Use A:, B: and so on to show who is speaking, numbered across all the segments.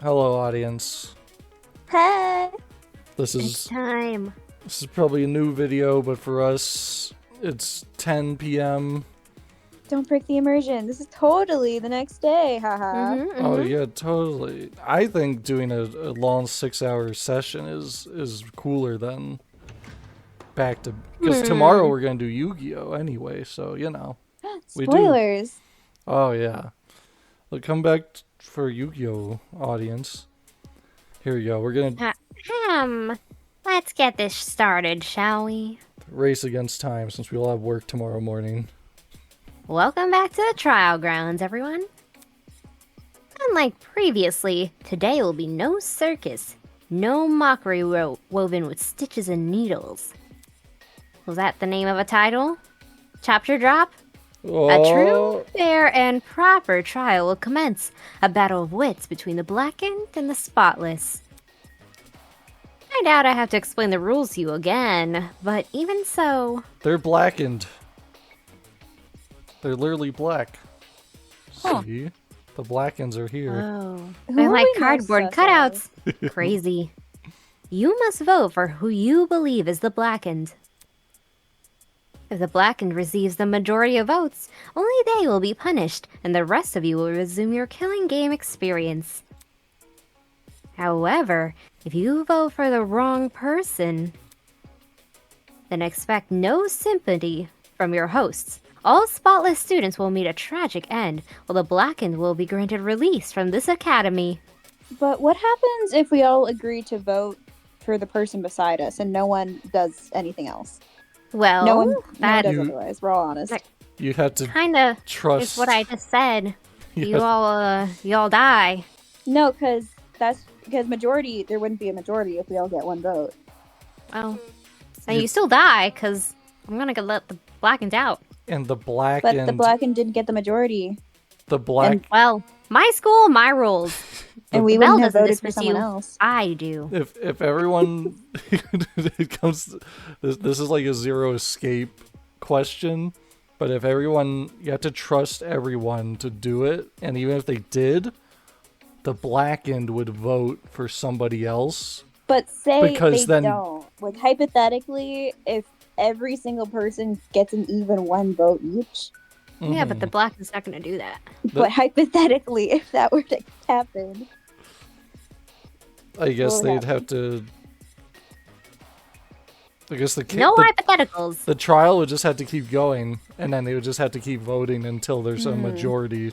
A: Hello, audience.
B: Hey!
A: This
B: It's
A: is
B: time.
A: probably a new video, but for us, it's 10 p.m.
B: Don't break the immersion. This is totally the next day, haha.
A: Oh yeah, totally. I think doing a long 6-hour session is cooler than back to because tomorrow we're gonna do Yu-Gi-Oh anyway. So we do.
B: Spoilers!
A: Oh yeah, well, come back for Yu-Gi-Oh audience. Here we go. We're gonna
C: Let's get this started, shall we?
A: race against time since we all have work tomorrow morning.
C: Welcome back to the trial grounds, everyone. Unlike previously, today will be no circus, no mockery woven with stitches and needles. Was that the name of a title? Chapter drop? A true, fair, and proper trial will commence. A battle of wits between the blackened and the spotless. I doubt I have to explain the rules to you again, but even so...
A: They're blackened. They're literally black.
B: Huh.
A: See? The blackens are here.
C: Oh,
B: Who
C: they're
B: are
C: like
B: we
C: cardboard
B: most
C: cutouts. Crazy. You must vote for who you believe is the blackened. If the blackened receives the majority of votes, only they will be punished, and the rest of you will resume your killing game experience. However, if you vote for the wrong person, then expect no sympathy from your hosts. All spotless students will meet a tragic end, while the blackened will be granted release from this academy.
B: But what happens if we all agree to vote for the person beside us and no one does anything else?
C: Well,
B: No one
C: that
B: does otherwise. We're all honest.
A: You have to
C: kinda
A: trust.
C: is what I just said.
A: You
C: You all die.
B: No, because majority, there wouldn't be a majority if we all get one vote.
C: Well, and you still die, because I'm gonna let the blackened out.
A: And the
B: But
A: blackened.
B: the blackened didn't get the majority.
A: The black.
C: And, well, my school, my rules.
B: And we
C: Bell
B: wouldn't have
C: doesn't
B: voted for
C: dismiss
B: someone
C: you.
B: else.
C: I do.
A: If everyone, it comes. This is like a zero escape question. But if everyone, you have to trust everyone to do it, and even if they did, the blackened would vote for somebody else.
B: But say
A: Because
B: they
A: then-
B: don't. Like, hypothetically, if every single person gets an even one vote each,
C: Yeah, but the blackened's not gonna do that.
B: but hypothetically, if that were to happen,
A: I guess
B: what would
A: they'd
B: happen?
A: have to. I guess
C: No
A: the
C: hypotheticals.
A: the trial would just have to keep going, and then they would just have to keep voting until there's a majority.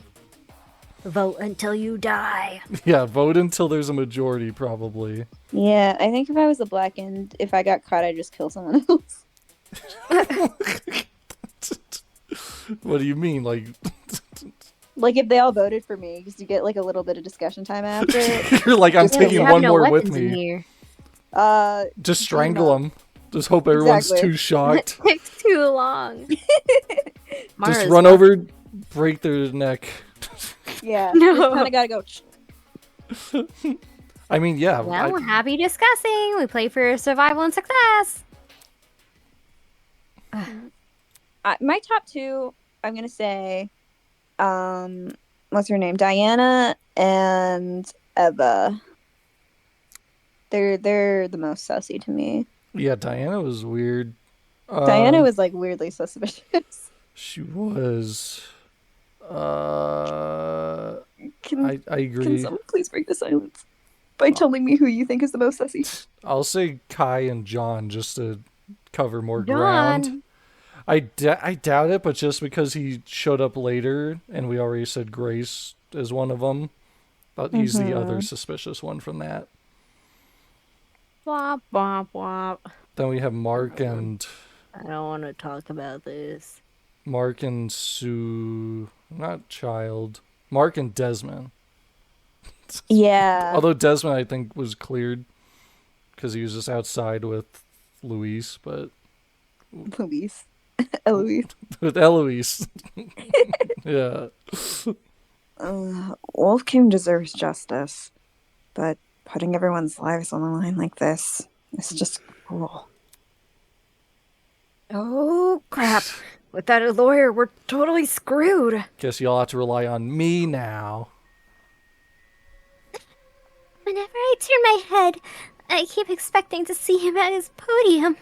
C: Vote until you die.
A: Yeah, vote until there's a majority, probably.
B: yeah, I think if I was the blackened, if I got caught, I'd just kill someone else.
A: What do you mean? Like,
B: Like, if they all voted for me, because you get like a little bit of discussion time after.
A: you're like, I'm
B: Just
A: taking
C: You have
A: one
C: no
A: more with
C: weapons in
A: me.
C: here.
A: Just strangle them. Just hope everyone's
B: Exactly.
A: too shocked.
C: It takes too long.
A: Just
C: Mara's
A: run
C: not-
A: over, break their neck.
B: Yeah,
C: No.
B: just kind of gotta go.
A: I mean, yeah.
C: Well, happy discussing. We play for survival and success.
B: My top two, I'm gonna say, what's her name, Diana and Eva. They're the most sussy to me.
A: Yeah, Diana was weird.
B: Diana was like weirdly suspicious.
A: She was. I
B: Can
A: agree.
B: someone please break the silence by telling me who you think is the most sussy?
A: I'll say Kai and John just to cover more
C: John.
A: ground. I doubt it, but just because he showed up later and we already said Grace is one of them, but he's the other suspicious one from that.
C: Womp, womp, womp.
A: Then we have Mark and
C: I don't want to talk about this.
A: Sue, not Child. Mark and Desmond.
B: Yeah.
A: Although Desmond, I think, was cleared because he was just outside with Luis, but
B: Luis. Eloise.
A: with Eloise. Yeah.
B: Wolf King deserves justice, but putting everyone's lives on the line like this is just cruel.
C: Oh, crap. Without a lawyer, we're totally screwed.
A: Guess y'all have to rely on me now.
C: right here in my head. I keep expecting to see him at his podium.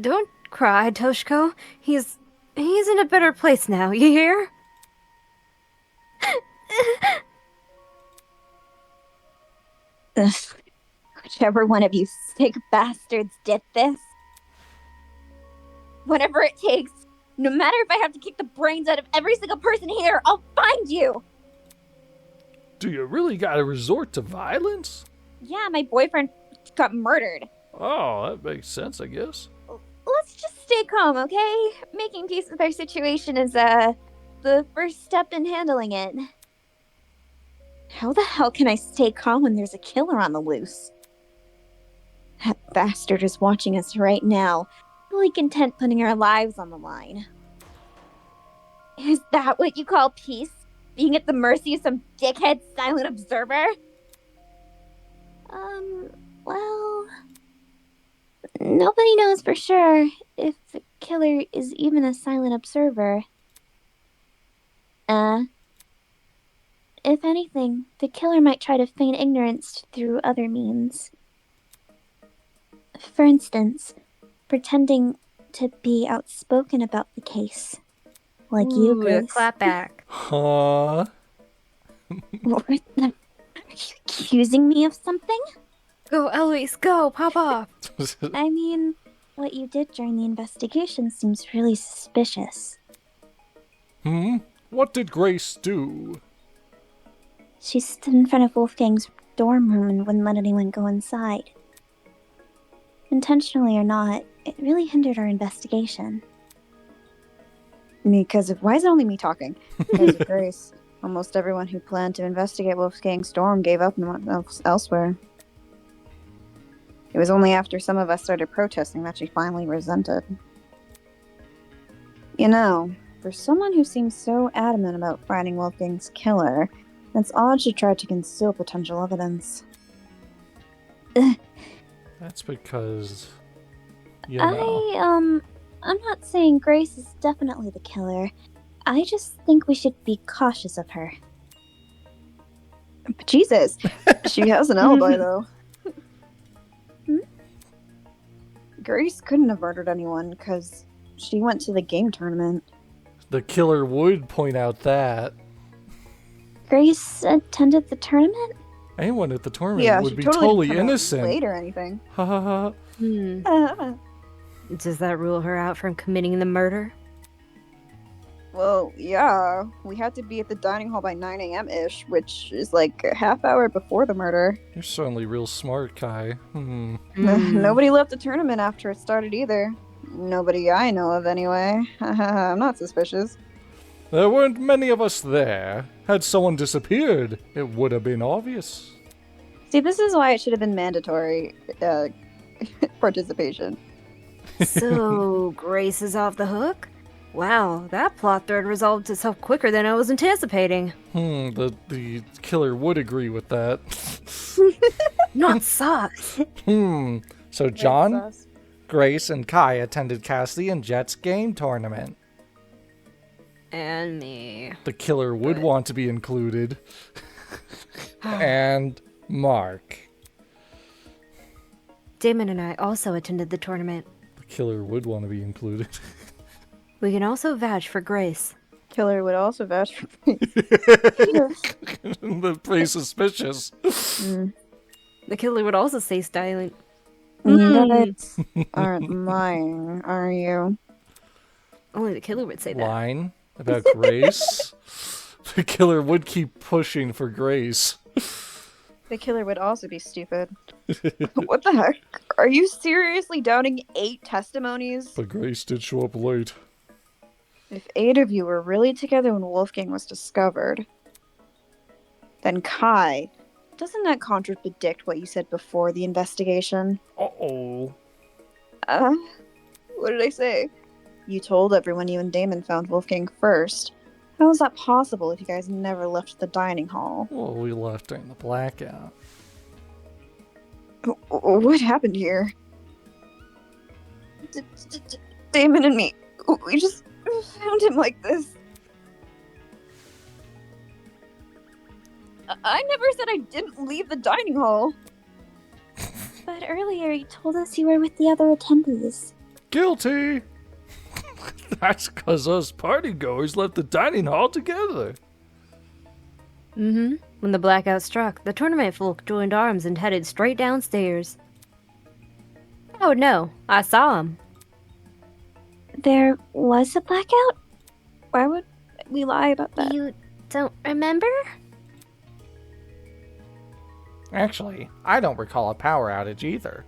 C: Don't cry, Toshiko. He's in a better place now, you hear?
B: Ugh. Whichever one of you sick bastards did this. Whatever it takes, no matter if I have to kick the brains out of every single person here, I'll find you!
A: Do you really gotta resort to violence?
B: Yeah, my boyfriend got murdered.
A: Oh, that makes sense, I guess.
B: Let's just stay calm, okay? Making peace with our situation is, the first step in handling it. How the hell can I stay calm when there's a killer on the loose? That bastard is watching us right now, fully content putting our lives on the line. Is that what you call peace? Being at the mercy of some dickhead silent observer? Well... Nobody knows for sure if the killer is even a silent observer. If anything, the killer might try to feign ignorance through other means. For instance, pretending to be outspoken about the case. Like you, Grace.
C: Clap back.
A: Huh?
B: What the... Are you accusing me of something?
C: Go, Eloise, go, pop off.
B: I mean, what you did during the investigation seems really suspicious.
A: What did Grace do?
B: She stood in front of Wolfgang's dorm room and wouldn't let anyone go inside. Intentionally or not, it really hindered our investigation. Why is it only me talking? Because of Grace, almost everyone who planned to investigate Wolfgang's dorm gave up and went elsewhere. It was only after some of us started protesting that she finally resented. You know, for someone who seems so adamant about finding Wolfgang's killer, it's odd she tried to conceal potential evidence.
A: That's because, you know.
B: I'm not saying Grace is definitely the killer. I just think we should be cautious of her. But Jesus, she has an alibi, though. Grace couldn't have murdered anyone because she went to the game tournament.
A: The killer would point out that.
B: Grace attended the tournament?
A: Anyone at the tournament would be totally innocent.
B: Late or anything.
A: Ha ha ha.
C: Does that rule her out from committing the murder?
B: Well, yeah. We had to be at the dining hall by 9 a.m.-ish, which is like a half hour before the murder.
A: You're certainly real smart, Kai.
B: Nobody left the tournament after it started either. Nobody I know of, anyway. I'm not suspicious.
A: There weren't many of us there. Had someone disappeared, it would have been obvious.
B: See, this is why it should have been mandatory participation.
C: So, Grace is off the hook? Wow, that plot thread resolved itself quicker than I was anticipating.
A: The killer would agree with that.
C: Not sus.
A: So John, Grace, and Kai attended Cassidy and Jet's game tournament.
C: And me.
A: The killer would want to be included. And Mark.
C: Damon and I also attended the tournament.
A: The killer would want to be included.
C: We can also vouch for Grace.
B: Killer would also vouch for Grace.
A: That's pretty suspicious.
C: The killer would also say styling.
B: You aren't lying, are you?
C: Only the killer would say that.
A: Line about Grace. The killer would keep pushing for Grace.
B: The killer would also be stupid. What the heck? Are you seriously doubting 8 testimonies?
A: But Grace did show up late.
B: If 8 of you were really together when Wolfgang was discovered, then Kai, doesn't that contradict what you said before the investigation?
A: Uh-oh.
B: What did I say? You told everyone you and Damon found Wolfgang first. How is that possible if you guys never left the dining hall?
A: Well, we left during the blackout.
B: What happened here? Damon and me, we just found him like this. I never said I didn't leave the dining hall. But earlier you told us you were with the other attendees.
A: Guilty! That's because us partygoers left the dining hall together.
C: Mm-hmm. When the blackout struck, the tournament folk joined arms and headed straight downstairs. Oh no, I saw him.
B: There was a blackout? Why would we lie about that?
C: You don't remember?
A: Actually, I don't recall a power outage either.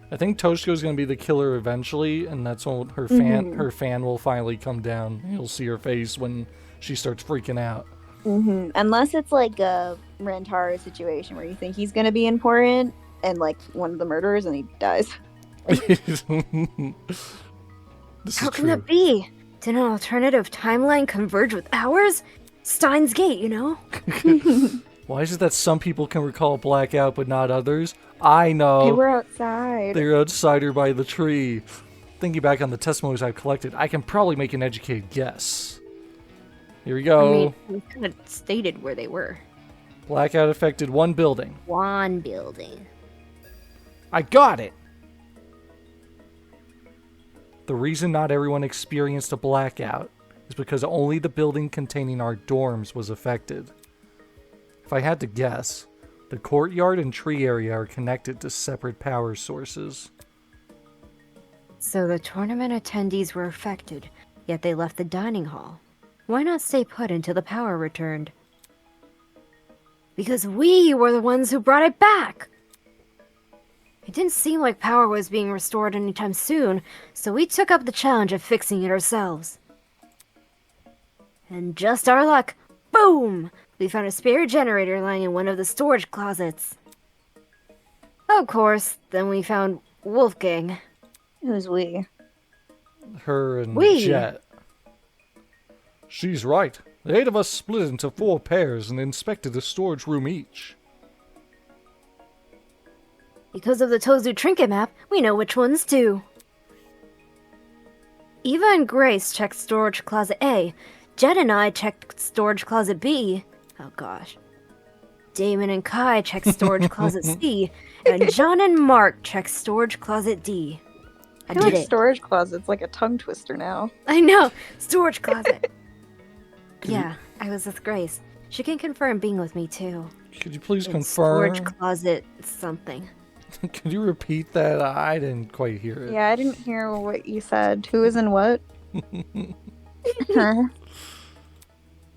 A: I think Toshiko's gonna be the killer eventually, and that's when her fan will finally come down. You'll see her face when she starts freaking out.
B: Unless it's like a Rentaro situation where you think he's gonna be important and like one of the murderers and he dies.
A: This
C: How
A: is
C: can
A: true.
C: that be? Did an alternative timeline converge with ours? Steins Gate, you know?
A: Why is it that some people can recall a blackout but not others? I know.
B: They were outside.
A: They're outsider by the tree. Thinking back on the testimonies I've collected, I can probably make an educated guess. Here we go.
C: I mean, we kind of stated where they were.
A: Blackout affected one building.
C: One building.
A: I got it! The reason not everyone experienced a blackout is because only the building containing our dorms was affected. If I had to guess, the courtyard and tree area are connected to separate power sources.
C: So the tournament attendees were affected, yet they left the dining hall. Why not stay put until the power returned? Because we were the ones who brought it back! It didn't seem like power was being restored anytime soon, so we took up the challenge of fixing it ourselves. And just our luck, boom! We found a spare generator lying in one of the storage closets. Of course, then we found Wolfgang.
B: Who's we?
A: Her and
C: We?
A: Jet. She's right. The 8 of us split into 4 pairs and inspected a storage room each.
C: Because of the Tozu trinket map, we know which ones too. Eva and Grace checked storage closet A. Jet and I checked storage closet B. Oh gosh. Damon and Kai checked storage closet C. And John and Mark checked storage closet D. I did it.
B: Storage closet's like a tongue twister now.
C: I know! Storage closet. Yeah, I was with Grace. She can confirm being with me too.
A: Could you please
C: In
A: confirm?
C: storage closet something.
A: Could you repeat that? I didn't quite hear it.
B: Yeah, I didn't hear what you said. Who is in what? Huh?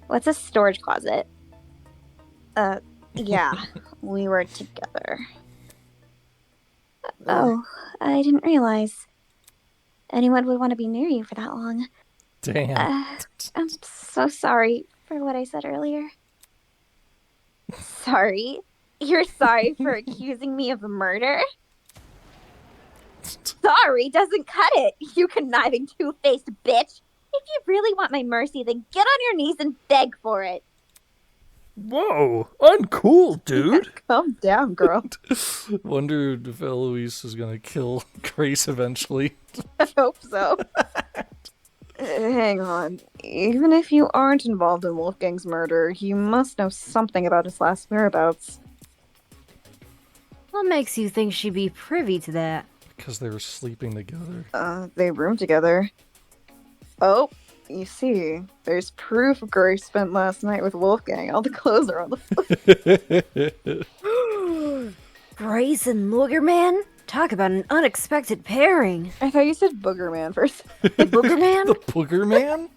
B: What's a storage closet? Yeah, we were together. Oh, I didn't realize anyone would want to be near you for that long.
A: Damn.
B: I'm so sorry for what I said earlier. Sorry? You're sorry for accusing me of murder? Sorry doesn't cut it, you conniving two-faced bitch. If you really want my mercy, then get on your knees and beg for it.
A: Whoa, uncool, dude.
B: Calm down, girl.
A: Wonder if Eloise is gonna kill Grace eventually.
B: I hope so. Hang on. Even if you aren't involved in Wolfgang's murder, you must know something about his last whereabouts.
C: What makes you think she'd be privy to that?
A: Because they were sleeping together.
B: They roomed together. Oh, you see, there's proof Grace spent last night with Wolfgang. All the clothes are on the floor.
C: Grace and Loogerman? Talk about an unexpected pairing.
B: I thought you said Booger Man first.
C: The Boogerman?
A: The Booger Man?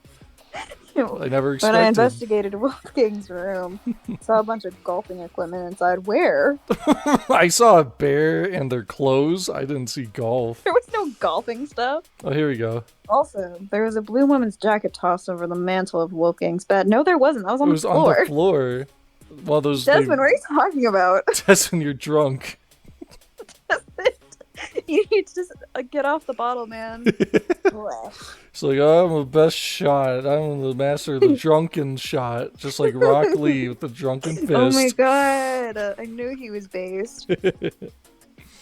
A: I never
B: When
A: expected.
B: I investigated Wolfgang's room, saw a bunch of golfing equipment inside. Where?
A: I saw a bear and their clothes. I didn't see golf.
B: There was no golfing stuff.
A: Oh, here we go.
B: Also, there was a blue woman's jacket tossed over the mantle of Wolfgang's bed. No, there wasn't. That was on
A: It
B: the
A: was
B: floor.
A: on the floor. Well, those.
B: Desmond, what are you talking about?
A: That's when you're drunk.
B: You need to just get off the bottle, man.
A: It's like, oh, I'm the best shot. I'm the master of the drunken shot. Just like Rock Lee with the drunken fist.
B: Oh my god. I knew he was based.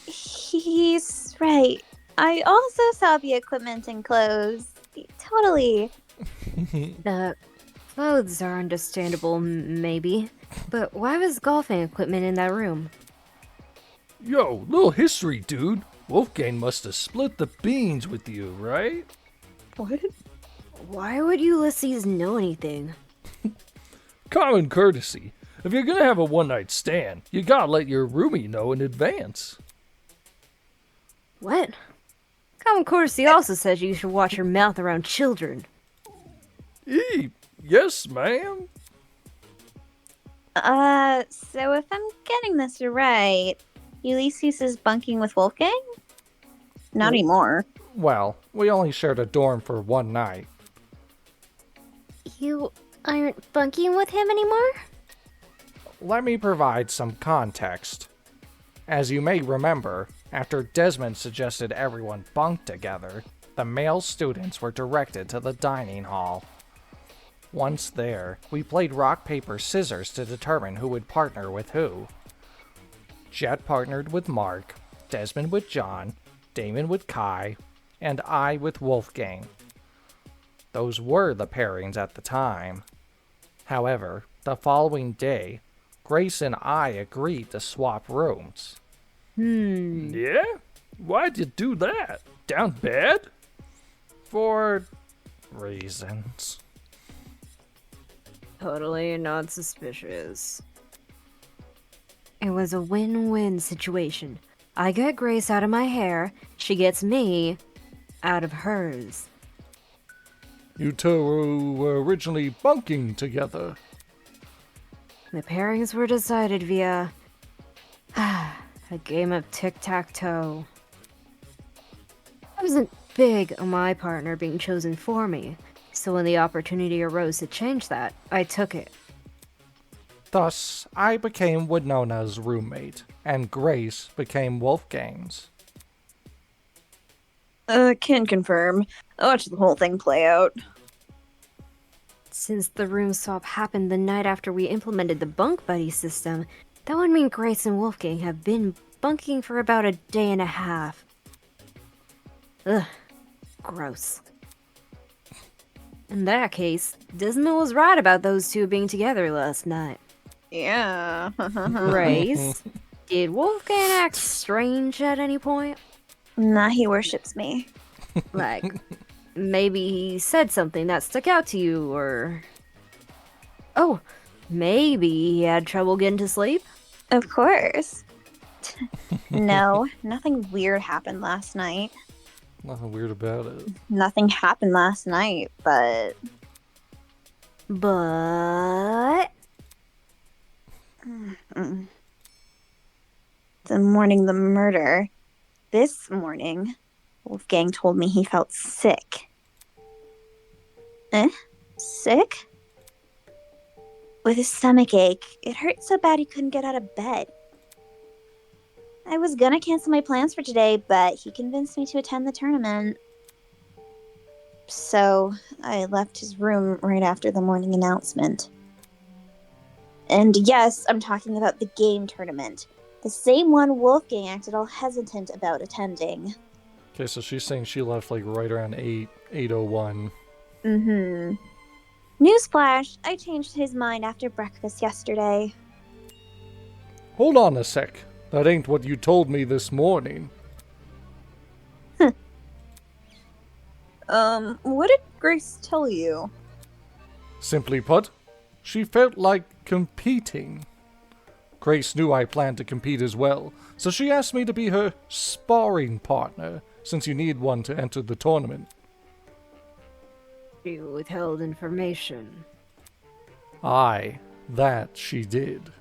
B: He's right. I also saw the equipment and clothes. Totally.
C: The clothes are understandable, maybe. But why was golfing equipment in that room?
A: Yo, little history, dude. Wolfgang must have split the beans with you, right?
B: What?
C: Why would Ulysses know anything?
A: Common courtesy. If you're gonna have a one-night stand, you gotta let your roomie know in advance.
C: What? Common courtesy also says you should watch your mouth around children.
A: Yes, ma'am.
B: So if I'm getting this right, Ulysses is bunking with Wolfgang? Not anymore.
A: Well, we only shared a dorm for one night.
C: You aren't bunking with him anymore?
A: Let me provide some context. As you may remember, after Desmond suggested everyone bunk together, the male students were directed to the dining hall. Once there, we played rock, paper, scissors to determine who would partner with who. Jet partnered with Mark, Desmond with John, Damon with Kai, and I with Wolfgang. Those were the pairings at the time. However, the following day, Grace and I agreed to swap rooms. Yeah? Why'd you do that? Down bad? For reasons.
C: Totally not suspicious. It was a win-win situation. I get Grace out of my hair, she gets me out of hers.
A: You two were originally bunking together.
C: The pairings were decided via a game of tic-tac-toe. I wasn't big on my partner being chosen for me, so when the opportunity arose to change that, I took it.
A: Thus, I became Winona's roommate, and Grace became Wolfgang's.
B: Can confirm. I watched the whole thing play out.
C: Since the room swap happened the night after we implemented the bunk buddy system, that would mean Grace and Wolfgang have been bunking for about a day and a half. Ugh, gross. In that case, Desmond was right about those two being together last night.
B: Yeah.
C: Grace, did Wolfgang act strange at any point?
B: Nah, he worships me.
C: Like, maybe he said something that stuck out to you, or... Oh, maybe he had trouble getting to sleep?
B: Of course. No, nothing weird happened last night.
A: Nothing weird about it.
B: Nothing happened last night, but...
C: But...
B: The morning of the murder, this morning, Wolfgang told me he felt sick. Sick? With a stomach ache. It hurt so bad he couldn't get out of bed. I was gonna cancel my plans for today, but he convinced me to attend the tournament. So, I left his room right after the morning announcement. And yes, I'm talking about the game tournament. The same one Wolfgang acted all hesitant about attending.
A: Okay, so she's saying she left like right around 8:01.
B: Newsflash, I changed his mind after breakfast yesterday.
A: Hold on a sec. That ain't what you told me this morning.
B: What did Grace tell you?
A: Simply put, she felt like competing. Grace knew I planned to compete as well, so she asked me to be her sparring partner, since you need one to enter the tournament.
C: You withheld information.
A: Aye, that she did.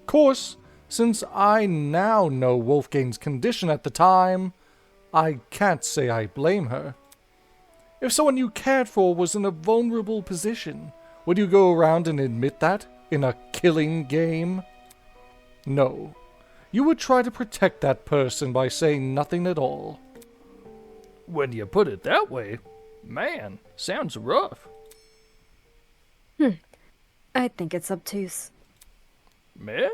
A: Course, since I now know Wolfgang's condition at the time, I can't say I blame her. If someone you cared for was in a vulnerable position, would you go around and admit that in a killing game? No. You would try to protect that person by saying nothing at all. When you put it that way, man, sounds rough.
C: I think it's obtuse.
A: Meh?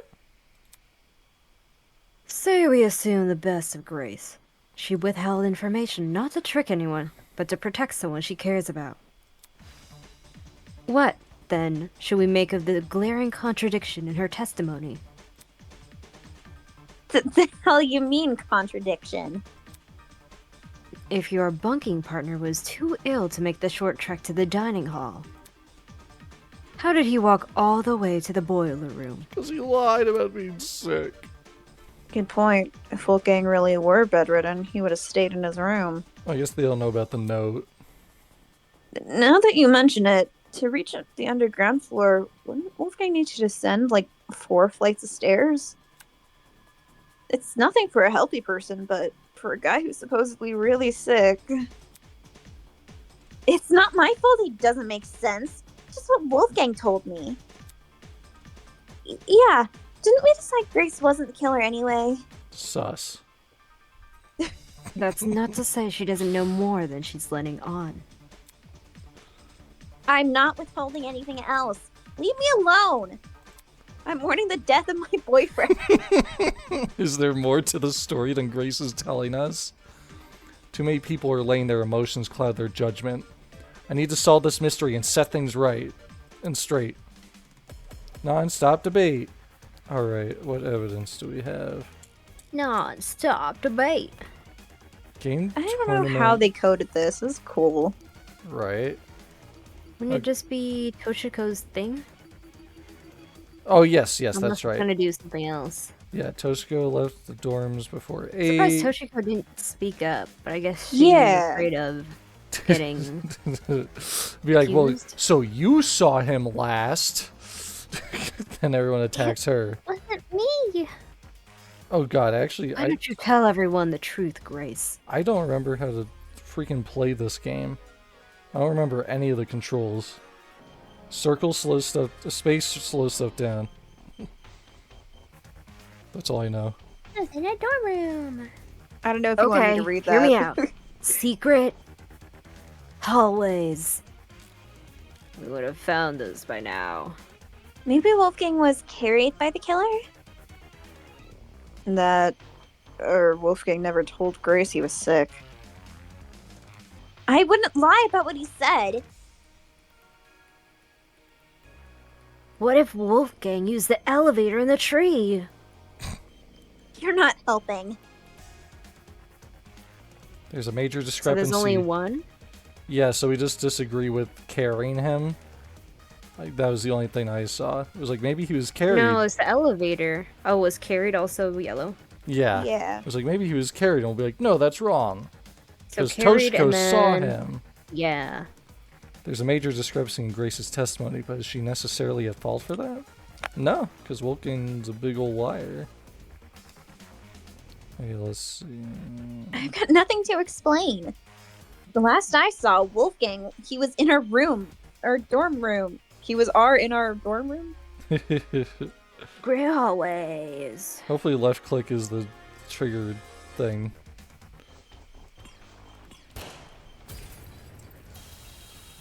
C: Say we assume the best of Grace. She withheld information not to trick anyone, but to protect someone she cares about. What? then, should we make of the glaring contradiction in her testimony?
B: The hell you mean contradiction?
C: If your bunking partner was too ill to make the short trek to the dining hall, how did he walk all the way to the boiler room?
A: Because he lied about being sick.
D: Good point. If Wolfgang really were bedridden, he would have stayed in his room.
A: I guess they don't know about the note.
D: Now that you mention it, to reach up the underground floor, wouldn't Wolfgang need to descend like 4 flights of stairs? It's nothing for a healthy person, but for a guy who's supposedly really sick.
B: It's not my fault he doesn't make sense. Just what Wolfgang told me. Yeah, didn't we decide Grace wasn't the killer anyway?
A: Sus.
C: That's not to say she doesn't know more than she's letting on.
B: I'm not withholding anything else. Leave me alone. I'm mourning the death of my boyfriend.
A: Is there more to the story than Grace is telling us? Too many people are letting their emotions cloud their judgment. I need to solve this mystery and set things right and straight. Non-stop debate. Alright, what evidence do we have?
C: Non-stop debate.
A: Game
D: I don't
A: tournament.
D: know how they coded this. This is cool.
A: Right.
C: Wouldn't it just be Toshiko's thing?
A: Oh, yes,
C: Unless
A: that's
C: we're
A: right.
C: gonna do something else.
A: Yeah, Toshiko left the dorms before
C: Surprised
A: 8.
C: Toshiko didn't speak up, but I guess she's
D: Yeah.
C: afraid of getting
A: Be like, well,
C: accused.
A: so you saw him last. And everyone attacks her.
C: Wasn't me.
A: Oh god, actually,
C: Why don't you tell everyone the truth, Grace?
A: I don't remember how to freaking play this game. I don't remember any of the controls. Circle slows stuff, space slows stuff down. That's all I know.
C: I was in a dorm room.
D: I don't know if you want me to read that.
C: hear me out. Secret hallways. We would have found this by now.
B: Maybe Wolfgang was carried by the killer?
D: That, or Wolfgang never told Grace he was sick.
B: I wouldn't lie about what he said.
C: What if Wolfgang used the elevator in the tree?
B: You're not helping.
A: There's a major
C: So
A: discrepancy.
C: there's only one?
A: Yeah, so we just disagree with carrying him. Like, that was the only thing I saw. It was like, maybe he was carried.
C: No, it's the elevator. Oh, was carried also yellow?
A: Yeah.
D: Yeah.
A: It was like, maybe he was carried, and we'll be like, no, that's wrong.
C: So
A: Because
C: carried
A: Toshiko
C: and then...
A: saw him.
C: Yeah.
A: There's a major discrepancy in Grace's testimony, but is she necessarily at fault for that? No, because Wolfgang's a big old liar. Okay, let's see.
B: I've got nothing to explain. The last I saw Wolfgang, he was in our room, our dorm room.
D: He was in our dorm room?
C: Gray hallways.
A: Hopefully left click is the triggered thing.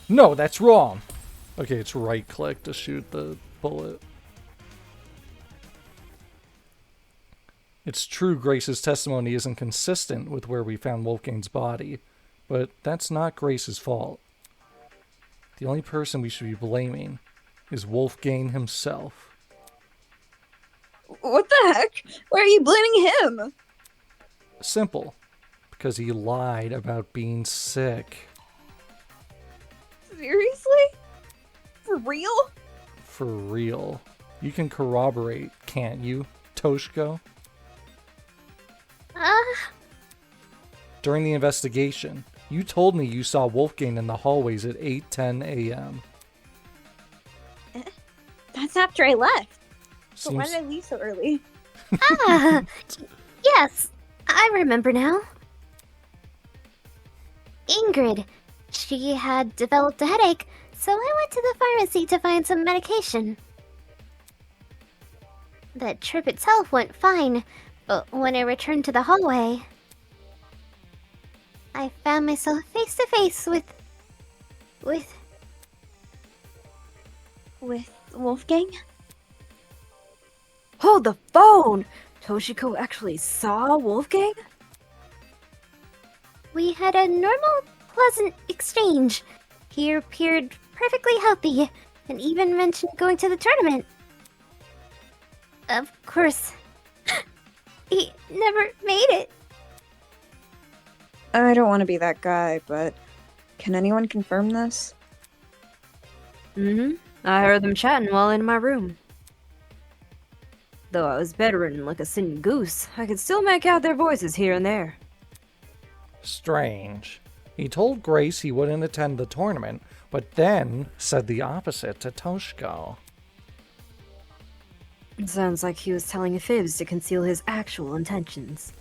A: No, that's wrong! Okay, it's right click to shoot the bullet. It's true Grace's testimony isn't consistent with where we found Wolfgang's body, but that's not Grace's fault. The only person we should be blaming is Wolfgang himself.
D: What the heck? Why are you blaming him?
A: Simple. Because he lied about being sick.
D: Seriously? For real?
A: For real. You can corroborate, can't you, Toshiko? During the investigation, you told me you saw Wolfgang in the hallways at 8:10 a.m.
B: That's after I left.
D: So why did I leave so early?
C: Ah! Yes! I remember now. Ingrid. She had developed a headache, so I went to the pharmacy to find some medication. The trip itself went fine, but when I returned to the hallway, I found myself face to face with
B: Wolfgang?
C: Hold the phone! Toshiko actually saw Wolfgang? We had a normal, pleasant exchange. He appeared perfectly healthy, and even mentioned going to the tournament. Of course, he never made it.
D: I don't want to be that guy, but can anyone confirm this?
C: Mm-hmm. I heard them chatting while in my room. Though I was bedridden like a singing goose, I could still make out their voices here and there.
A: Strange. He told Grace he wouldn't attend the tournament, but then said the opposite to Toshiko.
C: It sounds like he was telling fibs to conceal his actual intentions.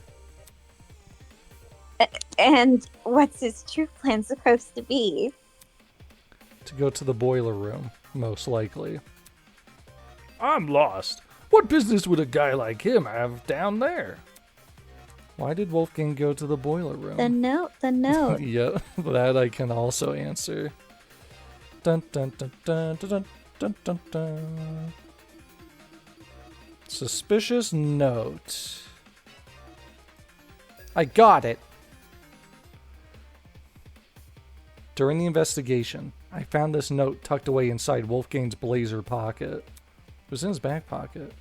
B: And what's his true plan supposed to be?
A: To go to the boiler room, most likely. I'm lost. What business would a guy like him have down there? Why did Wolfgang go to the boiler room?
B: The note.
A: Yeah, that I can also answer. Dun dun dun dun dun dun dun dun. Suspicious note. I got it. During the investigation, I found this note tucked away inside Wolfgang's blazer pocket. It was in his back pocket.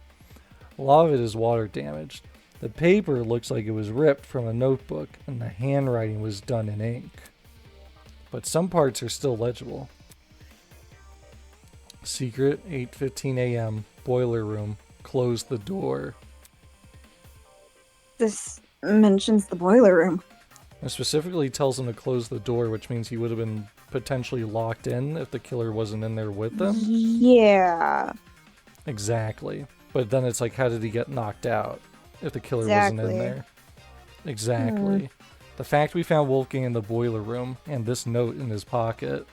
A: A lot of it is water damaged. The paper looks like it was ripped from a notebook, and the handwriting was done in ink. But some parts are still legible. Secret, 8:15 a.m., boiler room, close the door.
D: This mentions the boiler room.
A: It specifically tells him to close the door, which means he would have been potentially locked in if the killer wasn't in there with them.
D: Yeah.
A: Exactly. But then it's like, how did he get knocked out if the killer wasn't in there? Exactly. The fact we found Wolfgang in the boiler room and this note in his pocket,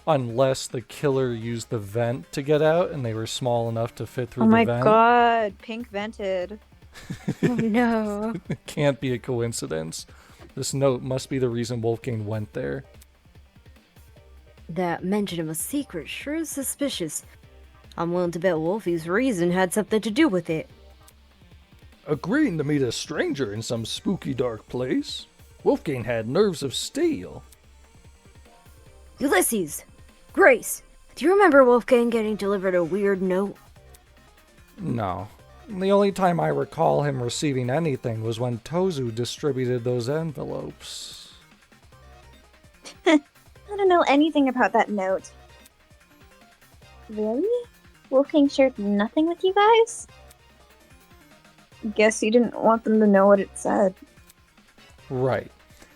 A: unless the killer used the vent to get out and they were small enough to fit through
D: Oh
A: the
D: my
A: vent.
D: god, pink vented.
C: Oh no.
A: It can't be a coincidence. This note must be the reason Wolfgang went there.
C: That mention of a secret sure is suspicious. I'm willing to bet Wolfie's reason had something to do with it.
A: Agreeing to meet a stranger in some spooky dark place? Wolfgang had nerves of steel.
C: Ulysses! Grace! Do you remember Wolfgang getting delivered a weird note?
A: No. The only time I recall him receiving anything was when Tozu distributed those envelopes.
B: I don't know anything about that note. Really? Wolfgang shared nothing with you guys?
D: Guess he didn't want them to know what it said.
A: Right.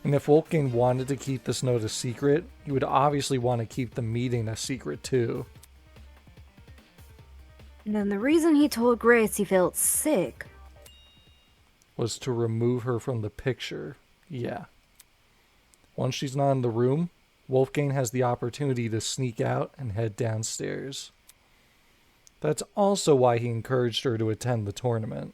A: And if Wolfgang wanted to keep this note a secret, he would obviously want to keep the meeting a secret too.
C: And then the reason he told Grace he felt sick
A: Was to remove her from the picture. Yeah. Once she's not in the room, Wolfgang has the opportunity to sneak out and head downstairs. That's also why he encouraged her to attend the tournament.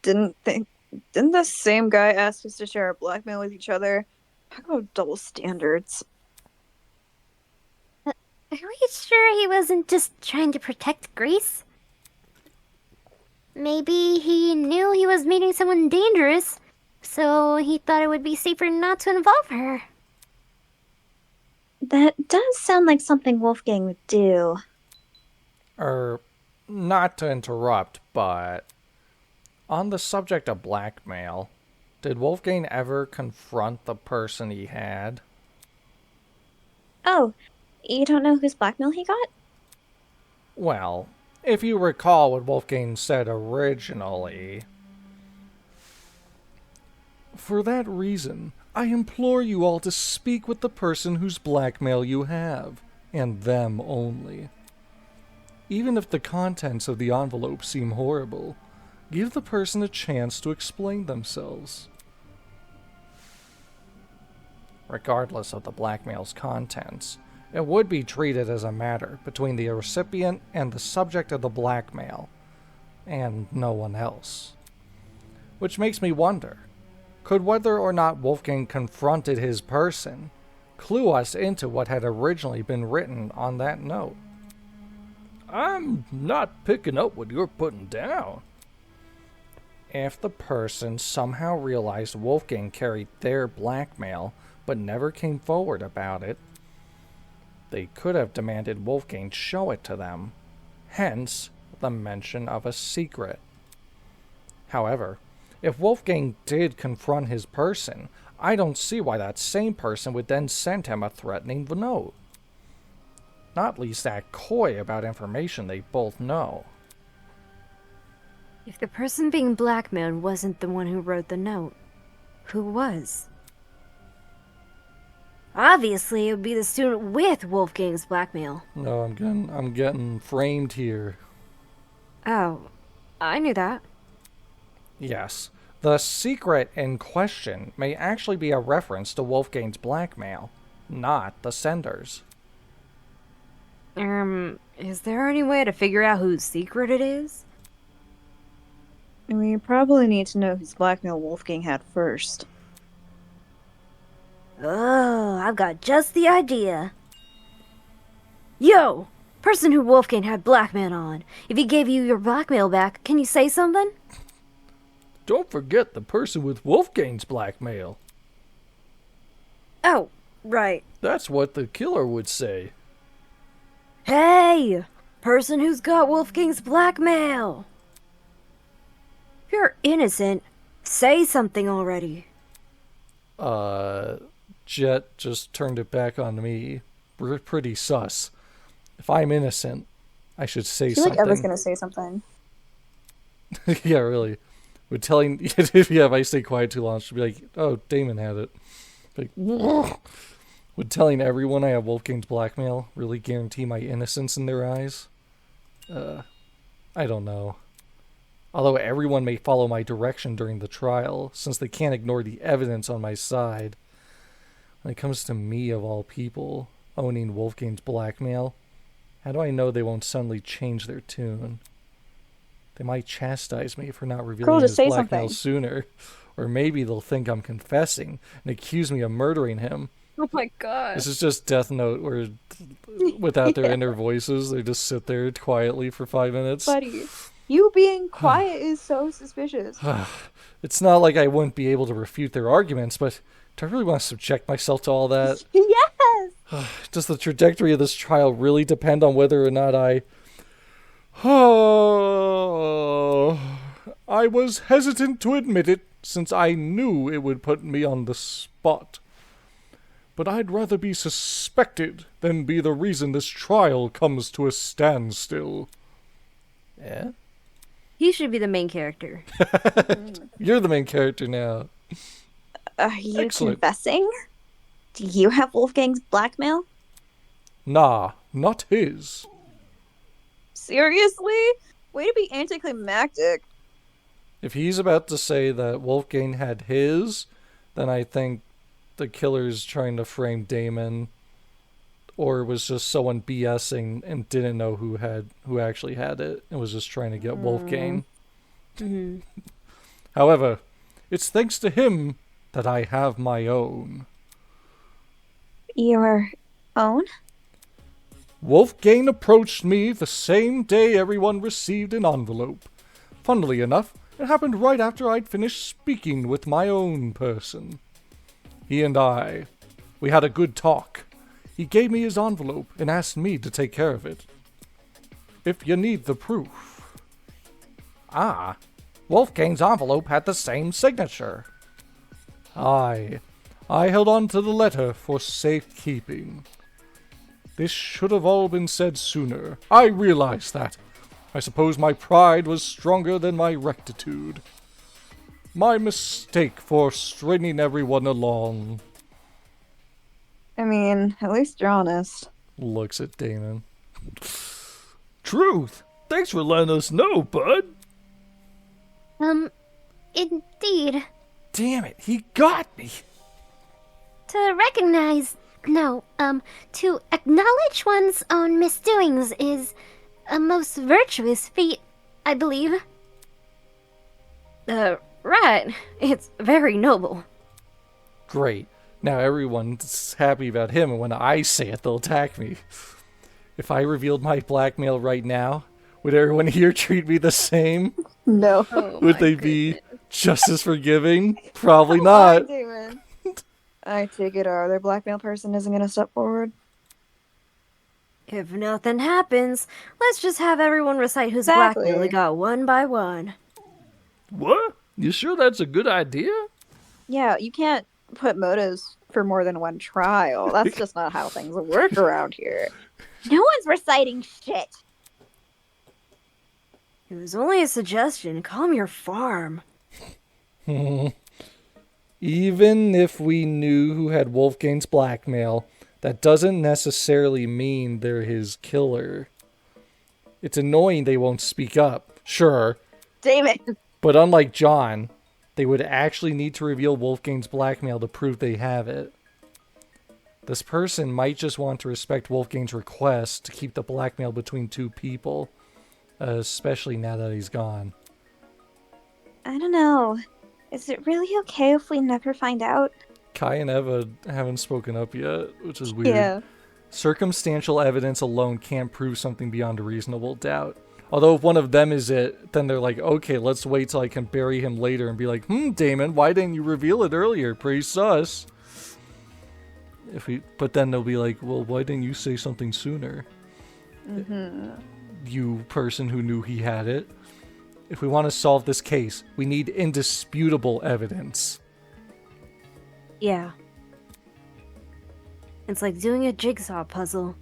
D: Didn't the same guy ask us to share a blackmail with each other? Talk about double standards.
C: Are we sure he wasn't just trying to protect Grace? Maybe he knew he was meeting someone dangerous, so he thought it would be safer not to involve her.
B: That does sound like something Wolfgang would do.
A: Not to interrupt, but on the subject of blackmail, did Wolfgang ever confront the person he had?
B: Oh, you don't know whose blackmail he got?
A: Well, if you recall what Wolfgang said originally. For that reason, I implore you all to speak with the person whose blackmail you have, and them only. Even if the contents of the envelope seem horrible, give the person a chance to explain themselves. Regardless of the blackmail's contents, it would be treated as a matter between the recipient and the subject of the blackmail, and no one else. Which makes me wonder, could whether or not Wolfgang confronted his person clue us into what had originally been written on that note? I'm not picking up what you're putting down. If the person somehow realized Wolfgang carried their blackmail, but never came forward about it. They could have demanded Wolfgang show it to them, hence the mention of a secret. However, if Wolfgang did confront his person, I don't see why that same person would then send him a threatening note. Not least act coy about information they both know.
C: If the person being blackmailed wasn't the one who wrote the note, who was? Obviously, it would be the student with Wolfgang's blackmail.
A: No, I'm getting framed here.
C: Oh, I knew that.
A: Yes, the secret in question may actually be a reference to Wolfgang's blackmail, not the sender's.
C: Is there any way to figure out whose secret it is?
D: We probably need to know whose blackmail Wolfgang had first.
C: Oh, I've got just the idea. Yo! Person who Wolfgang had blackmail on. If he gave you your blackmail back, can you say something?
A: Don't forget the person with Wolfgang's blackmail.
C: Oh, right.
A: That's what the killer would say.
C: Hey! Person who's got Wolfgang's blackmail! If you're innocent, say something already.
A: Jet just turned it back on me. We're pretty sus. If I'm innocent, I should say
D: I feel
A: something.
D: like Eva's gonna say something.
A: Yeah, really. We're telling if I stay quiet too long, she'll be like, "Oh, Damon had it." Like, would telling everyone I have Wolfgang's blackmail really guarantee my innocence in their eyes? I don't know. Although everyone may follow my direction during the trial, since they can't ignore the evidence on my side. When it comes to me, of all people, owning Wolfgang's blackmail, how do I know they won't suddenly change their tune? They might chastise me for not revealing his blackmail sooner. Or maybe they'll think I'm confessing and accuse me of murdering him.
C: Oh my god.
A: This is just Death Note, where without their inner voices, they just sit there quietly for 5 minutes.
D: Buddy, you being quiet is so suspicious.
A: It's not like I wouldn't be able to refute their arguments, but do I really want to subject myself to all that?
D: Yes!
A: Does the trajectory of this trial really depend on whether or not I... Oh, I was hesitant to admit it, since I knew it would put me on the spot. But I'd rather be suspected than be the reason this trial comes to a standstill. Yeah?
C: He should be the main character.
A: You're the main character now.
D: Are you
A: Excellent.
D: confessing? Do you have Wolfgang's blackmail?
A: Nah, not his.
D: Seriously? Way to be anticlimactic.
A: If he's about to say that Wolfgang had his, then I think the killer's trying to frame Damon, or was just someone BSing and didn't know who actually had it and was just trying to get Wolfgang.
C: Mm-hmm.
A: However, it's thanks to him that I have my own.
D: Your own?
A: Wolfgang approached me the same day everyone received an envelope. Funnily enough, it happened right after I'd finished speaking with my own person. He and we had a good talk. He gave me his envelope and asked me to take care of it. If you need the proof. Wolfgang's envelope had the same signature. I held on to the letter for safekeeping. This should have all been said sooner. I realize that. I suppose my pride was stronger than my rectitude. My mistake for stringing everyone along.
D: I mean, at least you're honest.
A: Looks at Damon. Truth! Thanks for letting us know, bud!
C: Indeed.
A: Damn it, he got me!
C: To acknowledge one's own misdoings is a most virtuous feat, I believe. Right. It's very noble.
A: Great. Now everyone's happy about him, and when I say it, they'll attack me. If I revealed my blackmail right now, would everyone here treat me the same?
D: No.
A: Would they be just as forgiving? Probably not.
D: Damon. I take it our other blackmail person isn't gonna step forward.
C: If nothing happens, let's just have everyone recite whose
D: Exactly.
C: blackmail they got one by one.
A: What? You sure that's a good idea?
D: Yeah, you can't put motives for more than one trial. That's just not how things work around here.
B: No one's reciting shit.
C: It was only a suggestion. Calm your farm.
A: Even if we knew who had Wolfgang's blackmail, that doesn't necessarily mean they're his killer. It's annoying they won't speak up, sure,
D: Damn it.
A: but unlike John, they would actually need to reveal Wolfgang's blackmail to prove they have it. This person might just want to respect Wolfgang's request to keep the blackmail between two people, especially now that he's gone.
B: I don't know. Is it really okay if we never find out?
A: Kai and Eva haven't spoken up yet, which is weird.
D: Yeah.
A: Circumstantial evidence alone can't prove something beyond a reasonable doubt. Although if one of them is it, then they're like, okay, let's wait till I can bury him later and be like, Damon, why didn't you reveal it earlier? Pretty sus. But then they'll be like, well, why didn't you say something sooner? You person who knew he had it. If we want to solve this case, we need indisputable evidence.
C: Yeah. It's like doing a jigsaw puzzle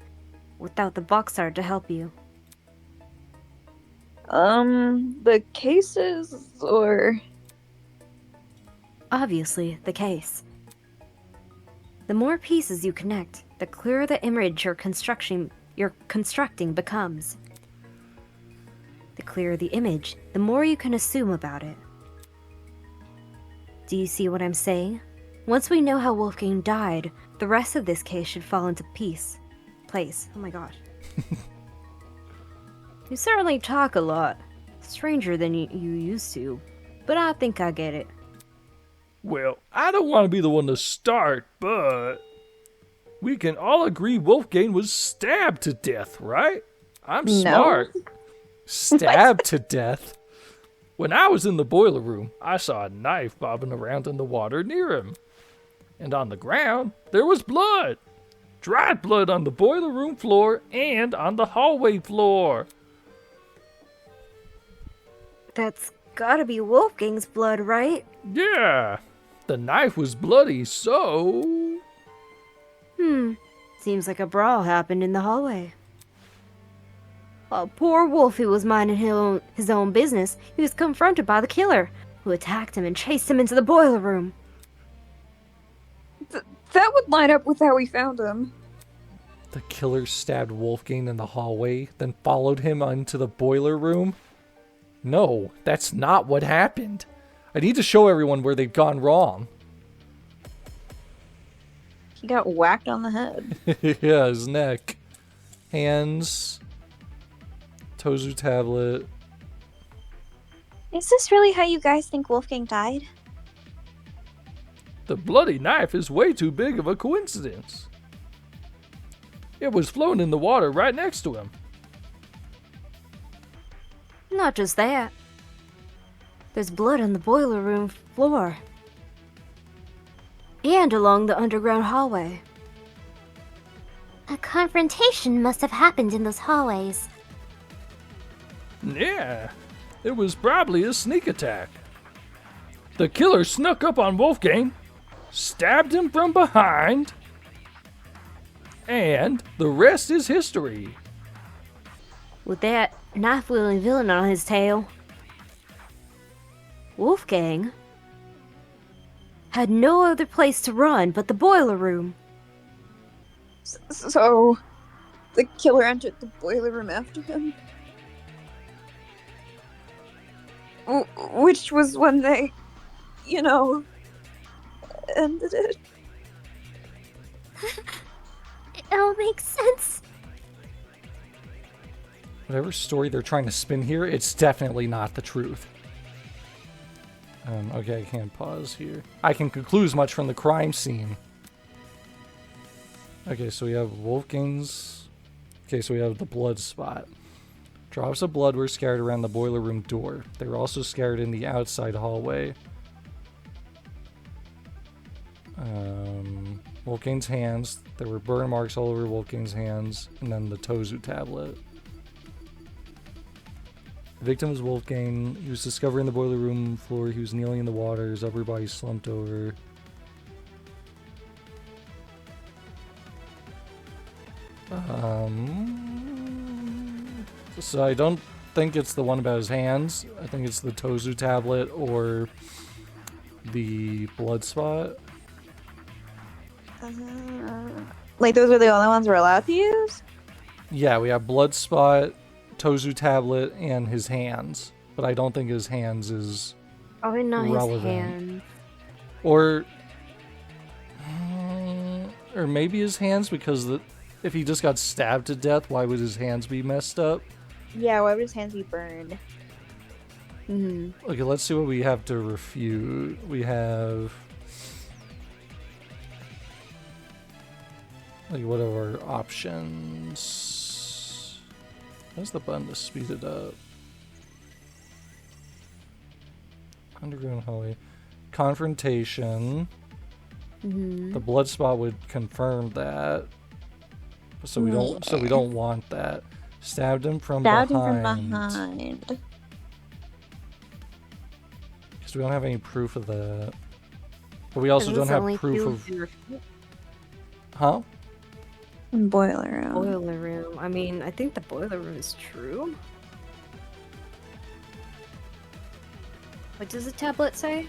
C: without the box art to help you.
D: The cases or
C: Obviously, the case. The more pieces you connect, the clearer the image you're constructing becomes. The clearer the image, the more you can assume about it. Do you see what I'm saying? Once we know how Wolfgang died, the rest of this case should fall into place. Oh my gosh. You certainly talk a lot. Stranger than you used to. But I think I get it.
E: Well, I don't want to be the one to start, but we can all agree Wolfgang was stabbed to death, right? I'm smart.
A: Stabbed to death?
E: When I was in the boiler room, I saw a knife bobbing around in the water near him. And on the ground, there was blood. Dried blood on the boiler room floor and on the hallway floor.
C: That's gotta be Wolfgang's blood, right?
E: Yeah, the knife was bloody, so...
C: Seems like a brawl happened in the hallway. While poor Wolfie was minding his own business, he was confronted by the killer, who attacked him and chased him into the boiler room.
D: that would line up with how we found him.
A: The killer stabbed Wolfgang in the hallway, then followed him into the boiler room? No, that's not what happened. I need to show everyone where they've gone wrong.
D: He got whacked on the head.
A: Yeah, his neck. Hands. Tozu tablet.
B: Is this really how you guys think Wolfgang died?
E: The bloody knife is way too big of a coincidence. It was floating in the water right next to him.
C: Not just that. There's blood on the boiler room floor. And along the underground hallway.
F: A confrontation must have happened in those hallways.
E: Yeah, it was probably a sneak attack. The killer snuck up on Wolfgang, stabbed him from behind, and the rest is history.
C: With that knife-wielding villain on his tail, Wolfgang had no other place to run but the boiler room.
D: So, the killer entered the boiler room after him? Which was when they, ended it.
F: It all makes sense.
A: Whatever story they're trying to spin here, it's definitely not the truth. Okay, I can't pause here. I can conclude as much from the crime scene. Okay, so we have Wolfgang's... Okay, so we have the blood spot. Drops of blood were scattered around the boiler room door. They were also scattered in the outside hallway. Wolfgane's hands. There were burn marks all over Wolfgane's hands, and then the Tozu tablet. The victim was Wolfgang. He was discovered in the boiler room floor. He was kneeling in the water. His upper body slumped over. So I don't think it's the one about his hands. I think it's the Tozu tablet or the blood spot.
D: Like those are the only ones we're allowed to use?
A: Yeah, we have blood spot, Tozu tablet, and his hands. But I don't think his hands is
C: Probably not
A: relevant.
C: his hand.
A: Or maybe his hands, because if he just got stabbed to death, why would his hands be messed up?
D: Yeah, why would his hands be burned?
C: Mm-hmm.
A: Okay, let's see what we have to refute. We have... Like, what are our options? Where's the button to speed it up? Underground hallway. Confrontation.
C: Mm-hmm.
A: The blood spot would confirm that. So we don't want that. Stabbed him from behind. Because we don't have any proof of that. But we also don't have proof of... Huh?
D: Boiler room.
C: Boiler room. I mean, I think the boiler room is true. What does the tablet say?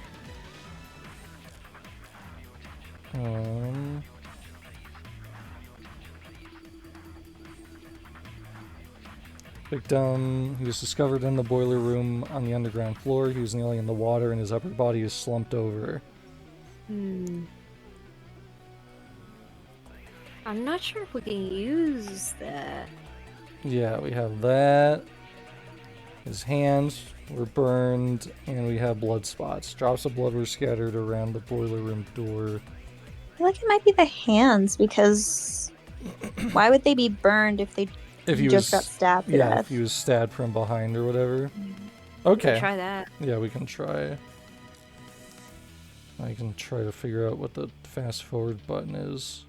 A: Victim, he was discovered in the boiler room on the underground floor. He was kneeling in the water and his upper body is slumped over.
C: I'm not sure if we can use that.
A: Yeah, we have that. His hands were burned, and we have blood spots. Drops of blood were scattered around the boiler room door.
D: I feel like it might be the hands, because why would they be burned if they just got stabbed to death?
A: If he was stabbed from behind or whatever.
C: We
A: Okay.
C: can try that.
A: Yeah, we can try. I can try to figure out what the fast forward button is.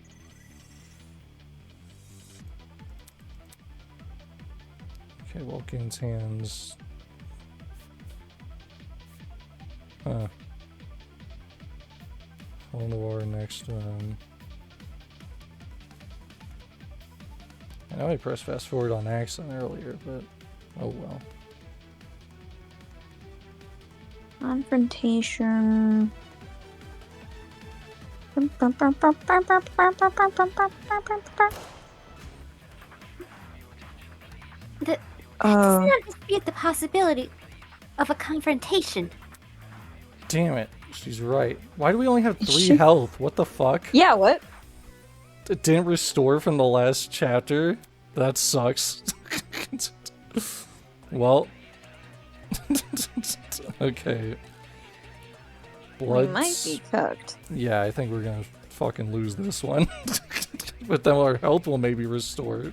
A: Okay, Wolfgane's hands. Huh. Fall in the water next to him. I know I pressed fast forward on accident earlier, but oh well.
D: Confrontation.
F: Does not dispute the possibility of a confrontation.
A: Damn it, she's right. Why do we only have 3 health? What the fuck?
D: Yeah, what?
A: It didn't restore from the last chapter? That sucks. Well. Okay.
D: We might be cooked.
A: Yeah, I think we're gonna fucking lose this one. But then our health will maybe restore.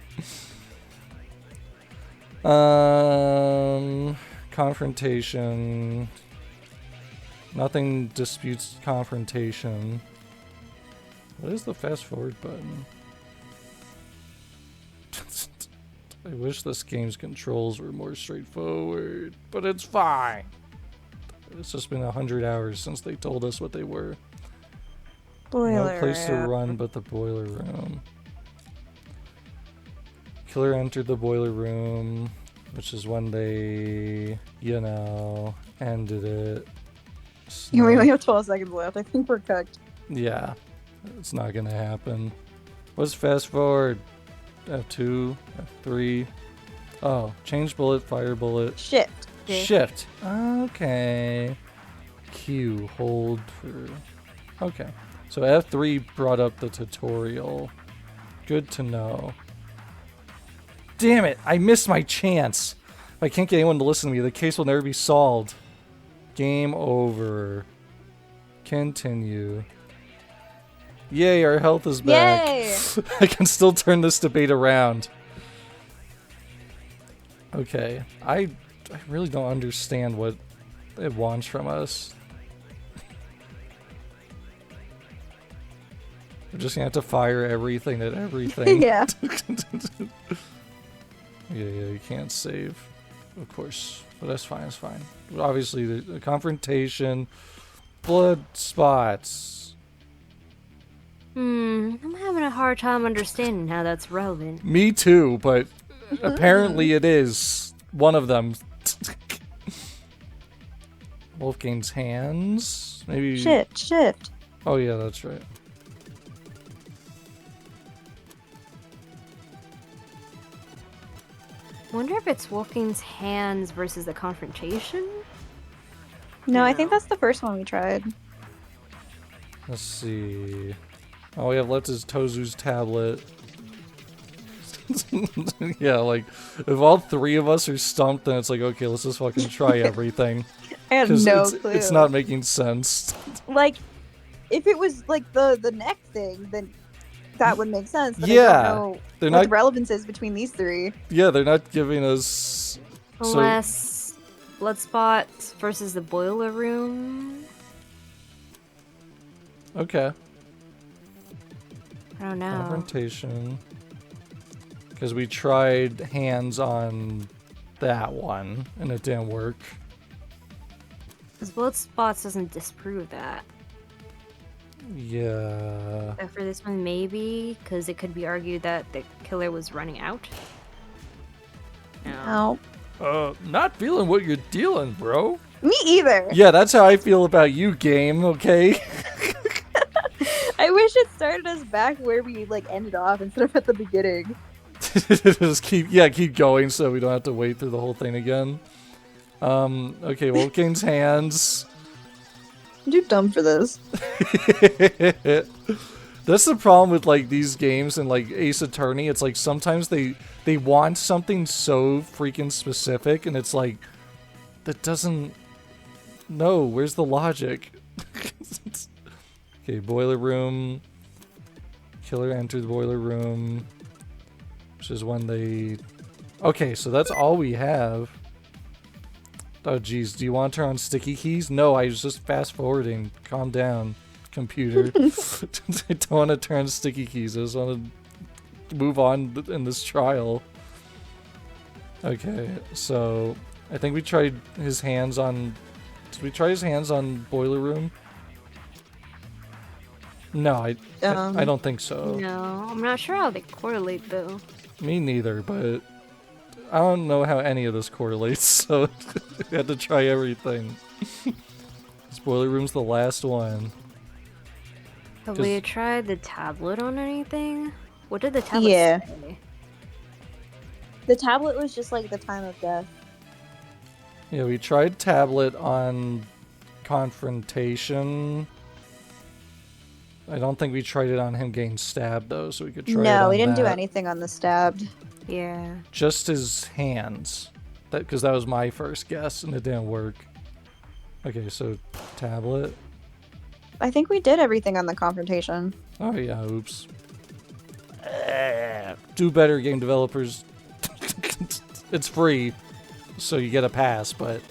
A: Confrontation. Nothing disputes confrontation. What is the fast forward button? I wish this game's controls were more straightforward, but it's fine. It's just been 100 hours since they told us what they were.
D: Boiler
A: No place to
D: room.
A: run but the boiler room. Killer entered the boiler room, which is when they, ended it.
D: We only have 12 seconds left. I think we're cooked.
A: Yeah, it's not gonna happen. What's fast forward? F2, F3. Oh, change bullet, fire bullet.
D: Shift.
A: Shift. Okay. Q, hold for... Okay. So F3 brought up the tutorial. Good to know. Damn it! I missed my chance! If I can't get anyone to listen to me, the case will never be solved. Game over. Continue. Yay, our health is back.
D: Yay!
A: I can still turn this debate around. Okay. I really don't understand what it wants from us. We're just gonna have to fire everything at everything.
D: Yeah.
A: Yeah, you can't save, of course. But that's fine, that's fine. But obviously, the confrontation, blood spots.
C: I'm having a hard time understanding how that's relevant.
A: Me too, but apparently it is one of them. Wolfgame's hands? Maybe.
D: Shift.
A: Oh, yeah, that's right.
C: Wonder if it's Wolfgame's hands versus the confrontation?
D: No, I think that's the first one we tried.
A: Let's see. All we have left is Tozu's tablet. Yeah, like, if all three of us are stumped, then it's like, okay, let's just fucking try everything.
D: I have
A: 'Cause
D: no
A: it's,
D: clue.
A: it's not making sense.
D: Like, if it was like the neck thing, then that would make sense. But
A: Yeah,
D: I don't know
A: they're
D: what
A: not.
D: the relevance is between these three.
A: Yeah, they're not giving us.
C: Unless blood spots versus the boiler room.
A: Okay.
C: I don't know.
A: Confrontation. Because we tried hands on that one, and it didn't work.
C: Because blood spots doesn't disprove that.
A: Yeah.
C: But for this one, maybe, because it could be argued that the killer was running out. No.
D: Oh,
E: Not feeling what you're dealing, bro.
D: me either.
A: Yeah, that's how I feel about you, game, okay?
D: I wish it started us back where we like ended off instead of at the beginning.
A: Just keep going so we don't have to wait through the whole thing again. Okay, Wolfgame's hands.
D: I'm too dumb for this.
A: That's the problem with like these games and like Ace Attorney. It's like sometimes they want something so freaking specific, and it's like that doesn't. No, where's the logic? Okay, boiler room. Killer entered the boiler room, which is when they. Okay, so that's all we have. Oh geez, do you want to turn on sticky keys? No, I was just fast forwarding. Calm down, computer. I don't want to turn on sticky keys. I just want to move on in this trial. Okay, so I think we tried his hands on. Did we try his hands on boiler room? No, I don't think so.
C: No, I'm not sure how they correlate, though.
A: Me neither, but I don't know how any of this correlates, so we had to try everything. This boiler room's the last one.
C: Have
A: 'Cause-
C: we tried the tablet on anything? What did the tablet
D: Yeah.
C: say?
D: The tablet was just like the time of death.
A: Yeah, we tried tablet on confrontation. I don't think we tried it on him getting stabbed though, so we could try it
D: No,
A: on
D: we didn't do
A: that.
D: anything on the stabbed.
C: Yeah.
A: Just his hands. Because that was my first guess and it didn't work. Okay, so tablet.
D: I think we did everything on the confrontation.
A: Oh yeah, oops. Do better, game developers. It's free, so you get a pass, but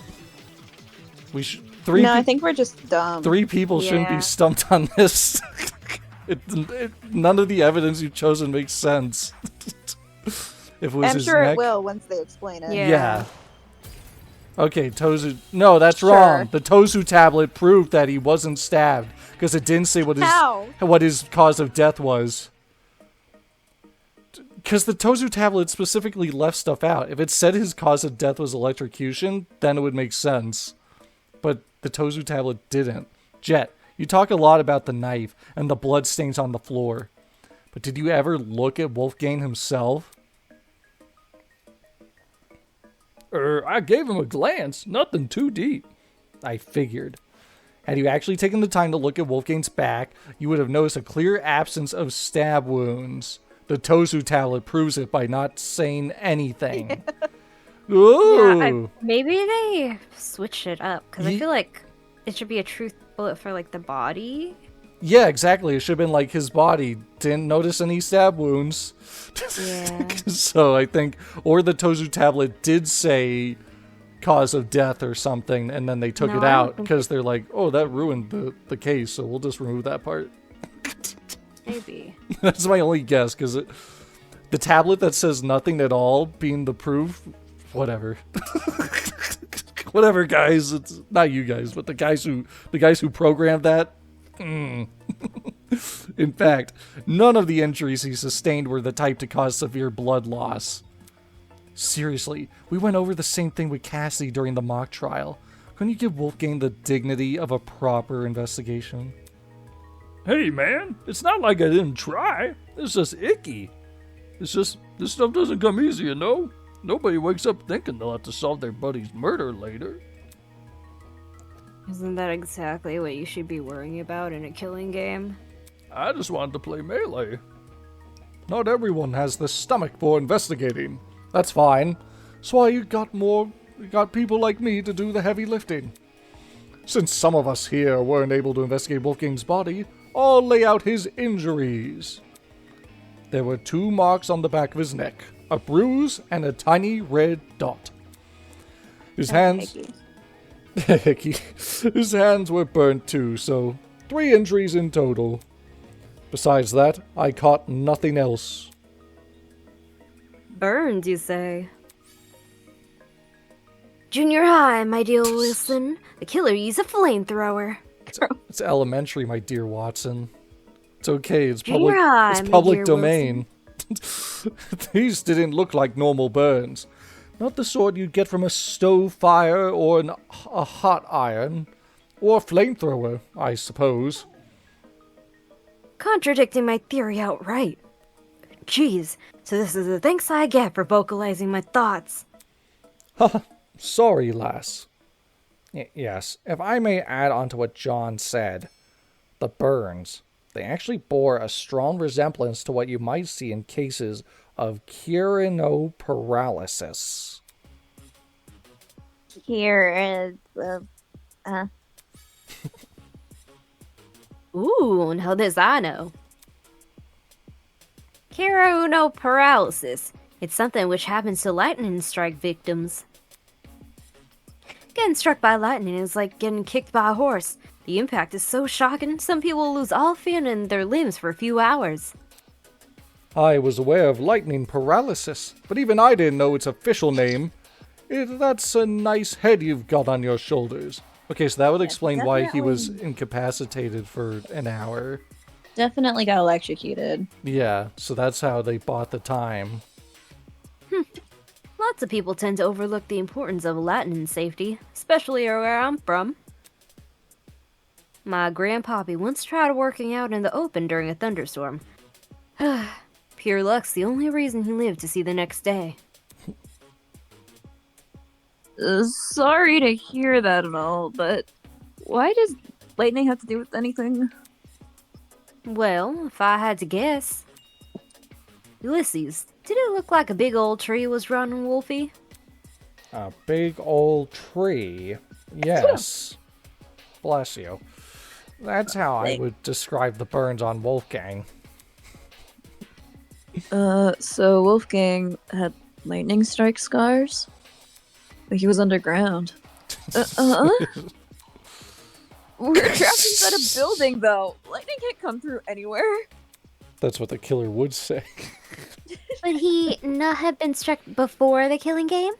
A: we should
D: I think we're just dumb.
A: three people shouldn't
C: Yeah.
A: be stumped on this. None of the evidence you've chosen makes sense. If it was
D: I'm
A: his
D: sure
A: neck.
D: it will once they explain it.
C: Yeah.
A: Okay, Tozu. No, that's
D: Sure.
A: wrong. The Tozu tablet proved that he wasn't stabbed because it didn't say
D: How?
A: what his cause of death was. Because the Tozu tablet specifically left stuff out. If it said his cause of death was electrocution, then it would make sense. But the Tozu tablet didn't. Jet, you talk a lot about the knife and the blood stains on the floor. But did you ever look at Wolfgang himself?
E: I gave him a glance. Nothing too deep.
A: I figured. Had you actually taken the time to look at Wolfgang's back, you would have noticed a clear absence of stab wounds. The Tozu tablet proves it by not saying anything. Ooh.
C: Yeah, maybe they switched it up because I
A: Ye-
C: feel like it should be a truth bullet for like the body.
A: Yeah, exactly. It should have been like his body. Didn't notice any stab wounds.
C: Yeah.
A: So I think, or the Tozu tablet did say cause of death or something, and then they took
C: No,
A: it
C: I don't
A: out
C: think-
A: because they're like, oh, that ruined the case, so we'll just remove that part.
C: Maybe.
A: That's my only guess, because the tablet that says nothing at all being the proof, whatever. Whatever, guys. It's not you guys, but the guys who programmed that. In fact, none of the injuries he sustained were the type to cause severe blood loss. Seriously, we went over the same thing with Cassie during the mock trial. Couldn't you give Wolfgang the dignity of a proper investigation?
E: Hey, man, it's not like I didn't try. It's just icky. It's just, this stuff doesn't come easy, you know? Nobody wakes up thinking they'll have to solve their buddy's murder later.
C: Isn't that exactly what you should be worrying about in a killing game?
E: I just wanted to play Melee.
A: Not everyone has the stomach for investigating. That's fine. That's why you got people like me to do the heavy lifting. Since some of us here weren't able to investigate Wolfgang's body, I'll lay out his injuries. There were 2 marks on the back of his neck, a bruise, and a tiny red dot. His hands... His hands were burnt too, so 3 injuries in total. Besides that, I caught nothing else.
C: Burns, you say? Junior high, my dear Wilson. The killer used a flamethrower.
A: It's elementary, my dear Watson. It's okay, it's
C: Junior high,
A: it's
C: my
A: public
C: dear
A: domain. These didn't look like normal burns. Not the sort you'd get from a stove fire or a hot iron. Or a flamethrower, I suppose.
C: Contradicting my theory outright. Jeez, so this is the thanks I get for vocalizing my thoughts.
A: Haha, sorry, lass. Yes, if I may add on to what John said, the burns, they actually bore a strong resemblance to what you might see in cases of chironoparalysis.
B: Here is
C: Ooh, now this I know. Chironoparalysis. It's something which happens to lightning strike victims. Getting struck by lightning is like getting kicked by a horse. The impact is so shocking, some people lose all feeling in their limbs for a few hours.
A: I was aware of lightning paralysis, but even I didn't know its official name. That's a nice head you've got on your shoulders. Okay, so that would explain why he was incapacitated for an hour.
D: Definitely got electrocuted.
A: Yeah, so that's how they bought the time.
C: Lots of people tend to overlook the importance of lightning safety, especially where I'm from. My grandpappy once tried working out in the open during a thunderstorm. Pure luck's the only reason he lived to see the next day.
D: Sorry to hear that and all, but why does lightning have to do with anything?
C: Well, if I had to guess. Ulysses, did it look like a big old tree was running Wolfie?
A: A big old tree. Yes. Bless you. That's how I would describe the burns on Wolfgang.
D: So Wolfgang had lightning strike scars? But he was underground. We're trapped inside a building, though. Lightning can't come through anywhere.
A: That's what the killer would say.
F: Would he not have been struck before the killing game?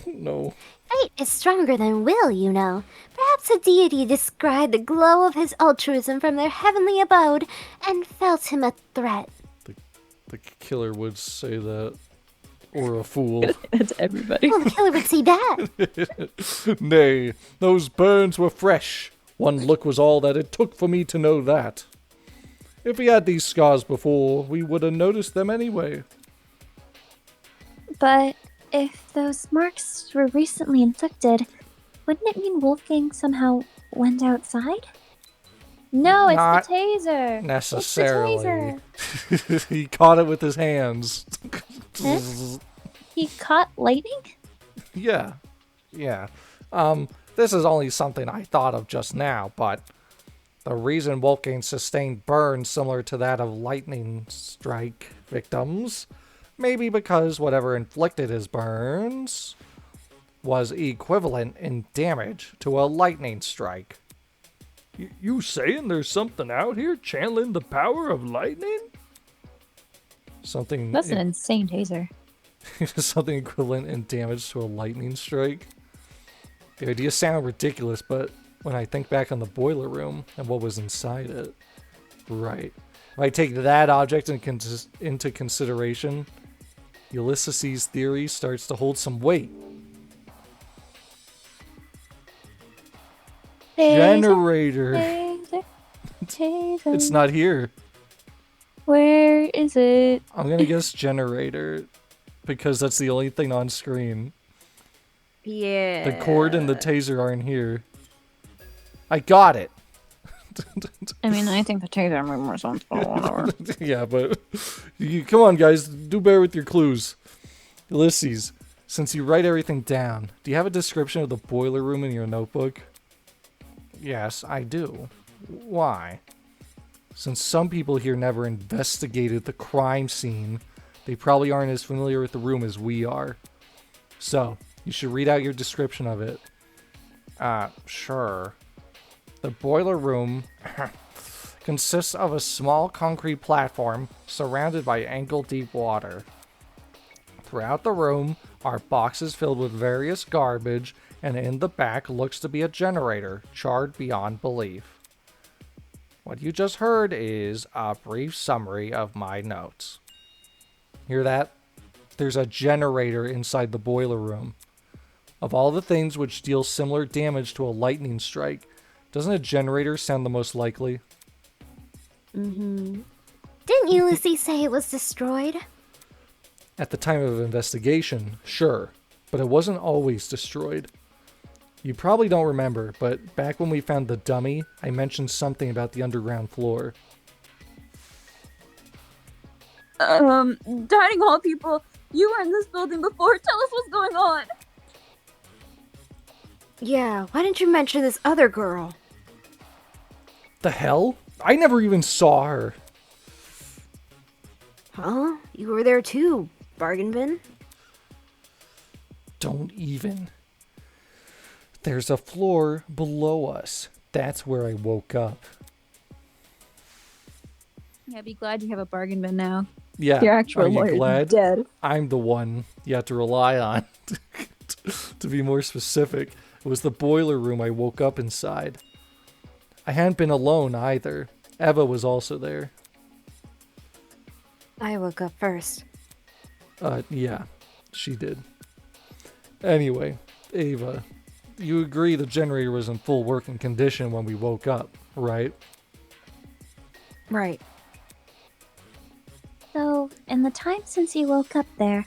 A: No.
F: Fate is stronger than will, you know. Perhaps a deity descried the glow of his altruism from their heavenly abode and felt him a threat.
A: The killer would say that. Or a fool.
D: That's everybody.
F: Well, the killer would see that.
A: Nay, those burns were fresh. One look was all that it took for me to know that. If we had these scars before, we would have noticed them anyway.
B: But if those marks were recently inflicted, wouldn't it mean Wolfgang somehow went outside? No, it's
A: Not
B: the taser.
A: necessarily.
B: It's the taser.
A: He caught it with his hands.
B: Huh? He caught lightning?
A: Yeah. This is only something I thought of just now, but the reason Wolfgang sustained burns similar to that of lightning strike victims may be because whatever inflicted his burns was equivalent in damage to a lightning strike.
E: You saying there's something out here channeling the power of lightning?
A: Something
D: That's an insane taser.
A: something equivalent in damage to a lightning strike. The ideas sound ridiculous, but when I think back on the boiler room and what was inside it, right. If I take that object into consideration, Ulysses' theory starts to hold some weight. Generator.
D: Taser.
A: It's not here.
D: Where is it?
A: I'm gonna guess generator because that's the only thing on screen.
C: Yeah.
A: The cord and the taser aren't here. I got it.
D: I mean, I think the taser might be more responsible. Whatever.
A: Yeah, but come on, guys, do bear with your clues. Ulysses, since you write everything down, do you have a description of the boiler room in your notebook? Yes, I do. Why? Since some people here never investigated the crime scene, they probably aren't as familiar with the room as we are. So, you should read out your description of it. Sure. The boiler room consists of a small concrete platform surrounded by ankle-deep water. Throughout the room are boxes filled with various garbage, and in the back looks to be a generator, charred beyond belief. What you just heard is a brief summary of my notes. Hear that? There's a generator inside the boiler room. Of all the things which deal similar damage to a lightning strike, doesn't a generator sound the most likely?
F: Didn't Ulysses say it was destroyed?
A: At the time of investigation, sure, but it wasn't always destroyed. You probably don't remember, but back when we found the dummy, I mentioned something about the underground floor.
D: Dining hall people, you were in this building before. Tell us what's going on.
C: Yeah, why didn't you mention this other girl?
A: The hell? I never even saw her.
C: Huh? You were there too, bargain bin?
A: Don't even. There's a floor below us. That's where I woke up.
D: Yeah, be glad you have a bargain bin now.
A: Yeah,
D: Your actual
A: are you
D: lawyer's
A: glad?
D: dead.
A: I'm the one you have to rely on. To be more specific, it was the boiler room I woke up inside. I hadn't been alone either. Eva was also there.
C: I woke up first.
A: Yeah, she did. Anyway, Ava, you agree the generator was in full working condition when we woke up, right?
C: Right.
B: So, in the time since you woke up there,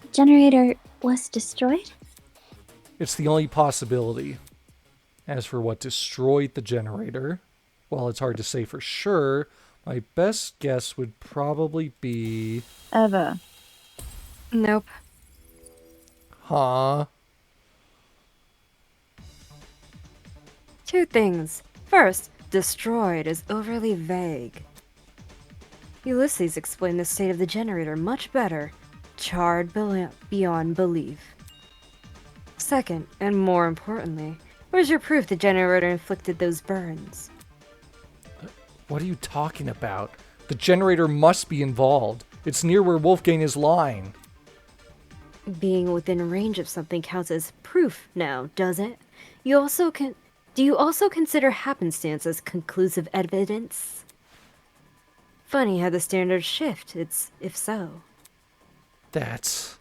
B: the generator was destroyed?
A: It's the only possibility. As for what destroyed the generator, while it's hard to say for sure, my best guess would probably be...
D: Eva.
C: Nope.
A: Huh?
C: Two things. First, destroyed is overly vague. Ulysses explained the state of the generator much better. Charred beyond belief. Second, and more importantly, where's your proof the generator inflicted those burns?
A: What are you talking about? The generator must be involved. It's near where Wolfgang is lying.
C: Being within range of something counts as proof now, does it? Do you also consider happenstance as conclusive evidence? Funny how the standards shift, if so.
A: That's...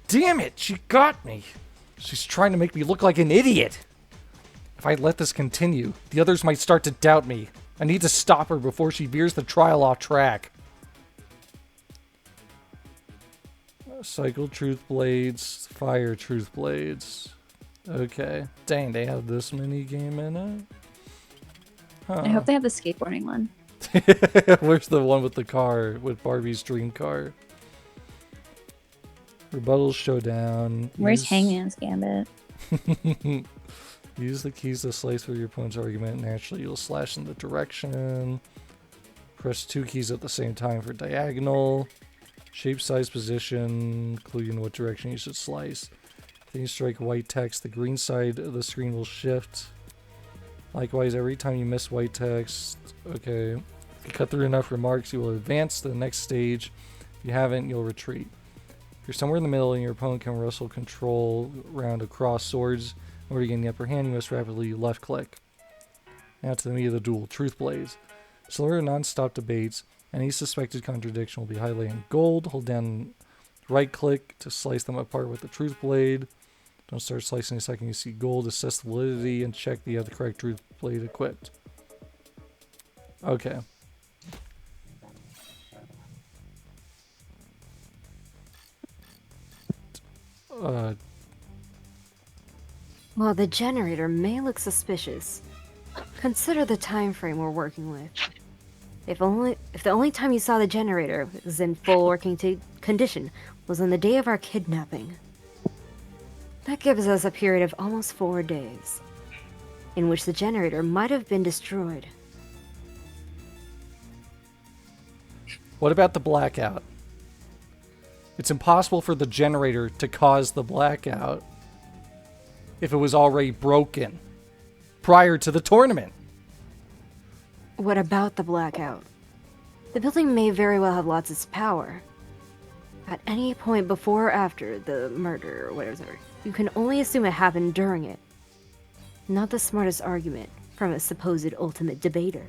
A: Damn it! She got me! She's trying to make me look like an idiot! If I let this continue, the others might start to doubt me. I need to stop her before she veers the trial off track. Cycle truth blades, fire truth blades. Okay. Dang, they have this mini game in it? Huh.
D: I hope they have the skateboarding one.
A: Where's the one with the car, with Barbie's dream car? Rebuttal showdown.
D: Where's Hangman's Gambit?
A: Use the keys to slice through your opponent's argument. Naturally, you'll slash in the direction. Press two keys at the same time for diagonal. Shape, size, position, including what direction you should slice. Then you strike white text. The green side of the screen will shift. Likewise, every time you miss white text, okay, if you cut through enough remarks, you will advance to the next stage. If you haven't, you'll retreat. If you're somewhere in the middle and your opponent can wrestle control round across swords, in order to gain the upper hand, you must rapidly left click. Now to the meat of the duel, Truth Blaze. Similar to non-stop debates, any suspected contradiction will be highlighted in gold. Hold down right click to slice them apart with the Truth Blade. Don't start slicing the second you see gold. Assess the validity and check that you have the correct Truth Blade equipped. Okay.
C: Well, the generator may look suspicious. Consider the time frame we're working with. If the only time you saw the generator was in full working condition was on the day of our kidnapping. That gives us a period of almost 4 days, in which the generator might have been destroyed.
A: What about the blackout? It's impossible for the generator to cause the blackout if it was already broken prior to the tournament.
C: What about the blackout? The building may very well have lost its power. At any point before or after the murder or whatever, you can only assume it happened during it. Not the smartest argument from a supposed ultimate debater.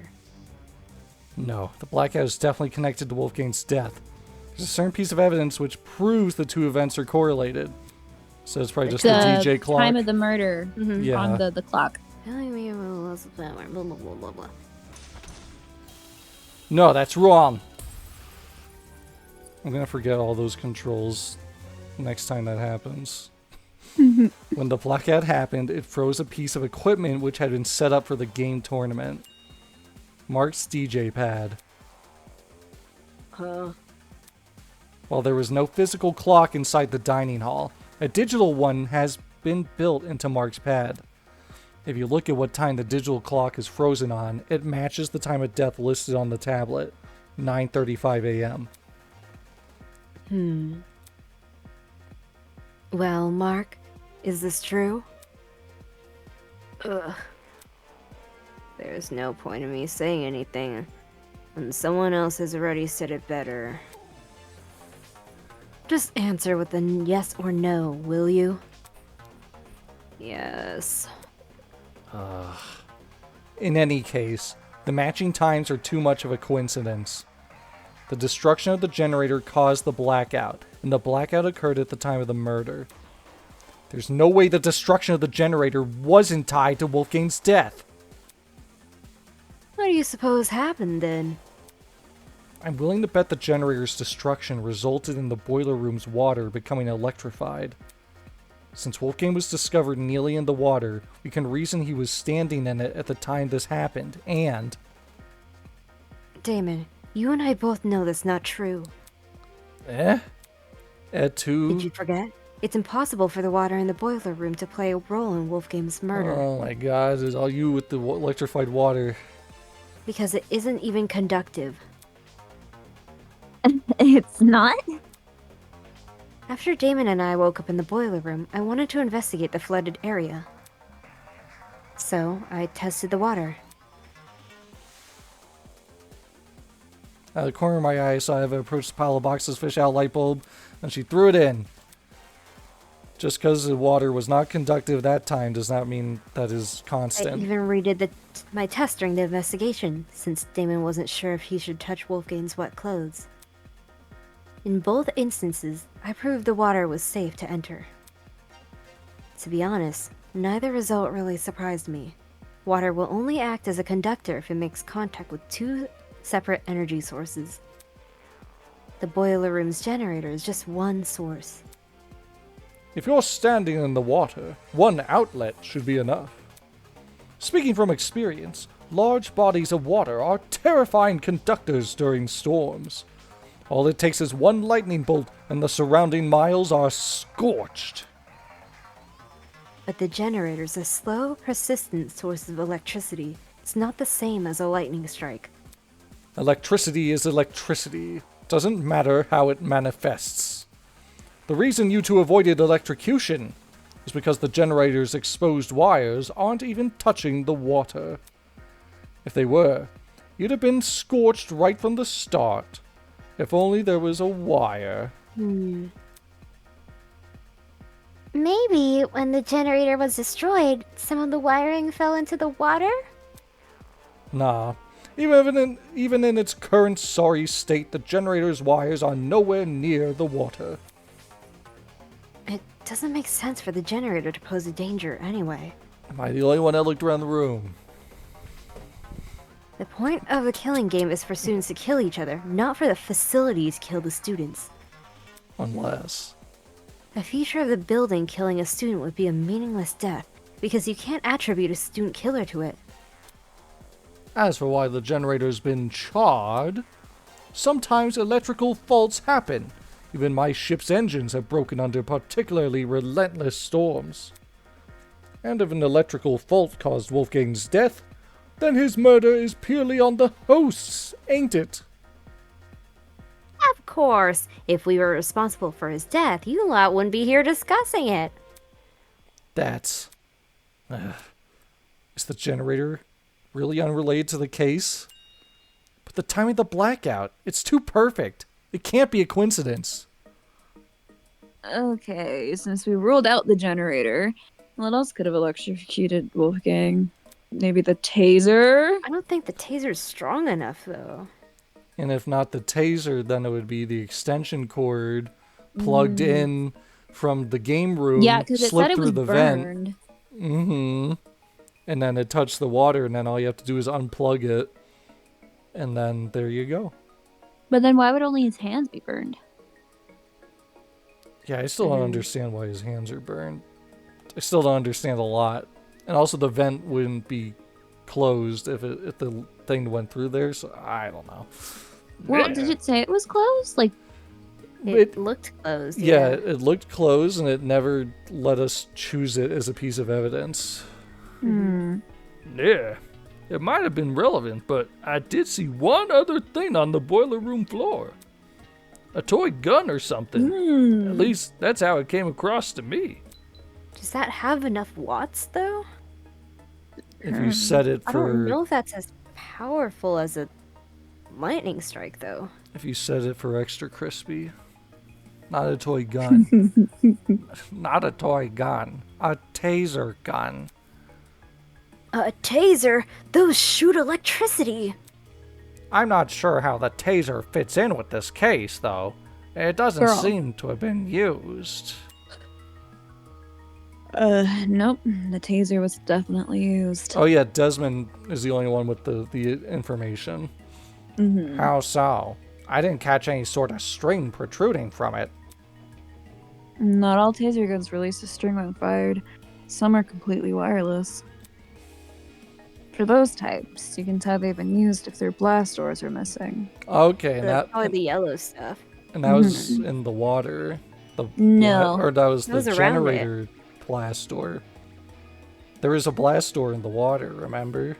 A: No, the blackout is definitely connected to Wolfgang's death. There's a certain piece of evidence which proves the two events are correlated. So it's probably just the DJ clock.
D: Time of the murder
A: Yeah.
D: on the clock.
C: Telling me about loss of power, blah blah blah blah blah.
A: No, that's wrong. I'm gonna forget all those controls next time that happens. When the blackout happened, it froze a piece of equipment which had been set up for the game tournament. Mark's DJ pad. While there was no physical clock inside the dining hall, a digital one has been built into Mark's pad. If you look at what time the digital clock is frozen on, it matches the time of death listed on the tablet, 9:35 a.m.
C: Well, Mark, is this true? Ugh. There's no point in me saying anything when someone else has already said it better. Just answer with a yes or no, will you? Yes.
A: In any case, the matching times are too much of a coincidence. The destruction of the generator caused the blackout, and the blackout occurred at the time of the murder. There's no way the destruction of the generator wasn't tied to Wolfgang's death.
C: What do you suppose happened then?
A: I'm willing to bet the generator's destruction resulted in the boiler room's water becoming electrified. Since Wolfgang was discovered kneeling in the water, we can reason he was standing in it at the time this happened, and...
C: Damon, you and I both know that's not true.
A: Did
C: Did you forget? It's impossible for the water in the boiler room to play a role in Wolfgang's murder.
A: Oh my god, it's all you with the electrified water.
C: Because it isn't even conductive.
B: It's not?
C: After Damon and I woke up in the boiler room, I wanted to investigate the flooded area. So, I tested the water.
A: Out of the corner of my eye, I saw Eva approach the pile of boxes, fish out a light bulb, and she threw it in. Just because the water was not conductive that time does not mean that is
C: I
A: constant.
C: even redid my test during the investigation, since Damon wasn't sure if he should touch Wolfgang's wet clothes. In both instances, I proved the water was safe to enter. To be honest, neither result really surprised me. Water will only act as a conductor if it makes contact with two separate energy sources. The boiler room's generator is just one source.
A: If you're standing in the water, one outlet should be enough. Speaking from experience, large bodies of water are terrifying conductors during storms. All it takes is one lightning bolt and the surrounding miles are scorched.
C: But the generator's a slow, persistent source of electricity. It's not the same as a lightning strike.
A: Electricity is electricity. Doesn't matter how it manifests. The reason you two avoided electrocution is because the generator's exposed wires aren't even touching the water. If they were, you'd have been scorched right from the start. If only there was a wire.
F: Maybe when the generator was destroyed, some of the wiring fell into the water?
A: Nah. Even in its current sorry state, the generator's wires are nowhere near the water.
C: It doesn't make sense for the generator to pose a danger anyway.
A: Am I the only one that looked around the room?
C: The point of a killing game is for students to kill each other, not for the facility to kill the students.
A: Unless...
C: The future of the building killing a student would be a meaningless death, because you can't attribute a student killer to it.
A: As for why the generator's been charred, sometimes electrical faults happen. Even my ship's engines have broken under particularly relentless storms. And if an electrical fault caused Wolfgang's death, then his murder is purely on the hosts, ain't it?
C: Of course, if we were responsible for his death, you lot wouldn't be here discussing it.
A: That's... Is the generator really unrelated to the case? But the timing of the blackout, it's too perfect. It can't be a coincidence.
D: Okay, since we ruled out the generator, what else could have electrocuted Wolfgang? Maybe the taser?
C: I don't think the taser's strong enough, though.
A: And if not the taser, then it would be the extension cord plugged in from the game room,
D: Yeah, because it
A: slipped
D: said it
A: through
D: was
A: the
D: burned.
A: vent. And then it touched the water, and then all you have to do is unplug it. And then there you go.
D: But then why would only his hands be burned?
A: Yeah, I still don't understand why his hands are burned. I still don't understand a lot. And also the vent wouldn't be closed if the thing went through there, so I don't know.
D: Well, did it say it was closed? Like,
C: It looked closed.
A: Yeah, it looked closed, and it never let us choose it as a piece of evidence.
E: Yeah, it might have been relevant, but I did see one other thing on the boiler room floor. A toy gun or something. At least that's how it came across to me.
C: Does that have enough watts, though?
A: If you set it
C: I don't know
A: for
C: if that's as powerful as a lightning strike, though.
A: if you set it for extra crispy. Not a toy gun. Not a toy gun. A taser gun.
C: A taser? Those shoot electricity!
A: I'm not sure how the taser fits in with this case, though. It doesn't
D: Girl.
A: seem to have been used.
D: Nope. The taser was definitely used.
A: Oh yeah, Desmond is the only one with the information. How so? I didn't catch any sort of string protruding from it.
D: Not all taser guns release a string when fired. Some are completely wireless. For those types, you can tell they've been used if their blast doors are missing.
A: Okay, and
C: That's
A: that
C: probably the yellow stuff.
A: was in the water.
D: No.
A: Or that was
C: It
A: the
C: was around it.
A: generator blast door. There was a blast door in the water, remember?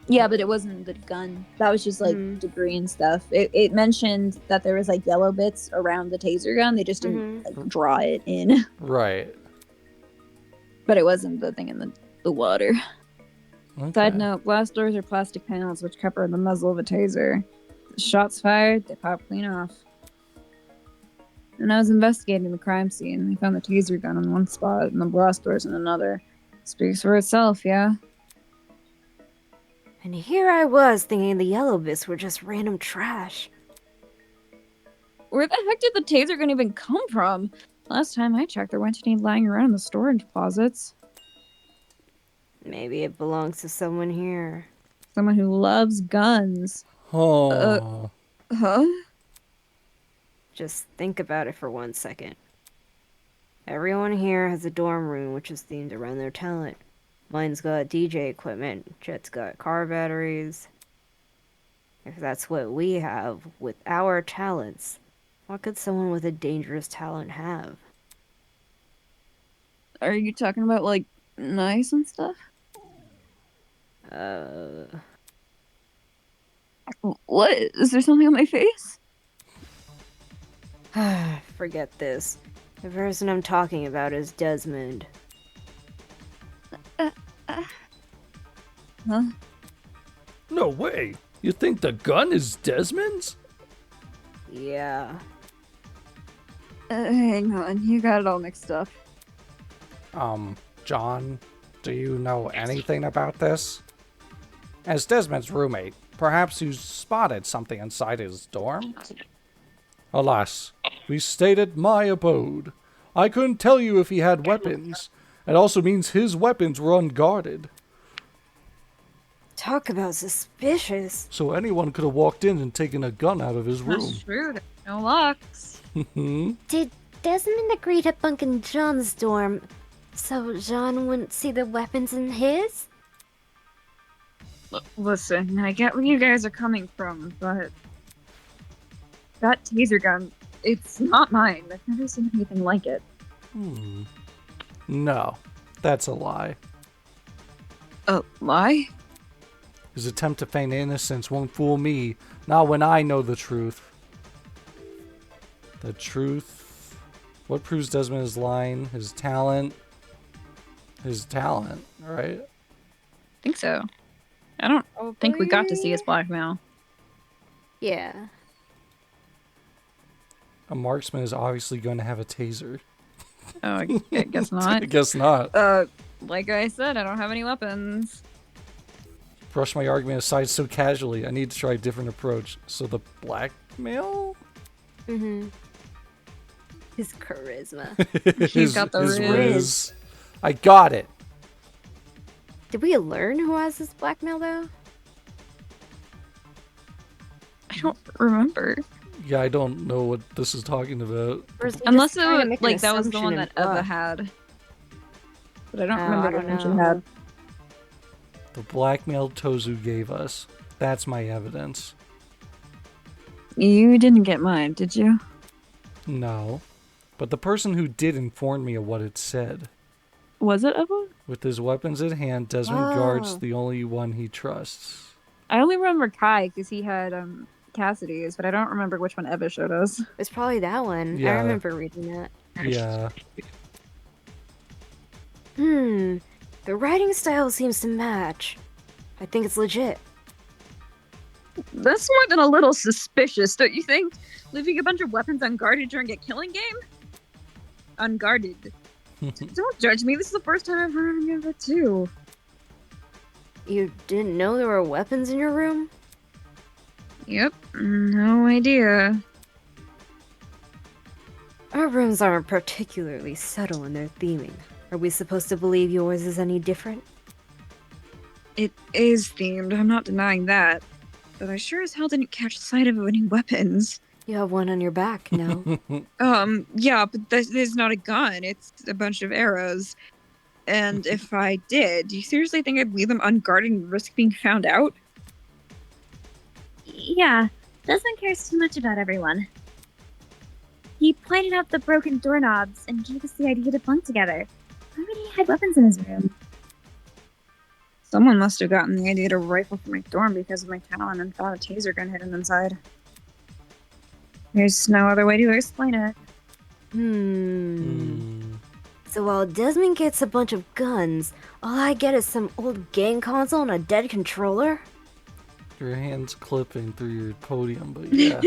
D: Yeah, but it wasn't the gun. That was just like debris and stuff. It mentioned that there was like yellow bits around the taser gun. They just didn't like, draw it in.
A: Right.
D: But it wasn't the thing in the water.
A: Okay.
D: Side note, blast doors are plastic panels which cover the muzzle of a taser. The shots fired, they pop clean off. When I was investigating the crime scene, I found the taser gun in one spot and the blast doors in another. Speaks for itself, yeah?
C: And here I was thinking the yellow bits were just random trash.
D: Where the heck did the taser gun even come from? Last time I checked, there weren't any lying around in the storage closets.
C: Maybe it belongs to someone here.
D: Someone who loves guns.
A: Oh.
D: Huh?
C: Just think about it for 1 second. Everyone here has a dorm room which is themed around their talent. Mine's got DJ equipment, Jet's got car batteries. If that's what we have with our talents, what could someone with a dangerous talent have?
D: Are you talking about, like, knives and stuff? What? Is there something on my face?
C: Forget this. The person I'm talking about is Desmond.
D: huh?
E: No way. You think the gun is Desmond's?
C: Yeah.
D: Hang on, you got it all mixed up.
A: John, do you know anything about this? As Desmond's roommate, perhaps you spotted something inside his dorm?
E: Alas, we stayed at my abode. I couldn't tell you if he had weapons. It also means his weapons were unguarded.
C: Talk about suspicious.
E: So anyone could have walked in and taken a gun out of his room.
D: That's true, there's no locks.
F: Did Desmond agree to bunk in John's dorm so John wouldn't see the weapons in his?
D: Listen, I get where you guys are coming from, but that taser gun, it's not mine. I've never seen anything like it.
A: No, that's a lie.
D: Lie?
A: His attempt to feign innocence won't fool me, not when I know the truth. The truth? What proves Desmond is lying? His talent? His talent, right?
D: I think so. I don't think we got to see his blackmail.
C: Yeah.
A: A marksman is obviously going to have a taser.
D: Oh, I guess
A: I
D: not.
A: guess not.
D: Like I said, I don't have any weapons.
A: Brush my argument aside so casually. I need to try a different approach. So the blackmail?
C: Mm-hmm. His charisma.
D: He's got the
A: his
D: riz.
A: I got it.
C: Did we learn who has this blackmail though?
D: I don't remember.
A: Yeah, I don't know what this is talking about.
C: Or is he
D: Unless
C: just
D: it
C: trying to
D: was,
C: make an
D: like, that was the
C: assumption
D: one
C: and
D: that Eva
C: bluff?
D: had. But I don't
C: Oh,
D: remember
C: I
D: the
C: don't
D: one she
C: know.
D: had.
A: The blackmail Tozu gave us. That's my evidence.
D: You didn't get mine, did you?
A: No. But the person who did informed me of what it said.
D: Was it Eva?
A: With his weapons at hand, Desmond
C: Oh.
A: guards the only one he trusts.
D: I only remember Kai because he had Cassidy's, but I don't remember which one Eva showed us.
C: It's probably that one.
A: Yeah.
C: I remember reading that.
A: Yeah.
C: The writing style seems to match. I think it's legit.
D: That's more than a little suspicious, don't you think? Leaving a bunch of weapons unguarded during a killing game? Unguarded. Don't judge me. This is the first time I've heard any of it too.
C: You didn't know there were weapons in your room?
D: Yep. No idea.
C: Our rooms aren't particularly subtle in their theming. Are we supposed to believe yours is any different?
D: It is themed. I'm not denying that. But I sure as hell didn't catch sight of any weapons.
C: You have one on your back, no?
D: Yeah, but this is not a gun. It's a bunch of arrows. And if I did, do you seriously think I'd leave them unguarded and risk being found out?
B: Yeah, Desmond cares too much about everyone. He pointed out the broken doorknobs and gave us the idea to bunk together. Why would he hide weapons in his room?
D: Someone must have gotten the idea to rifle through my dorm because of my talent and found a taser gun hidden inside. There's no other way to explain it.
C: So while Desmond gets a bunch of guns, all I get is some old game console and a dead controller?
A: Your hand's clipping through your podium, but yeah.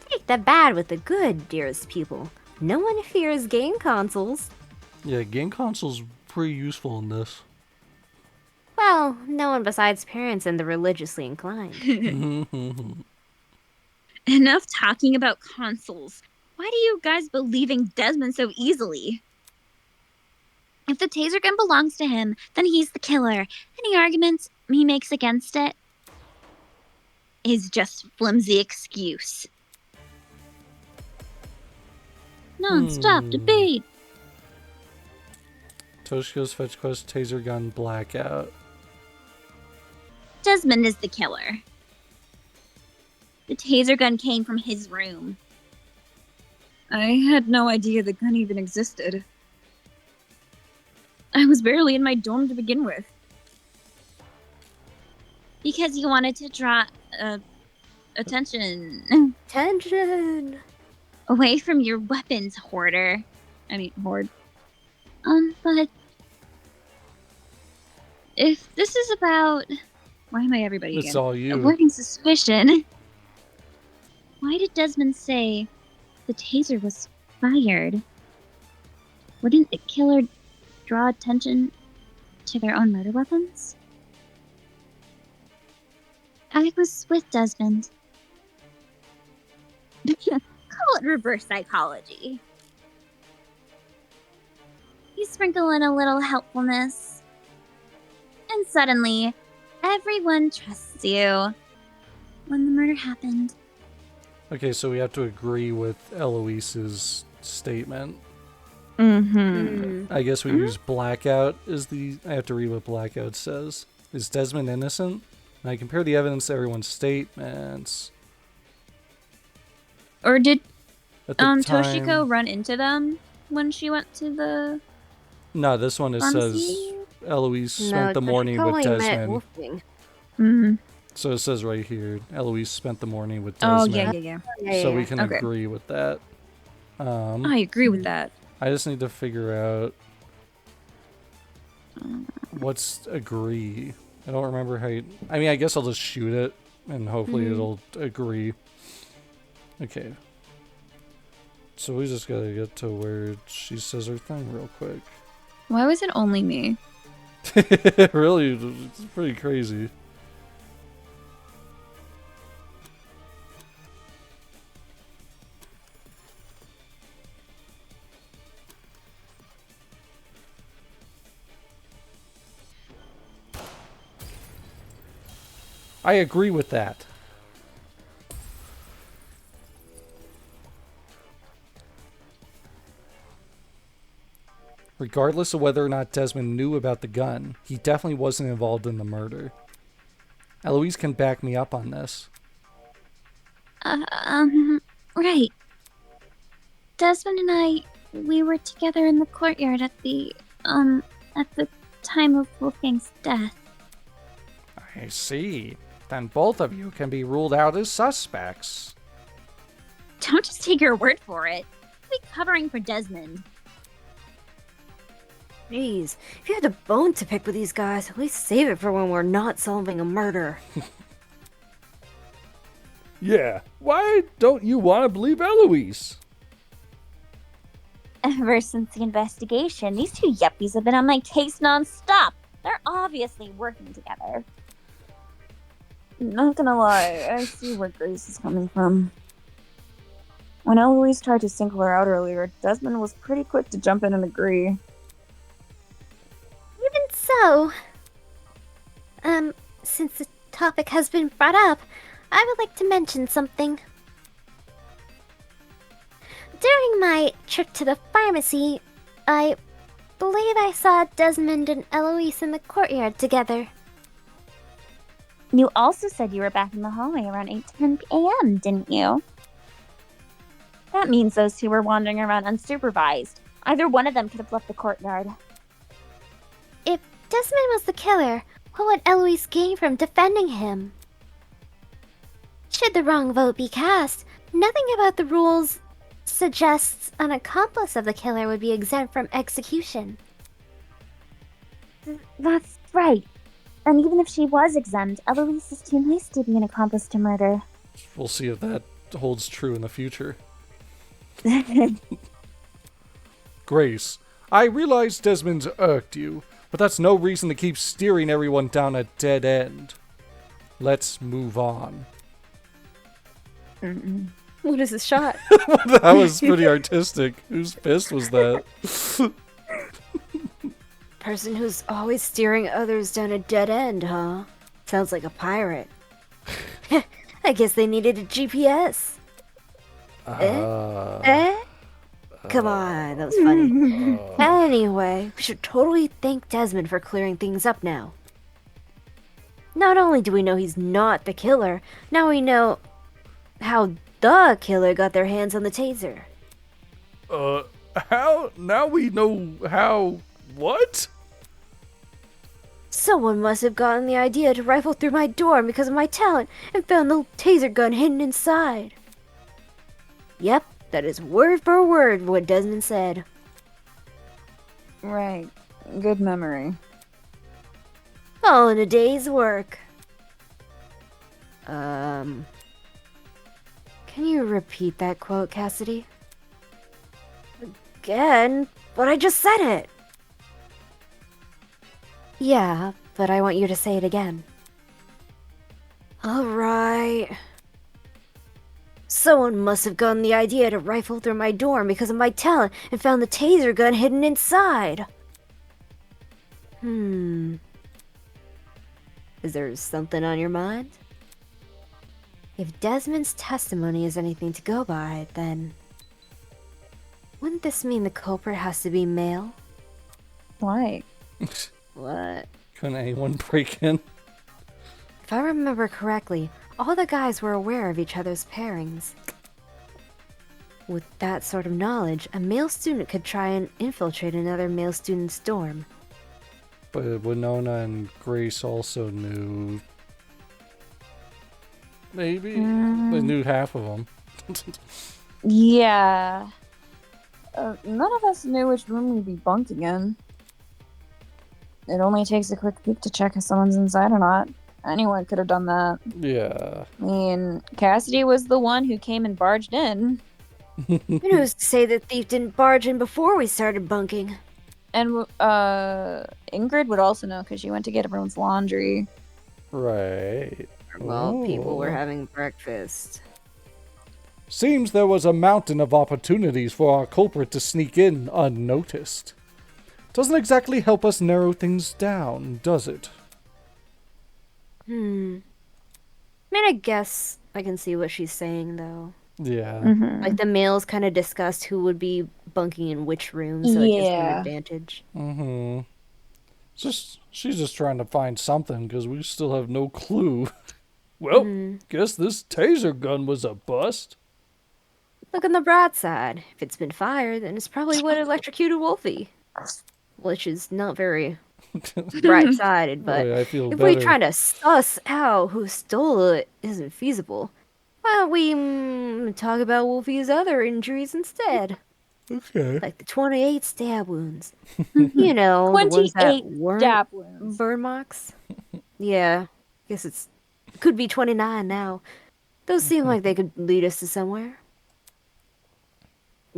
C: Take the bad with the good, dearest people. No one fears game consoles.
A: Yeah, game console's pretty useful in this.
C: Well, no one besides parents and the religiously inclined.
B: Enough talking about consoles. Why do you guys believe in Desmond so easily? If the taser gun belongs to him, then he's the killer. Any arguments he makes against it is just flimsy excuse. Non-stop debate.
A: Toshiko's fetch quest taser gun blackout.
B: Desmond is the killer. The taser gun came from his room.
D: I had no idea the gun even existed. I was barely in my dorm to begin with.
B: Because you wanted to draw attention
C: Tension!
B: away from your weapons, hoarder.
D: I mean, horde.
B: But If this is about... Why am I everybody
A: It's
B: again?
A: all you.
B: Avoiding suspicion. Why did Desmond say the taser was fired? Wouldn't the killer draw attention to their own murder weapons? I was with Desmond. Call it reverse psychology. You sprinkle in a little helpfulness, and suddenly, everyone trusts you. When the murder happened,
A: Okay, so we have to agree with Eloise's statement.
D: Mm-hmm.
A: I guess we use blackout as the... I have to read what blackout says. Is Desmond innocent? And I compare the evidence to everyone's statements.
B: or did
A: At the
B: Toshiko
A: time-
B: run into them when she went to the
A: No, this one it says
B: pharmacy?
A: Eloise spent the morning with Desmond.
C: Wolfgang.
D: Mm-hmm.
A: So it says right here, Eloise spent the morning with
B: Oh,
A: Desmond.
B: yeah.
A: So we can
B: Okay.
A: agree with that.
B: I agree with that.
A: I just need to figure out what's agree. I don't remember how you... I mean, I guess I'll just shoot it, and hopefully it'll agree. Okay. So we just gotta get to where she says her thing real quick.
B: Why was it only me?
A: Really, it's pretty crazy. I agree with that. Regardless of whether or not Desmond knew about the gun, he definitely wasn't involved in the murder. Eloise can back me up on this.
B: Right. Desmond and I, we were together in the courtyard at the time of Wolfgang's death.
E: I see. Then both of you can be ruled out as suspects.
B: Don't just take your word for it. We'll be covering for Desmond.
C: Jeez, if you had a bone to pick with these guys, at least save it for when we're not solving a murder.
E: Yeah, why don't you want to believe Eloise?
B: Ever since the investigation, these two yuppies have been on my case non-stop. They're obviously working together.
D: Not gonna lie, I see where Grace is coming from. When Eloise tried to single her out earlier, Desmond was pretty quick to jump in and agree.
F: Even so, since the topic has been brought up, I would like to mention something. During my trip to the pharmacy, I believe I saw Desmond and Eloise in the courtyard together.
B: You also said you were back in the hallway around 8 to 10 a.m., didn't you? That means those two were wandering around unsupervised. Either one of them could have left the courtyard.
F: If Desmond was the killer, what would Eloise gain from defending him? Should the wrong vote be cast, nothing about the rules suggests an accomplice of the killer would be exempt from execution.
B: That's right. And even if she was exempt, Eloise is too nice to be an accomplice to murder.
A: We'll see if that holds true in the future. Grace, I realize Desmond's irked you, but that's no reason to keep steering everyone down a dead end. Let's move on.
C: What is this shot?
A: That was pretty artistic. Whose fist was that?
C: Person who's always steering others down a dead end, huh? Sounds like a pirate. I guess they needed a GPS. Come on, that was funny. Anyway, we should totally thank Desmond for clearing things up now. Not only do we know he's not the killer, now we know how the killer got their hands on the taser.
E: How? Now we know how... What?
C: Someone must have gotten the idea to rifle through my door because of my talent and found the taser gun hidden inside. Yep, that is word for word what Desmond said.
D: Right. Good memory.
C: all in a day's work. Can you repeat that quote, Cassidy? Again? But I just said it! Yeah, but I want you to say it again. Alright. Someone must have gotten the idea to rifle through my dorm because of my talent and found the taser gun hidden inside. Is there something on your mind? If Desmond's testimony is anything to go by, then... wouldn't this mean the culprit has to be male?
D: Why?
C: What?
A: Couldn't anyone break in?
C: If I remember correctly, all the guys were aware of each other's pairings. With that sort of knowledge, a male student could try and infiltrate another male student's dorm.
A: But Winona and Grace also knew. Maybe? They knew half of them.
D: Yeah. None of us knew which room we'd be bunking in. It only takes a quick peek to check if someone's inside or not. Anyone could have done that.
A: Yeah.
D: I mean, Cassidy was the one who came and barged in.
C: Who's to say the thief didn't barge in before we started bunking?
D: And Ingrid would also know because she went to get everyone's laundry.
A: Right.
C: While people were
A: Ooh.
C: having breakfast.
A: Seems there was a mountain of opportunities for our culprit to sneak in unnoticed. Doesn't exactly help us narrow things down, does it?
C: I mean, I guess I can see what she's saying, though.
A: Yeah.
D: Mm-hmm.
C: Like, the males kind of discussed who would be bunking in which room, so it gives them
D: Yeah.
C: advantage.
A: Mm-hmm. She's just trying to find something, because we still have no clue.
E: Well, guess this taser gun was a bust.
C: Look on the bright side. If it's been fired, then it's probably what electrocuted Wolfie. Which is not very bright-sided, but
A: Boy, I feel
C: if
A: better.
C: we try to suss out who stole it isn't feasible, why don't we talk about Wolfie's other injuries instead?
A: Okay.
C: Like the 28 stab wounds. You know, the ones that
D: 28
C: weren't
D: stab wounds.
C: burn marks. Yeah, guess it could be 29 now. Those seem like they could lead us to somewhere.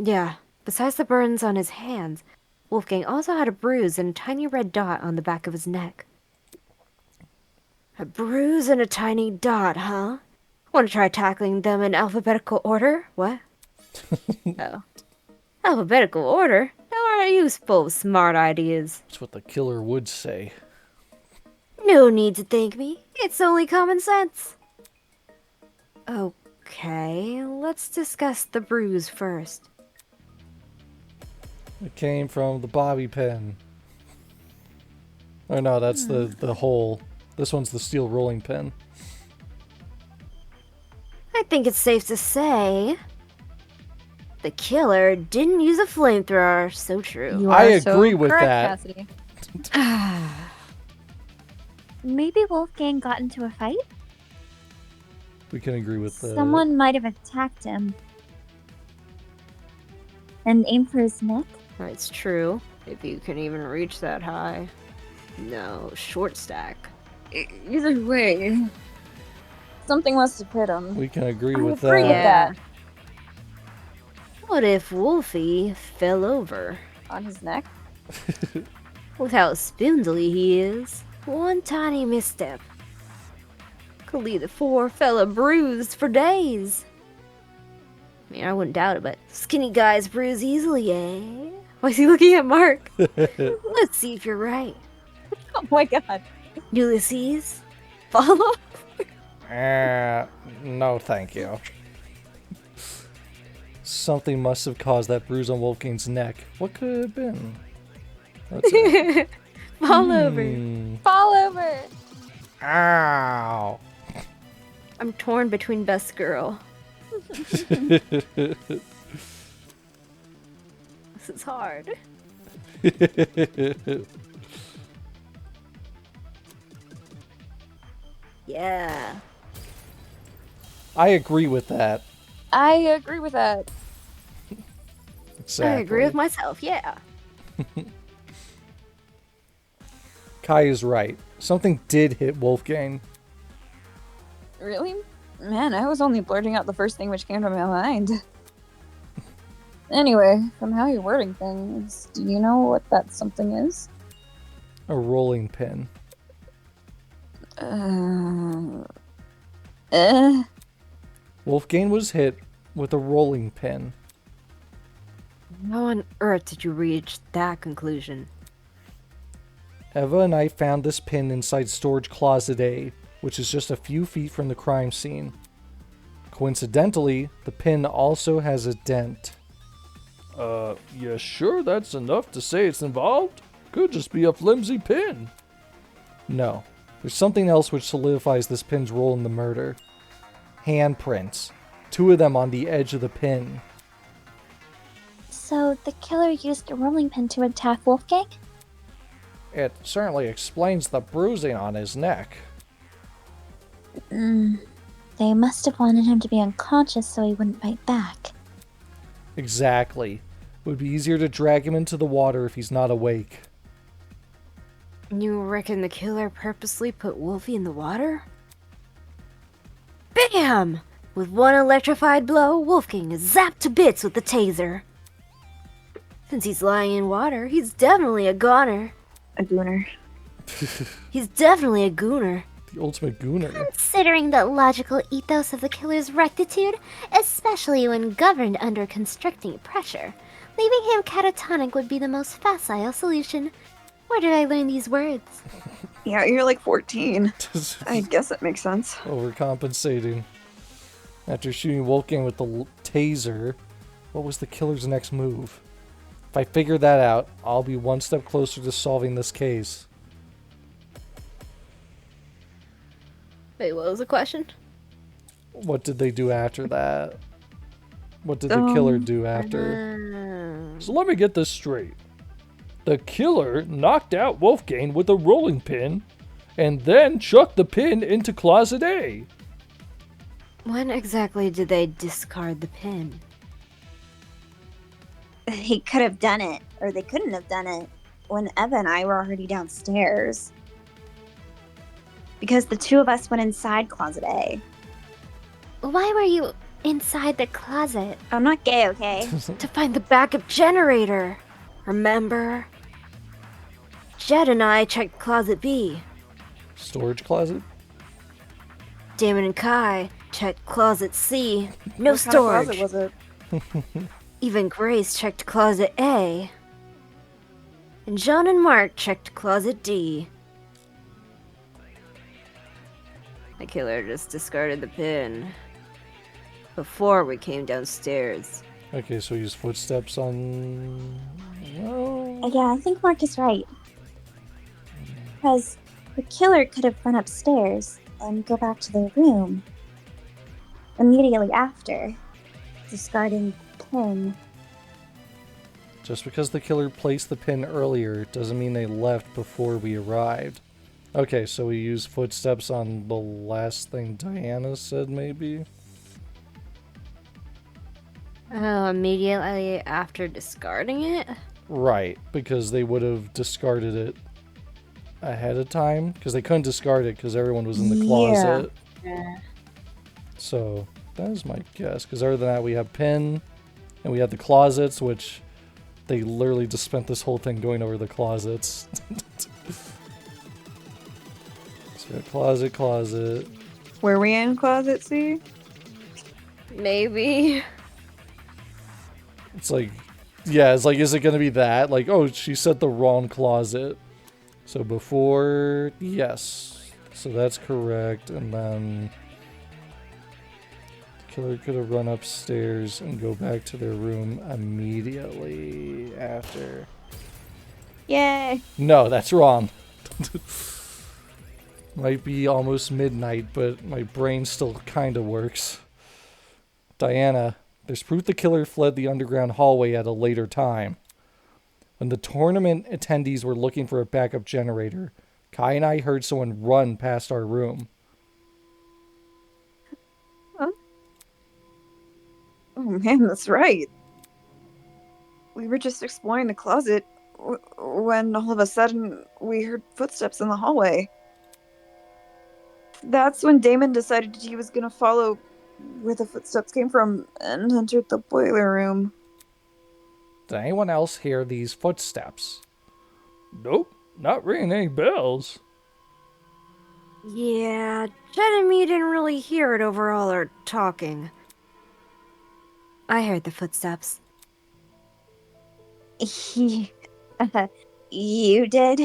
C: Yeah, besides the burns on his hands, Wolfgang also had a bruise and a tiny red dot on the back of his neck. A bruise and a tiny dot, huh? Want to try tackling them in alphabetical order? What? Oh. Alphabetical order? How are you full of smart ideas?
A: That's what the killer would say.
C: No need to thank me. It's only common sense. Okay, let's discuss the bruise first.
A: It came from the bobby pin. Oh no, that's the hole. This one's the steel rolling pin.
C: I think it's safe to say the killer didn't use a flamethrower. So true.
D: You
A: I
D: are so
A: agree with
D: correct,
A: that.
D: Cassidy.
B: Maybe Wolfgang got into a fight?
A: We can agree with that.
B: Someone might have attacked him. And aimed for his neck?
C: It's true. If you can even reach that high. No, short stack.
D: Either way, something must have hit him.
A: We can agree
D: I
A: with
D: agree
A: that.
D: with that.
C: What if Wolfie fell over?
D: On his neck?
C: With how spindly he is, one tiny misstep could leave the poor fella bruised for days. I mean, I wouldn't doubt it, but skinny guys bruise easily, eh? Why is he looking at Mark? Let's see if you're right.
D: Oh my god.
C: Ulysses? Follow?
A: No, thank you. Something must have caused that bruise on Wolfgang's neck. What could it have been? Let's see.
C: Fall over.
D: Fall over!
A: Ow!
C: I'm torn between best girl. This is hard. Yeah.
A: I agree with that.
D: I agree with that.
A: Exactly.
C: I agree with myself, yeah.
A: Kai is right. Something did hit Wolfgang.
D: Really? Man, I was only blurting out the first thing which came to my mind. Anyway, from how you're wording things, do you know what that something is?
A: A rolling pin. Wolfgang was hit with a rolling pin.
C: How on earth did you reach that conclusion?
A: Eva and I found this pin inside storage closet A, which is just a few feet from the crime scene. Coincidentally, the pin also has a dent.
E: You sure that's enough to say it's involved? Could just be a flimsy pin.
A: No, there's something else which solidifies this pin's role in the murder. Handprints. 2 of them on the edge of the pin.
F: So the killer used a rolling pin to attack Wolfgang?
A: It certainly explains the bruising on his neck.
F: They must have wanted him to be unconscious so he wouldn't bite back.
A: Exactly. It would be easier to drag him into the water if he's not awake.
C: You reckon the killer purposely put Wolfie in the water? Bam! With one electrified blow, Wolfgang is zapped to bits with the taser. Since he's lying in water, he's definitely a goner.
D: A gooner.
C: He's definitely a gooner.
A: The ultimate gooner.
F: Considering the logical ethos of the killer's rectitude, especially when governed under constricting pressure, leaving him catatonic would be the most facile solution. Where did I learn these words?
D: Yeah, you're like 14. I guess it makes sense.
A: Overcompensating. After shooting Wolfgang with the taser, what was the killer's next move? If I figure that out, I'll be one step closer to solving this case.
C: Wait, what was the question?
A: What did they do after that? What did the killer do after?
E: So let me get this straight. The killer knocked out Wolfgang with a rolling pin and then chucked the pin into closet A.
C: When exactly did they discard the pin?
B: He could have done it, or they couldn't have done it, when Eva and I were already downstairs. Because the 2 of us went inside Closet A.
F: Why were you inside the closet?
B: I'm not gay, okay?
C: To find the backup generator. Remember? Jed and I checked closet B.
A: Storage closet?
C: Damon and Kai checked closet C. No
D: What kind of closet
C: storage.
D: was it?
C: Even Grace checked closet A. And John and Mark checked closet D. The killer just discarded the pin before we came downstairs.
A: Okay, so he used footsteps on... Well...
B: Yeah, I think Mark is right. Because the killer could have run upstairs and go back to their room immediately after, discarding the pin.
A: Just because the killer placed the pin earlier doesn't mean they left before we arrived. Okay, so we used footsteps on the last thing Diana said, maybe?
C: Oh, immediately after discarding it?
A: Right, because they would have discarded it ahead of time, because they couldn't discard it because everyone was in the closet.
C: Yeah.
A: So, that is my guess, because other than that, we have pin, and we have the closets, which they literally just spent this whole thing going over the closets. So, closet.
D: Were we in closet C?
C: Maybe.
A: It's like, yeah, it's like, is it going to be that? Like, oh, she said the wrong closet. So before, yes. So that's correct. And then the killer could have run upstairs and go back to their room immediately after.
B: Yay!
A: No, that's wrong. Might be almost midnight, but my brain still kind of works. Diana, there's proof the killer fled the underground hallway at a later time. When the tournament attendees were looking for a backup generator, Kai and I heard someone run past our room.
D: Huh? Oh man, that's right. We were just exploring the closet when all of a sudden we heard footsteps in the hallway. That's when Damon decided he was gonna follow where the footsteps came from and entered the boiler room.
A: Did anyone else hear these footsteps?
E: Nope, not ringing any bells.
C: Yeah, Jed and me didn't really hear it over all our talking. I heard the footsteps.
B: He, you did?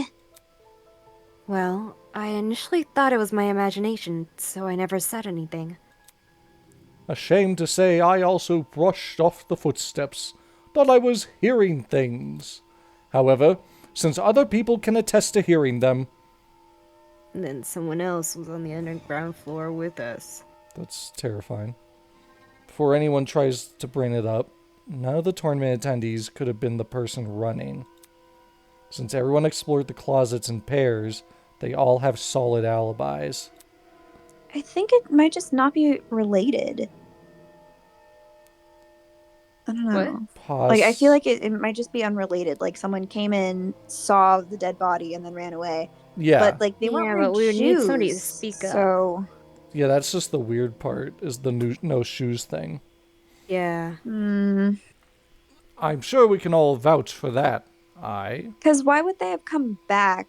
C: Well, I initially thought it was my imagination, so I never said anything.
A: Ashamed to say, I also brushed off the footsteps. Thought I was hearing things. However, since other people can attest to hearing them,
C: And then someone else was on the underground floor with us.
A: that's terrifying. Before anyone tries to bring it up, none of the tournament attendees could have been the person running. Since everyone explored the closets in pairs, they all have solid alibis.
D: I think it might just not be related. I don't know. Like, I feel like it might just be unrelated. Like, someone came in, saw the dead body, and then ran away.
A: Yeah.
D: But, like, they weren't wearing
C: but we would need
D: shoes,
C: somebody to speak up.
D: So,
A: Yeah, that's just the weird part, is the no shoes thing.
C: Yeah.
A: I'm sure we can all vouch for that.
D: because why would they have come back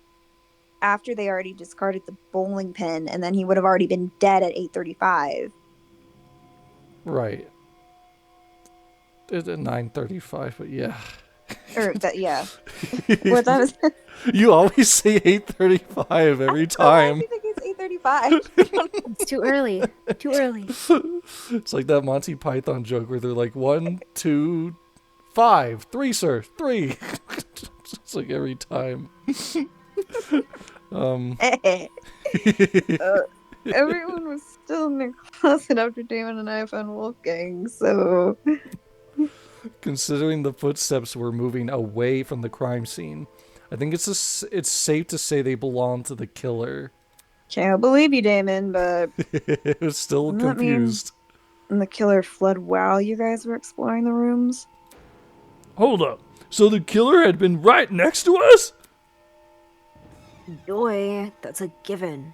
D: after they already discarded the bowling pin, and then he would have already been dead at 8:35?
A: Right. It's at 9:35, but yeah.
D: Or that, yeah. What time is it?
A: You always say 8:35 every time.
D: I think it's 8:35.
C: It's too early. Too early.
A: It's like that Monty Python joke where they're like 1, 2, 5, 3, sir, 3. It's like every time.
D: Everyone was still in their closet after Damon and I found Wolfgang, so
A: Considering the footsteps were moving away from the crime scene, I think it's safe to say they belong to the killer.
D: can't believe you, Damon, but
A: It was still
D: Doesn't that mean-
A: confused.
D: the killer fled while you guys were exploring the rooms.
E: Hold up. So the killer had been right next to us?
C: Boy, that's a given.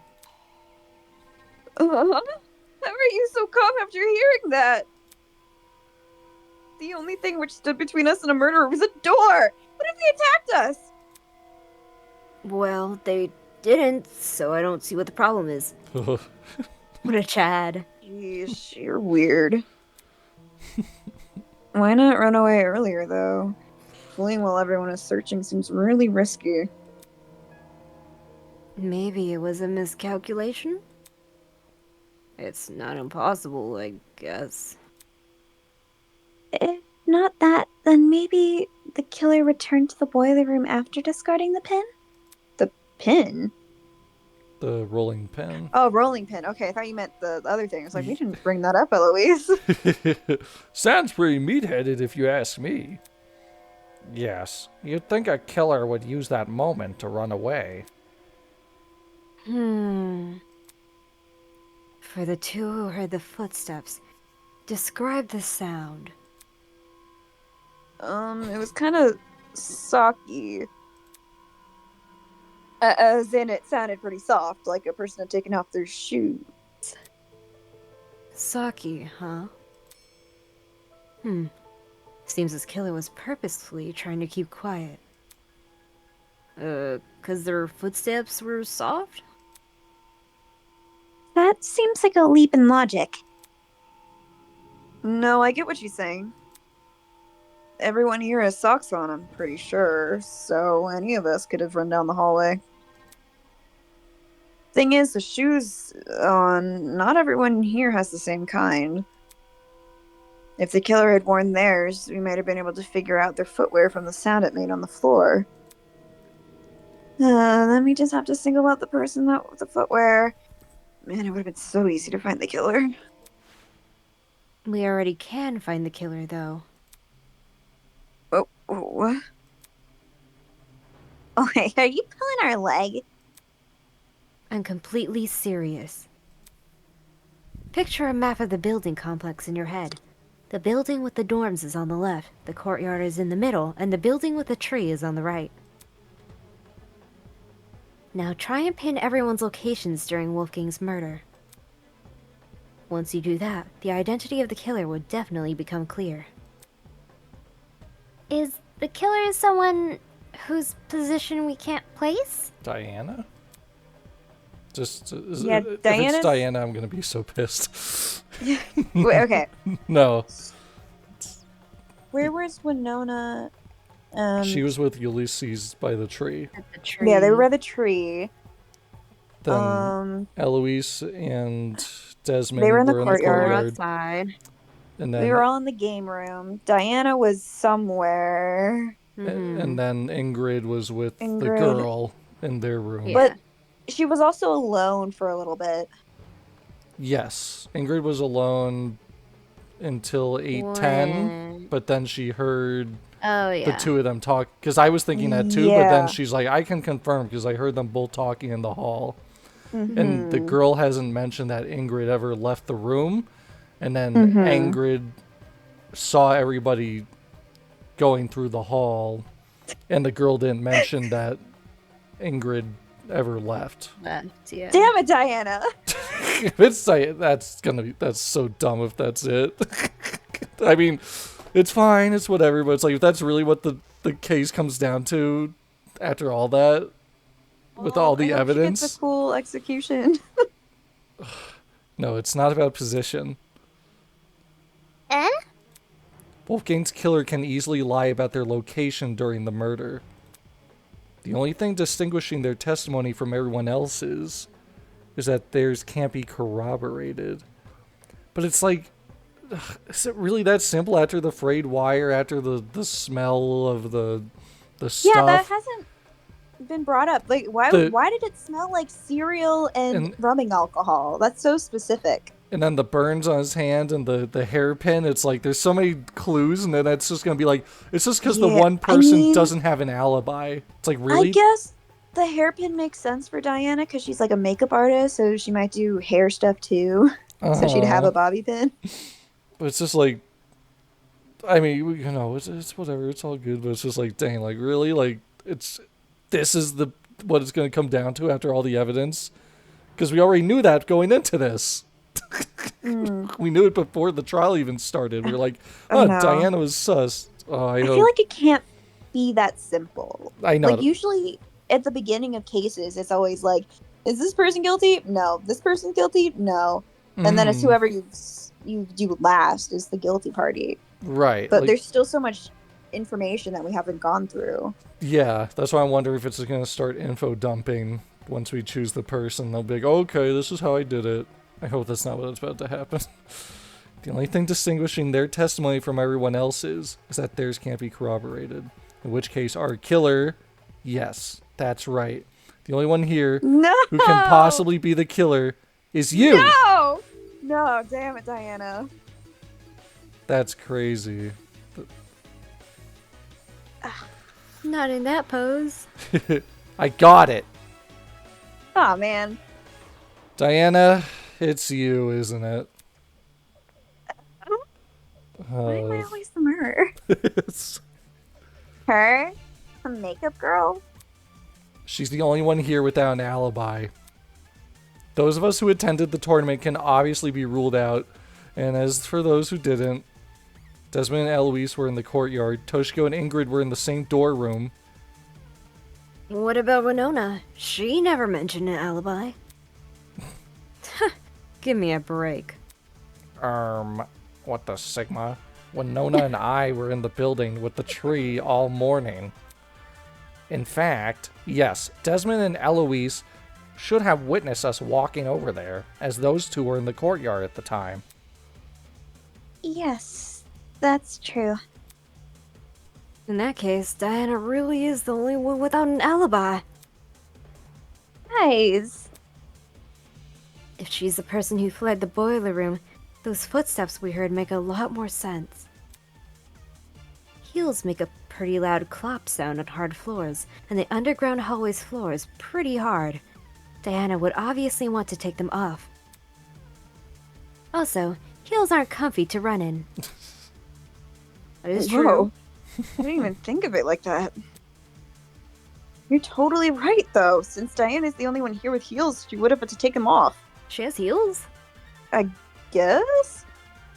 D: How are you so calm after hearing that? The only thing which stood between us and a murderer was a door! What if they attacked us?
C: Well, they didn't, so I don't see what the problem is. What a Chad.
D: Yeesh, you're weird. Why not run away earlier, though? Fleeing while everyone is searching seems really risky.
C: Maybe it was a miscalculation? It's not impossible, I guess.
B: If not that, then maybe the killer returned to the boiler room after discarding the pin?
D: The pin?
A: The rolling pin.
D: Oh, rolling pin. Okay, I thought you meant the other thing. I was like, we didn't bring that up, Eloise.
E: Sounds pretty meat-headed if you ask me.
A: Yes, you'd think a killer would use that moment to run away.
C: For the two who heard the footsteps, describe the sound.
D: It was kind of socky. As in, it sounded pretty soft, like a person had taken off their shoes.
C: Saki, huh? Seems this killer was purposefully trying to keep quiet. 'Cause their footsteps were soft?
B: That seems like a leap in logic.
D: No, I get what she's saying. Everyone here has socks on, I'm pretty sure, so any of us could have run down the hallway. Thing is, the shoes on, not everyone here has the same kind. If the killer had worn theirs, we might have been able to figure out their footwear from the sound it made on the floor. Then we just have to single out the person that with the footwear. Man, it would have been so easy to find the killer.
C: We already can find the killer, though.
D: What?
B: Oh, wait, are you pulling our leg?
C: I'm completely serious. Picture a map of the building complex in your head. The building with the dorms is on the left, the courtyard is in the middle, and the building with the tree is on the right. Now try and pin everyone's locations during Wolfgang's murder. Once you do that, the identity of the killer would definitely become clear.
F: Is the killer someone whose position we can't place?
A: Diana? Just
D: Yeah,
A: if it's
D: Diana's-
A: Diana, I'm gonna be so pissed.
D: Wait, okay.
A: No,
D: Where was Winona?
A: she was with Ulysses by the tree.
C: At the tree.
D: Yeah, they were by the tree.
A: Then Eloise and Desmond
D: They were in the
C: We're
D: courtyard.
C: outside.
A: and then
D: We were all in the game room. Diana was somewhere.
A: and then Ingrid was with the
D: Ingrid.
A: girl in their room.
C: Yeah.
D: But she was also alone for a little bit.
A: Yes, Ingrid was alone until 8:10,
C: When-
A: but then she heard
C: Oh, yeah.
A: the two of them talk. Because I was thinking that too, but then
D: Yeah.
A: she's like, I can confirm because I heard them both talking in the hall.
D: Mm-hmm.
A: And the girl hasn't mentioned that Ingrid ever left the room. And then
D: Mm-hmm.
A: Ingrid saw everybody going through the hall, and the girl didn't mention that Ingrid ever left.
C: Left, yeah.
D: Damn it, Diana!
A: If it's that's so dumb if that's it. I mean, it's fine, it's whatever, but it's like if that's really what the case comes down to after all that, with all the
D: I hope she
A: evidence.
D: gets a cool execution.
A: No, it's not about position.
F: Eh?
A: Wolfgang's killer can easily lie about their location during the murder. The only thing distinguishing their testimony from everyone else's is that theirs can't be corroborated. But it's like, is it really that simple after the frayed wire, after the smell of the stuff?
D: Yeah, that hasn't been brought up. Like, why
A: The-
D: why did it smell like cereal and
A: And-
D: rubbing alcohol? That's so specific.
A: And then the burns on his hand and the hairpin, it's like there's so many clues, and then it's just going to be like, it's just because the
D: Yeah,
A: one
D: I
A: person
D: mean-
A: doesn't have an alibi. It's like, really?
D: I guess the hairpin makes sense for Diana because she's like a makeup artist, so she might do hair stuff too. So she'd have
A: Uh-huh.
D: a bobby pin.
A: But it's just like, I mean, you know, it's whatever, it's all good, but it's just like, dang, like really, like this is what it's going to come down to after all the evidence, because we already knew that going into this. We knew it before the trial even started. We were like,
D: I
A: oh,
D: know.
A: Diana was sus. Oh, I
D: I
A: hope.
D: feel like it can't be that simple.
A: I know.
D: Like usually at the beginning of cases, it's always like, is this person guilty? No. This person's guilty? No. And then it's
A: Mhm.
D: whoever you do last is the guilty party.
A: Right.
D: But
A: like,
D: there's still so much information that we haven't gone through.
A: yeah, that's why I wonder if it's going to start info dumping once we choose the person. They'll be like, okay, this is how I did it. I hope that's not what's about to happen. The only thing distinguishing their testimony from everyone else's is that theirs can't be corroborated. In which case, our killer, yes, that's right. The only one here
D: No.
A: who can possibly be the killer is you.
D: No. No. Damn it, Diana.
A: That's crazy.
C: Not in that pose.
A: I got it.
D: Oh man.
A: Diana, it's you, isn't it?
D: Why am I
A: Oh,
D: always the murderer?
A: it's-
D: Her? A makeup girl?
A: She's the only one here without an alibi. Those of us who attended the tournament can obviously be ruled out, and as for those who didn't, Desmond and Eloise were in the courtyard, Toshiko and Ingrid were in the same door room.
C: What about Winona? She never mentioned an alibi. Give me a break.
A: What the Sigma? Winona and I were in the building with the tree all morning. In fact, yes, Desmond and Eloise should have witnessed us walking over there, as those two were in the courtyard at the time.
D: Yes, that's true.
C: In that case, Diana really is the only one without an alibi.
D: Guys.
C: If she's the person who fled the boiler room, those footsteps we heard make a lot more sense. Heels make a pretty loud clop sound on hard floors, and the underground hallway's floor is pretty hard. Diana would obviously want to take them off. Also, heels aren't comfy to run in. That is true.
D: Whoa. I didn't even think of it like that. You're totally right, though. Since Diana's the only one here with heels, she would have had to take them off.
C: She has heels?
D: I guess?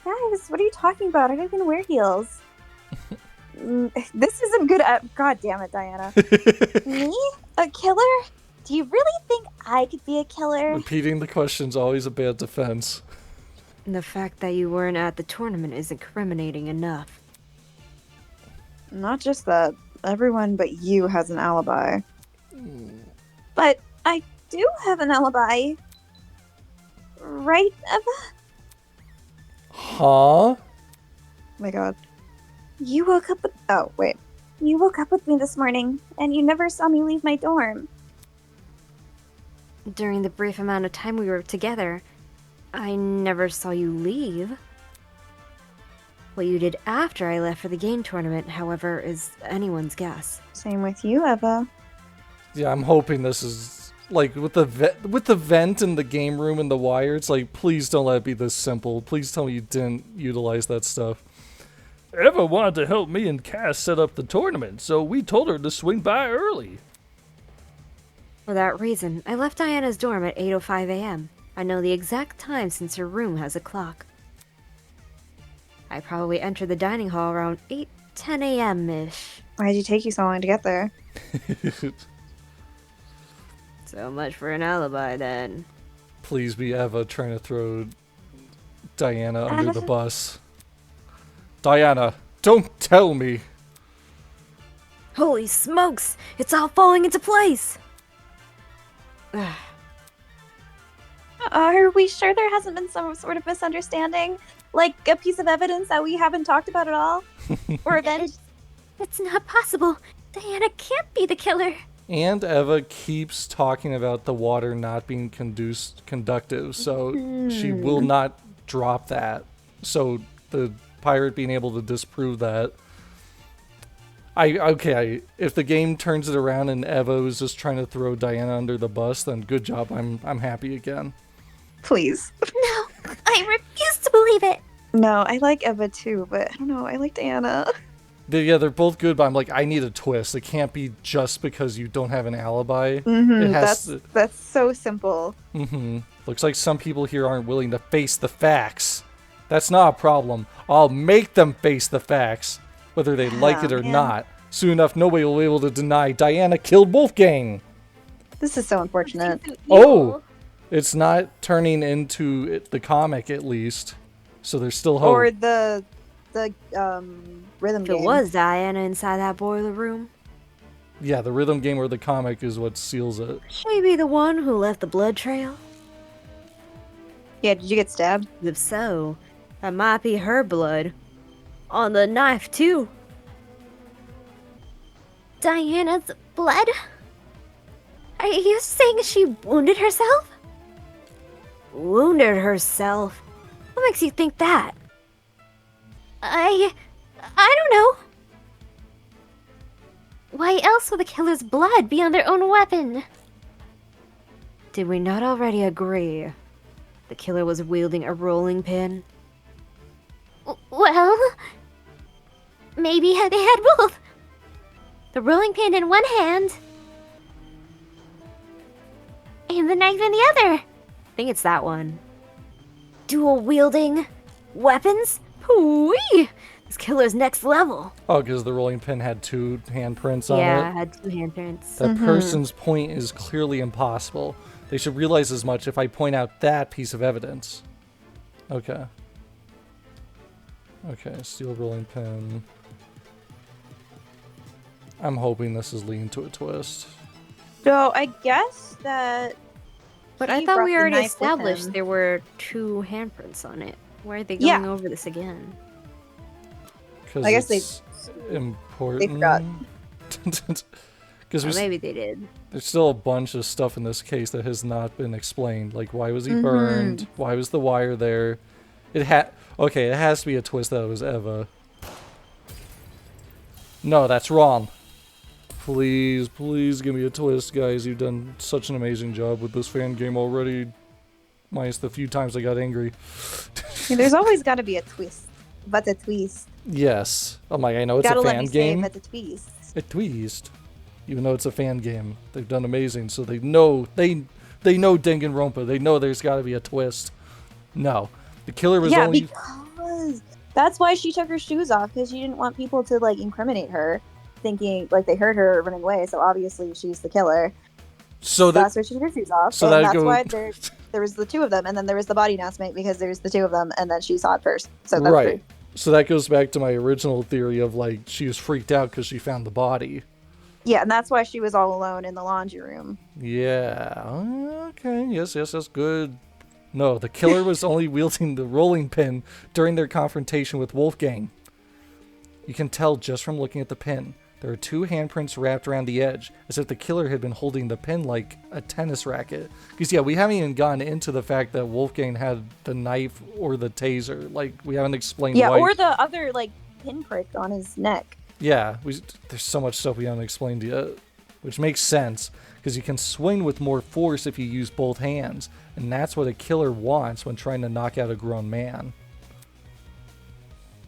B: Guys, what are you talking about? I don't even wear heels.
D: This isn't good. God damn it, Diana.
B: Me? A killer? Do you really think I could be a killer?
A: Repeating the question's always a bad defense.
C: The fact that you weren't at the tournament is incriminating enough.
D: Not just that. Everyone but you has an alibi. But I do have an alibi. Right, Eva?
A: Huh?
D: Oh my god.
B: You woke up with...
D: Oh, wait.
B: You woke up with me this morning, and you never saw me leave my dorm.
C: During the brief amount of time we were together, I never saw you leave. What you did after I left for the game tournament, however, is anyone's guess.
D: Same with you, Eva.
A: Yeah, I'm hoping this is like with the vent in the game room and the wire. It's like, please don't let it be this simple. Please tell me you didn't utilize that stuff.
E: Eva wanted to help me and Cass set up the tournament, so we told her to swing by early.
C: For that reason, I left Diana's dorm at 8:05 a.m. I know the exact time since her room has a clock. I probably entered the dining hall around 8:10 a.m.-ish.
D: Why did it take you so long to get there?
C: So much for an alibi, then.
A: Please be Eva trying to throw Diana under the bus. Diana, don't tell me.
C: Holy smokes! It's all falling into place!
B: Are we sure there hasn't been some sort of misunderstanding? Like a piece of evidence that we haven't talked about at all? Or event?
F: It's not possible. Diana can't be the killer.
A: And Eva keeps talking about the water not being conductive, so she will not drop that. So the pirate being able to disprove that. If the game turns it around and Eva was just trying to throw Diana under the bus, then good job. I'm happy again.
D: Please.
F: No, I refuse to believe it.
D: No, I like Eva too, but I don't know. I like Diana.
A: They're both good, but I'm like, I need a twist. It can't be just because you don't have an alibi.
D: Mm-hmm,
A: It has
D: that's so simple.
A: Looks like some people here aren't willing to face the facts. That's not a problem. I'll make them face the facts, whether they like it or
D: man.
A: not. Soon enough, nobody will be able to deny Diana killed Wolfgang.
D: This is so unfortunate.
A: Oh, it's not turning into the comic, at least. So there's still hope.
D: Or the rhythm
C: If
D: game.
C: it was Diana inside that boiler room,
A: Yeah, the rhythm game or the comic is what seals it.
C: she be the one who left the blood trail?
D: Yeah, did you get stabbed?
C: If so, that might be her blood. On the knife, too.
F: Diana's blood? Are you saying she wounded herself?
C: Wounded herself? What makes you think that?
F: I don't know. Why else would the killer's blood be on their own weapon?
C: Did we not already agree the killer was wielding a rolling pin?
F: Well, maybe they had both. The rolling pin in one hand, and the knife in the other.
C: I think it's that one. Dual wielding weapons? Hoo-wee! This killer's next level.
A: Oh, because the rolling pin had 2 handprints on
C: Yeah,
A: it.
C: I had 2 handprints.
A: That person's point is clearly impossible. They should realize as much if I point out that piece of evidence. Okay. Okay, steel rolling pin. I'm hoping this is leading to a twist.
D: So I guess that.
C: But
D: he
C: I thought
D: brought
C: we
D: the
C: already
D: knife with
C: established
D: him.
C: there were 2 handprints on it. Why are they going
D: Yeah.
C: over this again?
A: Because
D: I guess
A: it's important.
D: forgot.
A: Because
C: Or maybe they did.
A: there's still a bunch of stuff in this case that has not been explained. Like, why was he burned? Why was the wire there? It has to be a twist that it was Eva. No, that's wrong. Please, please give me a twist, guys. You've done such an amazing job with this fan game already. Minus the few times I got angry.
D: Yeah, there's always got to be a twist. But a twist.
A: Yes. I'm like, I know it's
D: Gotta
A: a
D: let
A: fan
D: me say
A: game.
D: but a twist.
A: A twist. even though it's a fan game. They've done amazing, so they know Danganronpa. They know there's got to be a twist. No, the killer was only.
D: Because that's why she took her shoes off, because she didn't want people to like incriminate her, thinking like they heard her running away. So obviously she's the killer.
A: So
D: that's why she took her shoes off.
A: So
D: and that's why there was the two of them, and then there was the body announcement because there's the two of them, and then she saw it first. So that's
A: right.
D: true.
A: So that goes back to my original theory of like she was freaked out because she found the body.
D: Yeah, and that's why she was all alone in the laundry room.
A: Yeah. Okay. Yes. Good. No, the killer was only wielding the rolling pin during their confrontation with Wolfgang. You can tell just from looking at the pin. There are 2 handprints wrapped around the edge, as if the killer had been holding the pin like a tennis racket. Because, yeah, we haven't even gone into the fact that Wolfgang had the knife or the taser. Like, we haven't explained why.
D: Yeah, or the other, like, pinprick on his neck.
A: Yeah, there's so much stuff we haven't explained yet, which makes sense, because you can swing with more force if you use both hands, and that's what a killer wants when trying to knock out a grown man.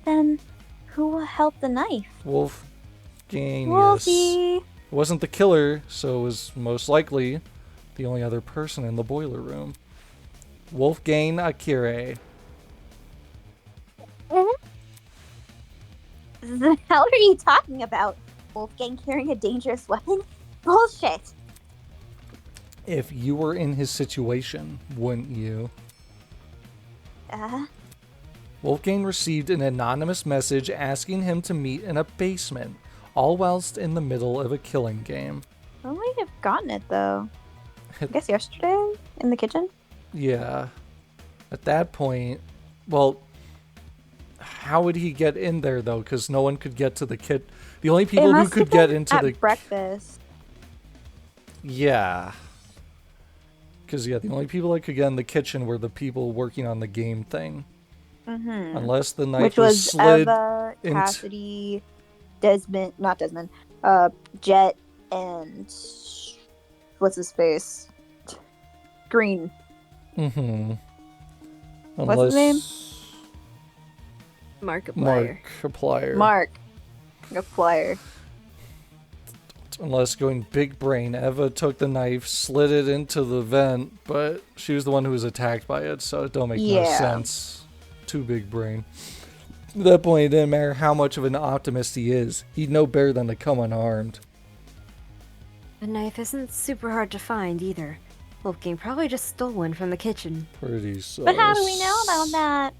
B: Then who will help the knife?
A: Wolfgang.
B: Wolfie!
A: It wasn't the killer, so it was most likely the only other person in the boiler room. Wolfgang Akire.
B: The hell are you talking about? Wolfgang carrying a dangerous weapon? Bullshit!
A: If you were in his situation, wouldn't you? Wolfgang received an anonymous message asking him to meet in a basement, all whilst in the middle of a killing game.
D: I might have gotten it, though. I guess yesterday? In the kitchen?
A: Yeah. At that point, well, how would he get in there, though? Because no one could get to the kit. The only people who could get into the
D: breakfast.
A: Yeah. Because, yeah, the only people that could get in the kitchen were the people working on the game thing.
D: Mm-hmm.
A: Unless the knife
D: Which was
A: slid
D: Eva, Cassidy, Desmond, not Desmond, Jet, and what's his face? Green.
A: Mm-hmm.
D: What's his name?
C: Markiplier.
D: Markiplier.
A: Unless going big brain, Eva took the knife, slid it into the vent, but she was the one who was attacked by it, so it don't make no sense. Too big brain. At that point, it didn't matter how much of an optimist he is. He'd know better than to come unarmed.
C: The knife isn't super hard to find either. Wolfgang probably just stole one from the kitchen.
A: Pretty sus.
B: But how do we know about that?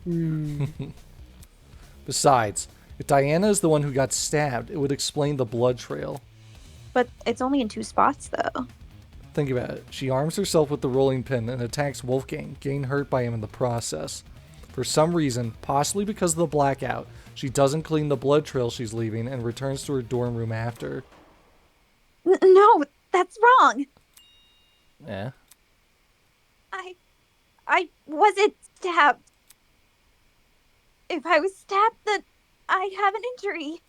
A: Besides, if Diana is the one who got stabbed, it would explain the blood trail.
D: But it's only in 2 spots, though.
A: Think about it. She arms herself with the rolling pin and attacks Wolfgang, getting hurt by him in the process. For some reason, possibly because of the blackout, she doesn't clean the blood trail she's leaving and returns to her dorm room after.
B: No, that's wrong.
A: Yeah.
B: I wasn't stabbed. If I was stabbed, then I'd have an injury.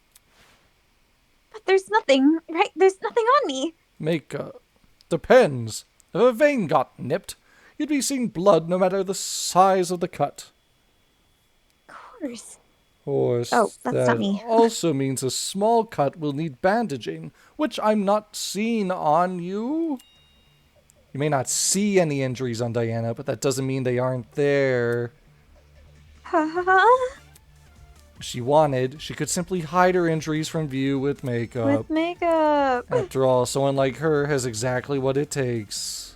B: But there's nothing, right? There's nothing on me.
A: Makeup. Depends. If a vein got nipped, you'd be seeing blood no matter the size of the cut.
B: Of course.
A: Course,
B: Oh, that's
A: that
B: not me.
A: also means a small cut will need bandaging, which I'm not seeing on you. You may not see any injuries on Diana, but that doesn't mean they aren't there. If she wanted, she could simply hide her injuries from view with makeup.
D: With makeup.
A: After all, someone like her has exactly what it takes.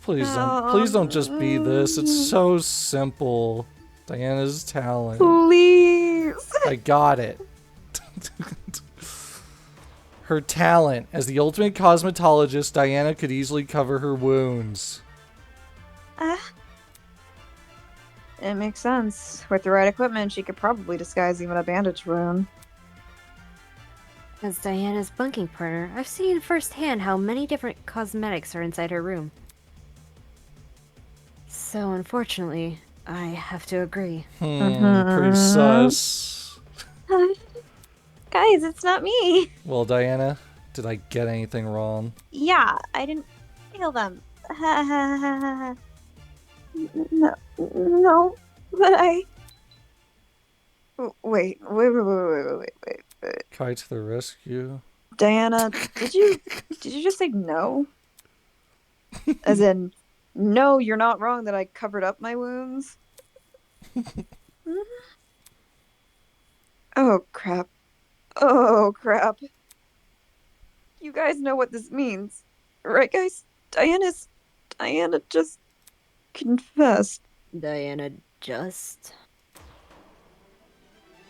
A: Please don't just be this. It's so simple. Diana's talent.
D: Please.
A: I got it. Her talent. As the ultimate cosmetologist, Diana could easily cover her wounds.
D: It makes sense. With the right equipment, she could probably disguise even a bandage wound.
C: As Diana's bunking partner, I've seen firsthand how many different cosmetics are inside her room. So unfortunately, I have to agree.
A: Pretty sus.
B: Guys, it's not me.
A: Well, Diana, did I get anything wrong?
B: Yeah, I didn't kill them. No, but I...
D: Wait.
A: Kai to the rescue.
D: Diana, did you just say no? As in, no, you're not wrong that I covered up my wounds? Oh, crap. Oh, crap. You guys know what this means. Right, guys? Diana just confessed.
C: Diana just.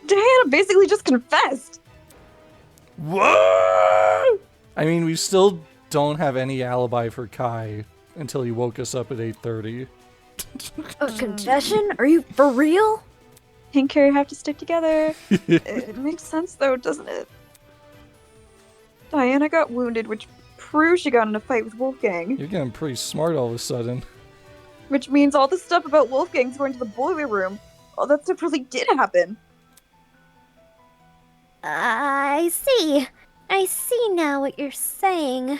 D: Diana basically just confessed.
A: What? I mean, we still don't have any alibi for Kai until he woke us up at 8:30.
C: A confession? Are you for real?
D: Hank and Carrie have to stick together. It makes sense, though, doesn't it? Diana got wounded, which proves she got in a fight with Wolfgang.
A: You're getting pretty smart all of a sudden.
D: Which means all the stuff about Wolfgang's going to the boiler room. All that stuff really did happen.
F: I see. I see now what you're saying.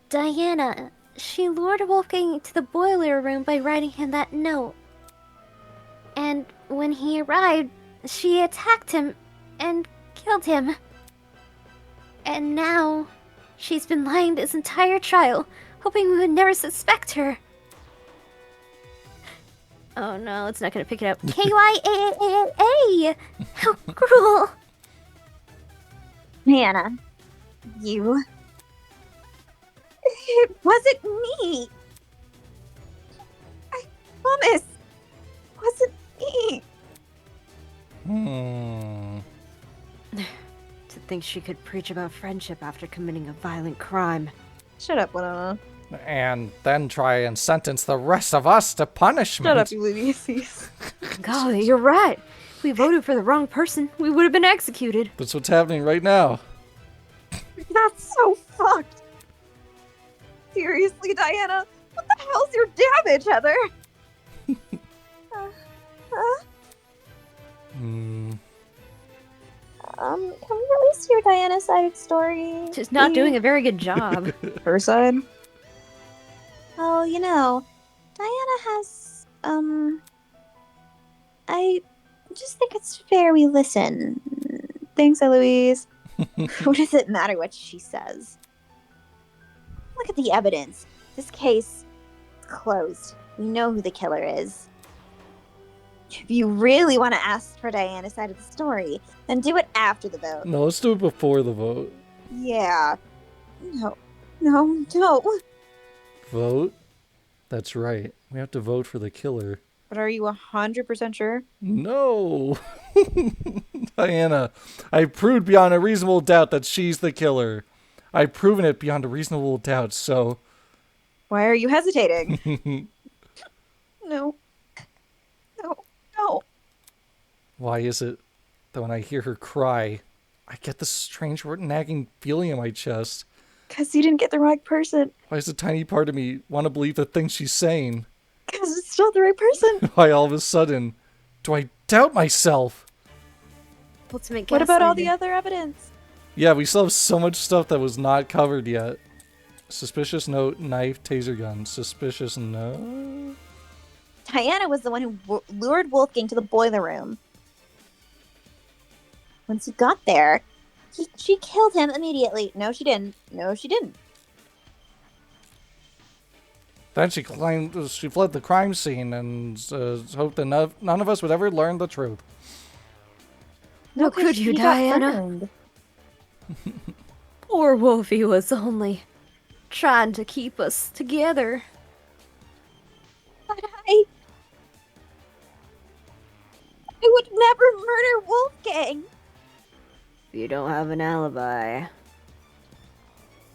F: Diana, she lured Wolfgang to the boiler room by writing him that note. And when he arrived, she attacked him and killed him. And now, she's been lying this entire trial, hoping we would never suspect her. Oh no, it's not gonna pick it up. K-Y-A-A-A-A! How cruel!
B: Hannah, you.
D: It wasn't me! I promise! It wasn't me!
C: To think she could preach about friendship after committing a violent crime.
D: Shut up, Winona.
A: And then try and sentence the rest of us to punishment.
D: Shut up, Ulysses.
C: Golly, you're right. If we voted for the wrong person, we would have been executed.
A: That's what's happening right now.
D: That's so fucked! Seriously, Diana? What the hell's your damage, Heather?
B: Can we at least hear Diana's side of the story?
C: Just not doing a very good job.
D: Her side?
B: Oh, Diana has, I just think it's fair we listen.
D: Thanks, Eloise.
B: What does it matter what she says? Look at the evidence. This case is closed. We know who the killer is. If you really want to ask for Diana's side of the story, then do it after the vote.
A: No, let's do it before the vote.
B: Yeah. No.
A: Vote? That's right. We have to vote for the killer.
D: But are you 100% sure?
A: No! Diana, I proved beyond a reasonable doubt that she's the killer. I've proven it beyond a reasonable doubt, so...
D: Why are you hesitating? No.
A: Why is it that when I hear her cry, I get this strange nagging feeling in my chest?
D: Because you didn't get the right person.
A: Why does a tiny part of me want to believe the things she's saying?
D: Because it's not the right person.
A: Why all of a sudden do I doubt myself?
C: Ultimate
D: What about all the
C: gaslighting.
D: other evidence?
A: Yeah, we still have so much stuff that was not covered yet. Suspicious note, knife, taser gun. Suspicious note?
B: Diana was the one who lured Wolfgang to the boiler room. Once he got there, she killed him immediately. No, she didn't.
A: Then she claimed she fled the crime scene and hoped that none of us would ever learn the truth.
C: How could you, Diana? Poor Wolfie was only trying to keep us together.
B: But I would never murder Wolfgang.
C: If you don't have an alibi,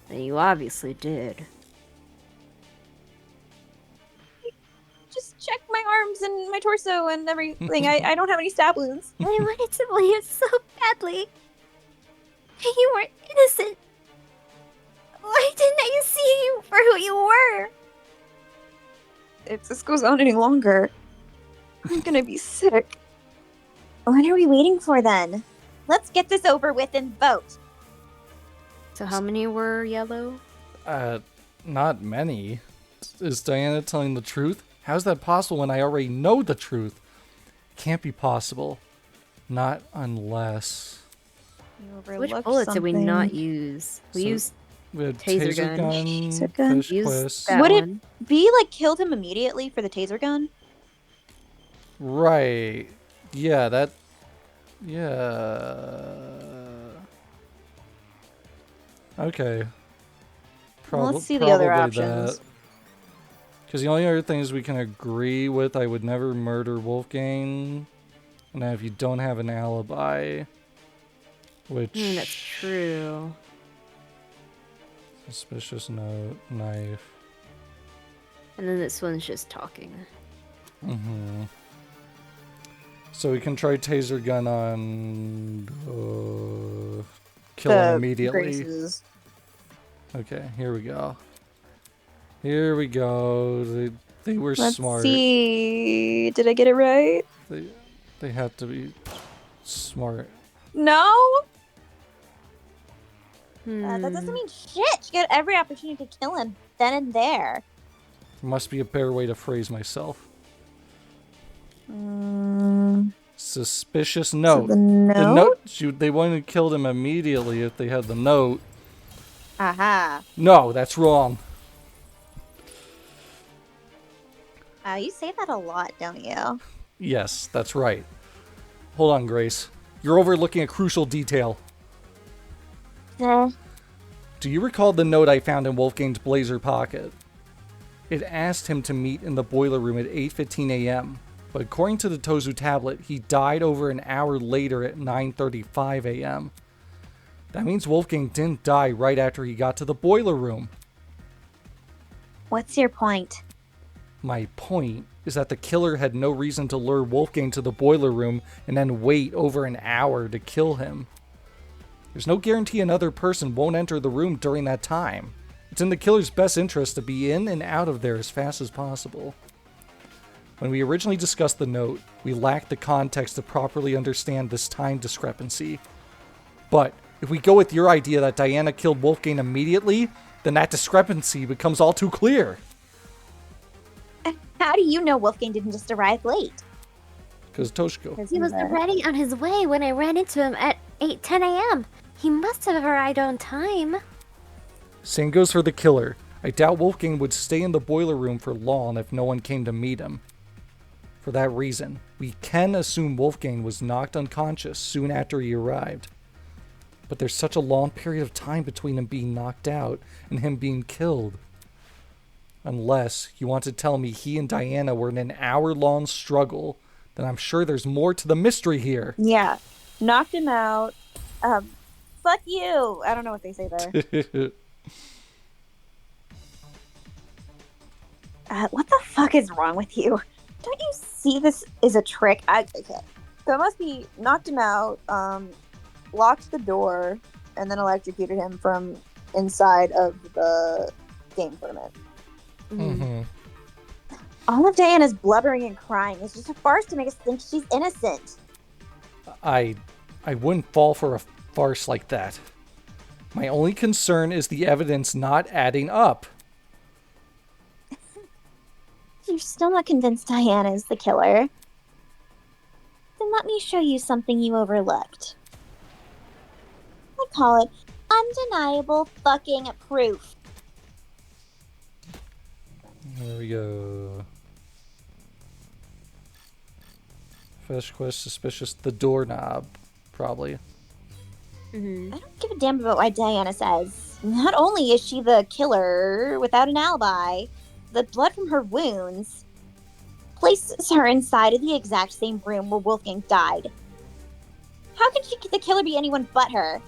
C: then you obviously did.
B: Just check my arms and my torso and everything. I don't have any stab wounds.
F: I wanted to believe so badly. You weren't innocent. Why didn't I see you for who you were?
D: If this goes on any longer, I'm gonna be sick.
B: What are we waiting for then? Let's get this over with and vote.
C: So how many were yellow?
A: Not many. Is Diana telling the truth? How's that possible when I already know the truth? Can't be possible. Not unless...
D: You
C: Which
D: overlooked
C: bullets did we not
D: something.
C: use? We
A: So-
C: used
A: We had
C: Taser
A: taser,
C: gun.
D: Taser gun.
A: fish
C: Use
A: quest.
C: that
D: Would it-
C: one.
D: B like killed him immediately for the taser gun.
A: Right. Yeah, that. Yeah. Okay.
D: Well, let's see the other
A: Probably
D: options.
A: that. Because the only other things we can agree with, I would never murder Wolfgang. And if you don't have an alibi, which
C: That's true.
A: suspicious note, knife.
C: And then this one's just talking.
A: Mm-hmm. So we can try taser gun on kill him
D: The
A: immediately.
D: Grace's.
A: Okay, here we go. Here we go. They were
D: Let's
A: smart.
D: see. Did I get it right?
A: They have to be smart.
D: No. That
C: Hmm.
D: doesn't mean shit. She got every opportunity to kill him then and there.
A: Must be a better way to phrase myself. Suspicious
D: So
A: note.
D: the note.
A: The note. They wouldn't have killed him immediately if they had the note.
D: Aha.
A: No, that's wrong.
D: You say that a lot, don't you?
A: Yes, that's right. Hold on, Grace. You're overlooking a crucial detail.
B: Uh,
A: Do you recall the note I found in Wolfgang's blazer pocket? It asked him to meet in the boiler room at 8:15 a.m., but according to the Tozu tablet, he died over an hour later at 9:35 a.m. That means Wolfgang didn't die right after he got to the boiler room.
B: what's your point?
A: My point is that the killer had no reason to lure Wolfgang to the boiler room and then wait over an hour to kill him. There's no guarantee another person won't enter the room during that time. It's in the killer's best interest to be in and out of there as fast as possible. When we originally discussed the note, we lacked the context to properly understand this time discrepancy. But if we go with your idea that Diana killed Wolfgang immediately, then that discrepancy becomes all too clear.
B: How do you know Wolfgang didn't just arrive late?
A: Because Toshiko.
F: He was already on his way when I ran into him at 8:10 a.m. He must have arrived on time.
A: Same goes for the killer. I doubt Wolfgang would stay in the boiler room for long if no one came to meet him. For that reason, we can assume Wolfgang was knocked unconscious soon after he arrived. But there's such a long period of time between him being knocked out and him being killed. Unless you want to tell me he and Diana were in an hour-long struggle, then I'm sure there's more to the mystery here.
D: Yeah. Knocked him out. Fuck you. I don't know what they say there. What the fuck is wrong with you? Don't you see this is a trick? Okay. So it must be knocked him out, locked the door, and then electrocuted him from inside of the game tournament.
A: Mm-hmm.
D: All of Diana's blubbering and crying is just a farce to make us think she's innocent.
A: I wouldn't fall for a farce like that. My only concern is the evidence not adding up.
B: You're still not convinced Diana is the killer. Then let me show you something you overlooked. I call it undeniable fucking proof.
A: There we go. Fetch quest suspicious. The doorknob, probably.
C: Mm-hmm.
B: I don't give a damn about what Diana says. Not only is she the killer without an alibi, the blood from her wounds places her inside of the exact same room where Wolfgang died. How could the killer be anyone but her?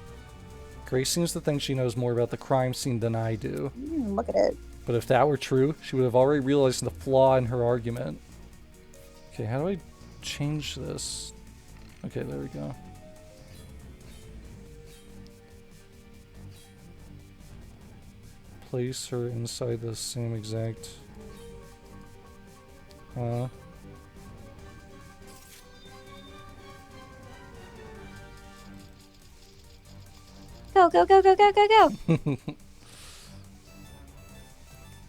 A: Grace seems to think she knows more about the crime scene than I do.
D: Look at it.
A: But if that were true, she would have already realized the flaw in her argument. Okay, how do I change this? Okay, there we go. Place her inside the same exact...
B: Go, go, go, go, go, go, go.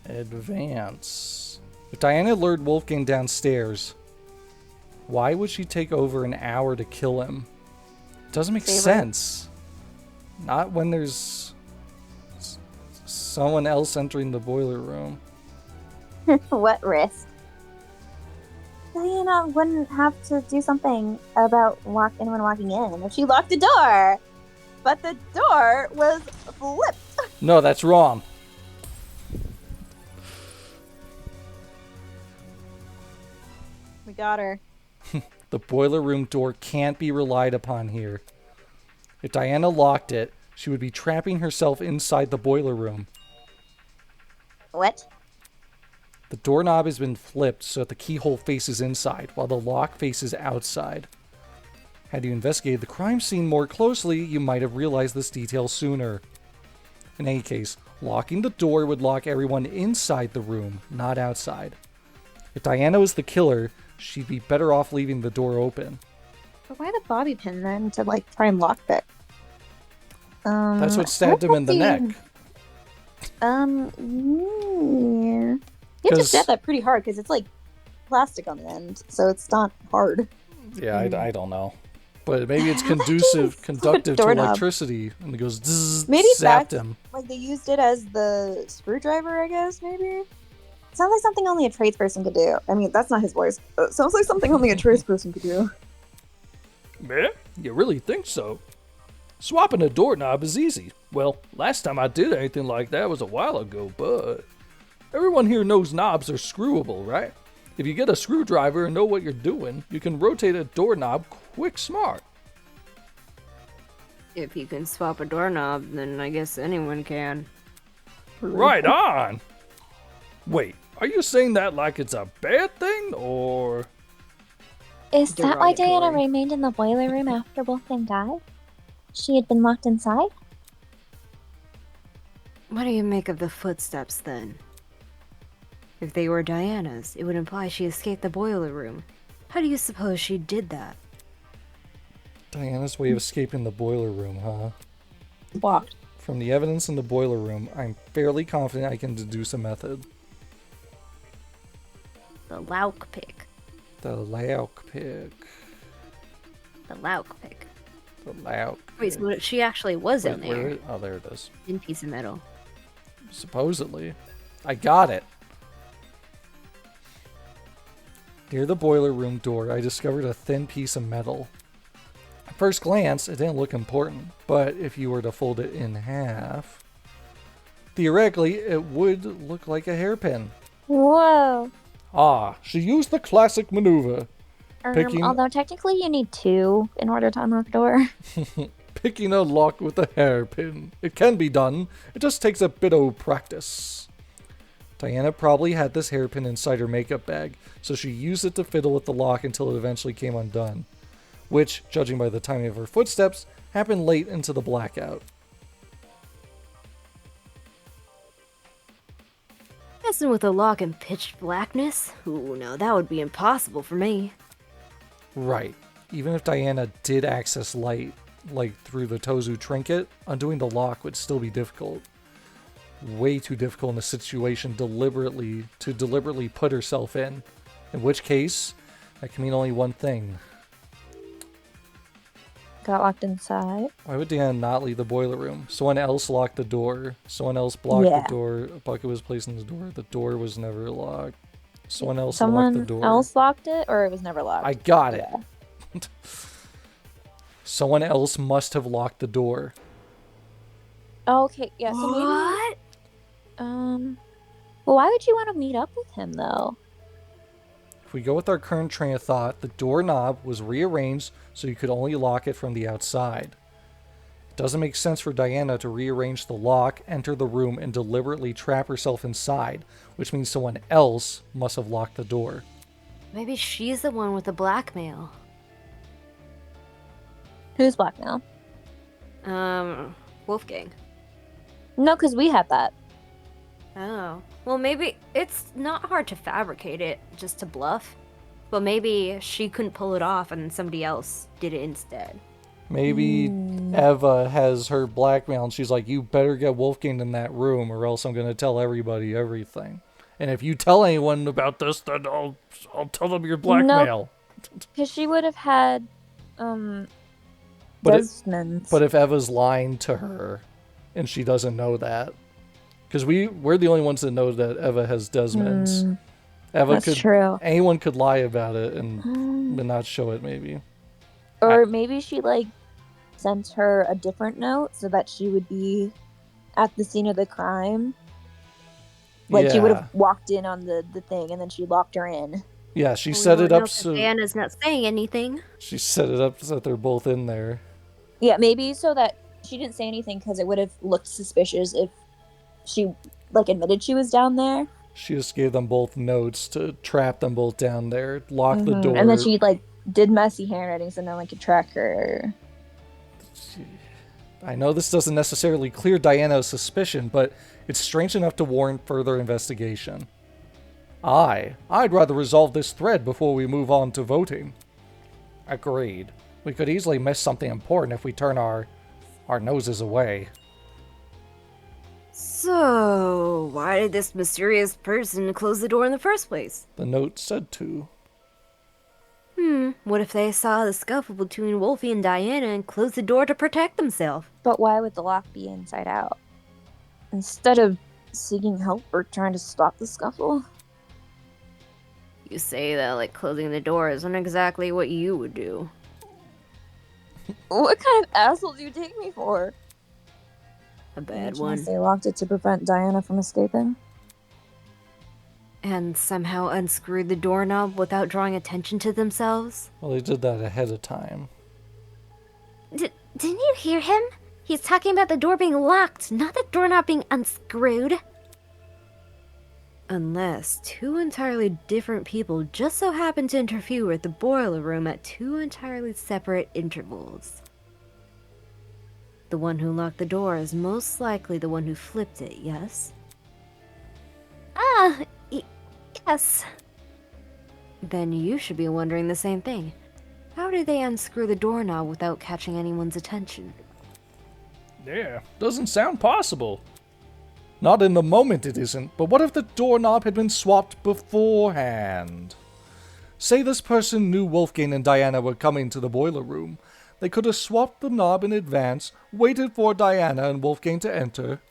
A: Advance. If Diana lured Wolfgang downstairs, why would she take over an hour to kill him? It doesn't make
D: Favor.
A: sense. Not when there's someone else entering the boiler room.
B: What risk? Diana wouldn't have to do something about anyone walking in if she locked the door. But the door was flipped.
A: No, that's wrong.
D: We got her.
A: The boiler room door can't be relied upon here. If Diana locked it, she would be trapping herself inside the boiler room.
B: What?
A: The doorknob has been flipped so that the keyhole faces inside, while the lock faces outside. Had you investigated the crime scene more closely, you might have realized this detail sooner. In any case, locking the door would lock everyone inside the room, not outside. If Diana was the killer, she'd be better off leaving the door open.
D: But why the bobby pin then to like try and lock it?
A: That's what stabbed him in the neck.
D: Yeah. You have to stab that pretty hard because it's like plastic on the end, so it's not hard.
A: Yeah, I don't know. But maybe it's conductive to
D: doorknob.
A: electricity, and it goes zzz,
D: Maybe
A: zapped
D: that's
A: him.
D: like they used it as the screwdriver, I guess, maybe? It sounds like something only a tradesperson could do. I mean, that's not his voice. It sounds like something only a tradesperson could do.
E: Man, you really think so? Swapping a doorknob is easy. Well, last time I did anything like that was a while ago, but everyone here knows knobs are screwable, right? If you get a screwdriver and know what you're doing, you can rotate a doorknob quick smart.
C: If you can swap a doorknob, then I guess anyone can.
E: Right on! Wait, are you saying that like it's a bad thing, or...
B: Is that why Diana
C: Derogatory.
B: remained in the boiler room after Wolfgang died? She had been locked inside?
C: What do you make of the footsteps, then? If they were Diana's, it would imply she escaped the boiler room. How do you suppose she did that?
A: Diana's way of escaping the boiler room, huh?
D: Walked.
A: From the evidence in the boiler room, I'm fairly confident I can deduce a method.
C: The Lauk pick.
A: The Lauk pick.
C: The Lauk pick.
A: The Lauk
C: Wait, so she actually was in
A: Wait, where
C: there.
A: is- Oh, there it is.
C: In piece of metal.
A: Supposedly. I got it. Near the boiler room door, I discovered a thin piece of metal. At first glance, it didn't look important, but if you were to fold it in half, theoretically, it would look like a hairpin.
B: Whoa.
A: Ah, she used the classic maneuver. Picking-
B: Although technically you need two in order to unlock the door.
A: Picking a lock with a hairpin. It can be done. It just takes a bit of practice. Diana probably had this hairpin inside her makeup bag, so she used it to fiddle with the lock until it eventually came undone. Which, judging by the timing of her footsteps, happened late into the blackout.
C: Messing with a lock in pitch blackness? Ooh, no, that would be impossible for me.
A: Right. Even if Diana did access light, like through the Tozu trinket, undoing the lock would still be difficult. Way too difficult in a situation to deliberately put herself in which case, that can mean only one thing.
B: Got locked inside.
A: Why would Diana not leave the boiler room? Someone else locked the door. Someone else blocked
B: Yeah.
A: the door. A bucket was placed in the door. The door was never locked. Someone else locked the
B: Someone
A: door.
B: else locked it, or it was never locked?
A: I got it. Someone else must have locked the door.
B: Okay, yeah, so maybe...
C: What?
B: Well, why would you want to meet up with him, though?
A: If we go with our current train of thought, the doorknob was rearranged so you could only lock it from the outside. It doesn't make sense for Diana to rearrange the lock, enter the room, and deliberately trap herself inside, which means someone else must have locked the door.
C: Maybe she's the one with the blackmail.
B: Who's blackmail?
C: Wolfgang.
B: No, because we have that.
C: Oh. Well, maybe it's not hard to fabricate it just to bluff. But maybe she couldn't pull it off and somebody else did it instead.
A: Maybe Eva has her blackmail and she's like, you better get Wolfgang in that room or else I'm going to tell everybody everything. And if you tell anyone about this, then I'll tell them your blackmail.
B: Because she would have had,
D: Desmond.
A: But if Eva's lying to her, and she doesn't know that, because we're the only ones that know that Eva has Desmond's. Eva
D: that's
A: could,
D: true.
A: anyone could lie about it and but not show it. Maybe.
D: Or maybe she like sent her a different note so that she would be at the scene of the crime. Like she would have walked in on the thing and then she locked her in.
A: Yeah, she set it up so
C: Diana's not saying anything.
A: she set it up so that they're both in there.
D: Yeah, maybe so that she didn't say anything because it would have looked suspicious if she like admitted she was down there.
A: She just gave them both notes to trap them both down there, lock the door.
D: And then she like did messy handwriting so no one could track her.
A: I know this doesn't necessarily clear Diana's suspicion, but it's strange enough to warrant further investigation. I'd rather resolve this thread before we move on to voting. Agreed. We could easily miss something important if we turn our noses away.
C: So, why did this mysterious person close the door in the first place?
A: The note said to.
C: What if they saw the scuffle between Wolfie and Diana and closed the door to protect themselves?
D: But why would the lock be inside out? Instead of seeking help or trying to stop the scuffle?
C: You say that like closing the door isn't exactly what you would do.
D: What kind of asshole do you take me for?
C: A bad
D: You're trying to
C: one.
D: say locked it to prevent Diana from escaping?
C: And somehow unscrewed the doorknob without drawing attention to themselves?
A: Well, they did that ahead of time.
F: Didn't you hear him? He's talking about the door being locked, not the doorknob being unscrewed.
C: Unless two entirely different people just so happened to interfere with the boiler room at two entirely separate intervals. The one who locked the door is most likely the one who flipped it, yes?
F: Yes.
C: Then you should be wondering the same thing. How did they unscrew the doorknob without catching anyone's attention?
E: Yeah, doesn't sound possible.
A: Not in the moment it isn't, but what if the doorknob had been swapped beforehand? Say this person knew Wolfgang and Diana were coming to the boiler room. They could have swapped the knob in advance, waited for Diana and Wolfgang to enter,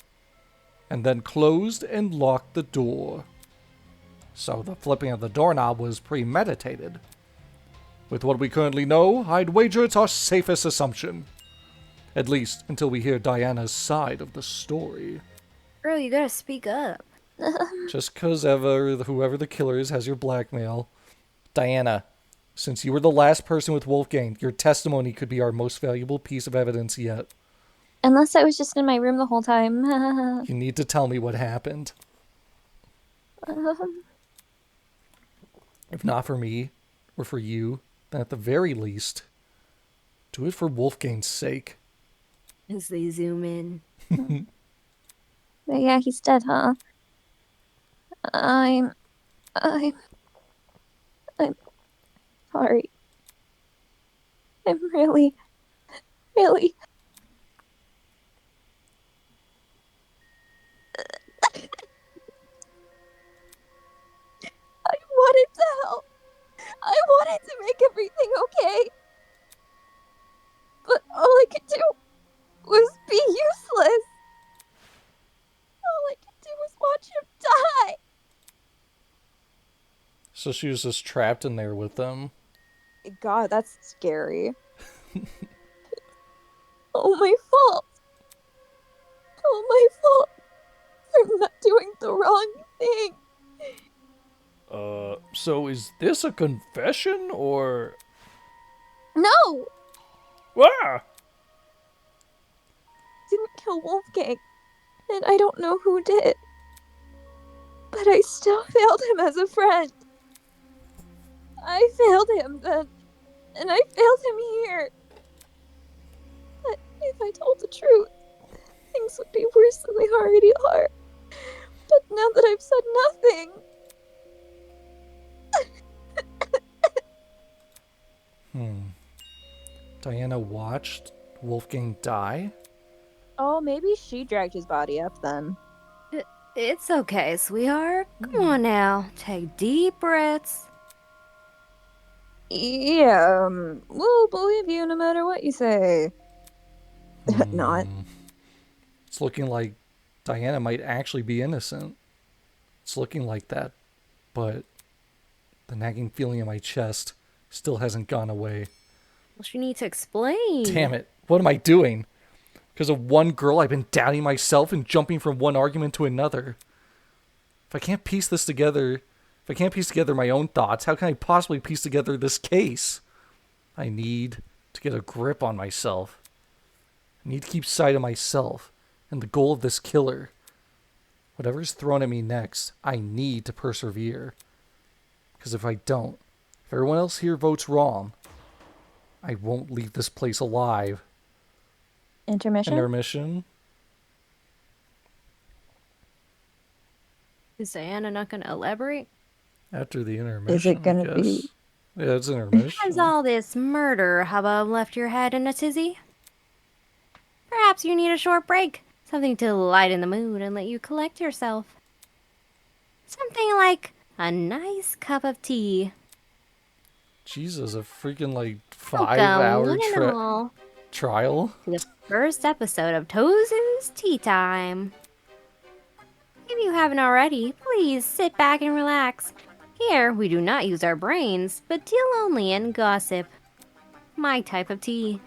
A: and then closed and locked the door. So the flipping of the doorknob was premeditated. With what we currently know, I'd wager it's our safest assumption. At least until we hear Diana's side of the story.
C: Girl, you gotta speak up.
A: Just cause Eva, or whoever the killer is, has your blackmail. Diana, since you were the last person with Wolfgang, your testimony could be our most valuable piece of evidence yet.
D: Unless I was just in my room the whole time.
A: You need to tell me what happened. If not for me, or for you, then at the very least, do it for Wolfgang's sake.
C: As they zoom in.
D: But yeah, he's dead, huh? I'm sorry. I'm really I wanted to help. I wanted to make everything okay. But all I could do was be useless. All I could do was watch him die.
A: So she was just trapped in there with them.
D: God, that's scary. All my fault. All my fault for not doing the wrong thing.
E: So is this a confession, or...
D: No!
E: Ah!
D: Didn't kill Wolfgang, and I don't know who did. But I still failed him as a friend. I failed him then, and I failed him here. But if I told the truth, things would be worse than they already are. But now that I've said nothing...
A: Diana watched Wolfgang die?
D: Oh, maybe she dragged his body up then.
C: It's okay, sweetheart. Come on now. Take deep breaths.
D: Yeah, we'll believe you no matter what you say. Not.
A: It's looking like Diana might actually be innocent. It's looking like that, but the nagging feeling in my chest still hasn't gone away.
C: Well, you need to explain.
A: Damn it. What am I doing? Because of one girl, I've been doubting myself and jumping from one argument to another. If I can't piece this together, if I can't piece together my own thoughts, how can I possibly piece together this case? I need to get a grip on myself. I need to keep sight of myself and the goal of this killer. Whatever's thrown at me next, I need to persevere. Because if I don't, if everyone else here votes wrong, I won't leave this place alive.
D: Intermission?
A: Intermission.
C: Is Diana not going to elaborate?
A: After the intermission,
D: Is it gonna
A: I guess.
D: be-
A: Yeah, it's intermission.
C: Has all this murder hubbub left your head in a tizzy? Perhaps you need a short break. Something to lighten the mood and let you collect yourself. Something like a nice cup of tea.
A: Jesus, a freaking like
C: Welcome,
A: 5-hour
C: one and all,
A: trial?
C: to the first episode of Tozu's Tea Time. If you haven't already, please sit back and relax. Here, we do not use our brains, but deal only in gossip. My type of tea.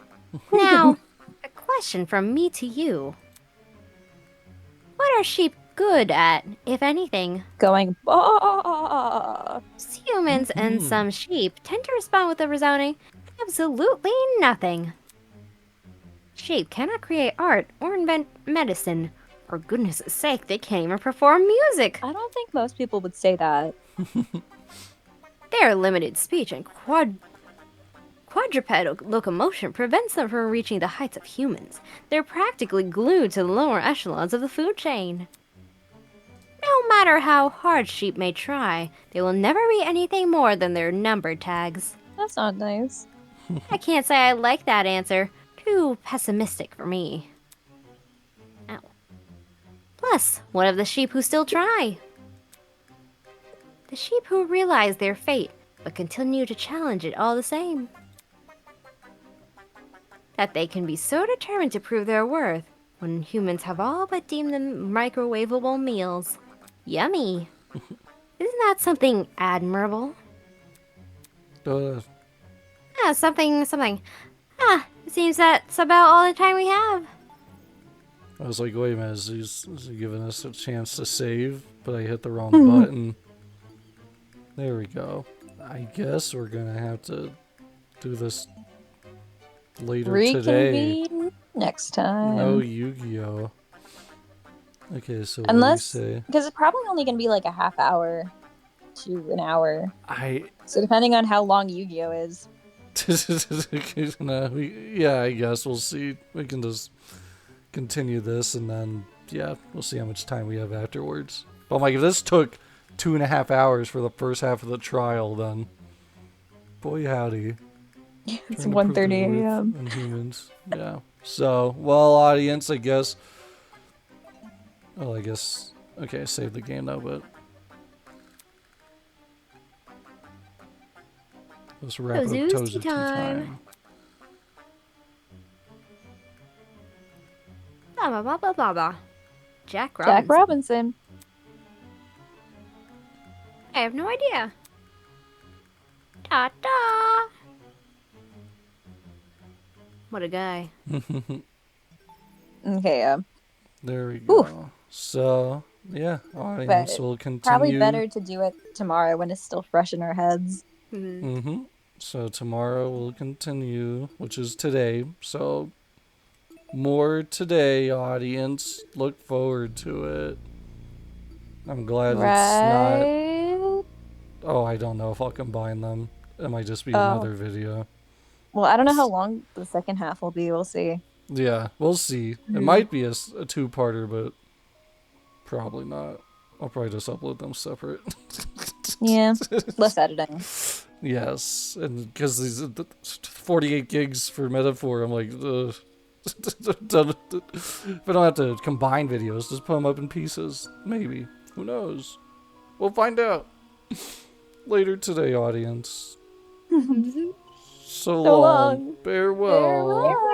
C: Now, a question from me to you. What are sheep good at, if anything?
D: Going, bah!
C: Humans and some sheep tend to respond with a resounding, absolutely nothing. Sheep cannot create art or invent medicine. For goodness sake, they can't even perform music.
D: I don't think most people would say that.
C: Their limited speech and quadruped locomotion prevents them from reaching the heights of humans. They're practically glued to the lower echelons of the food chain. No matter how hard sheep may try, they will never be anything more than their number tags.
D: That's not nice.
C: I can't say I like that answer. Too pessimistic for me. Ow. Plus, what of the sheep who still try? The sheep who realize their fate, but continue to challenge it all the same. That they can be so determined to prove their worth, when humans have all but deemed them microwavable meals. Yummy. Isn't that something admirable? Something. It seems that's about all the time we have.
A: I was like, wait a minute, is he giving us a chance to save? But I hit the wrong button. There we go. I guess we're gonna have to do this later today.
D: Reconvene next time.
A: No Yu-Gi-Oh. Okay, so
D: Unless,
A: what do you say?
D: because it's probably only going to be like a half hour to an hour.
A: I
D: So depending on how long Yu-Gi-Oh is.
A: yeah, I guess we'll see. We can just continue this, and then yeah, we'll see how much time we have afterwards. But like, if this took 2.5 hours for the first half of the trial, then boy howdy.
D: It's
A: Trying to prove
D: 1:30
A: their worth
D: a.m.
A: in humans. Yeah. So, well, audience, I guess. Well, I guess. Okay, I saved the game now, but let's wrap up
C: Tozu's
A: Tozu
C: tea
A: Tea
C: time.
A: Time.
C: Blah. Jack Robinson.
D: Jack Robinson.
C: I have no idea. Ta-da! What a guy.
D: Okay,
A: There we go.
D: Oof.
A: So, yeah, audience
D: But
A: will continue.
D: probably better to do it tomorrow when it's still fresh in our heads.
A: Mm-hmm. So tomorrow we'll continue, which is today. So more today, audience. Look forward to it. I'm glad it's not.
D: Right?
A: Oh, I don't know if I'll combine them. It might just be
D: Oh.
A: another video.
D: Well, I don't know how long the second half will be. We'll see.
A: Yeah, we'll see. It
D: Mm-hmm.
A: might be a two-parter, but probably not. I'll probably just upload them separate.
D: Yeah, less editing.
A: Yes, and because these 48 gigs for metaphor, I'm like, if I don't have to combine videos, just put them up in pieces. Maybe. Who knows? We'll find out later today, audience. So long. Farewell.
B: Farewell.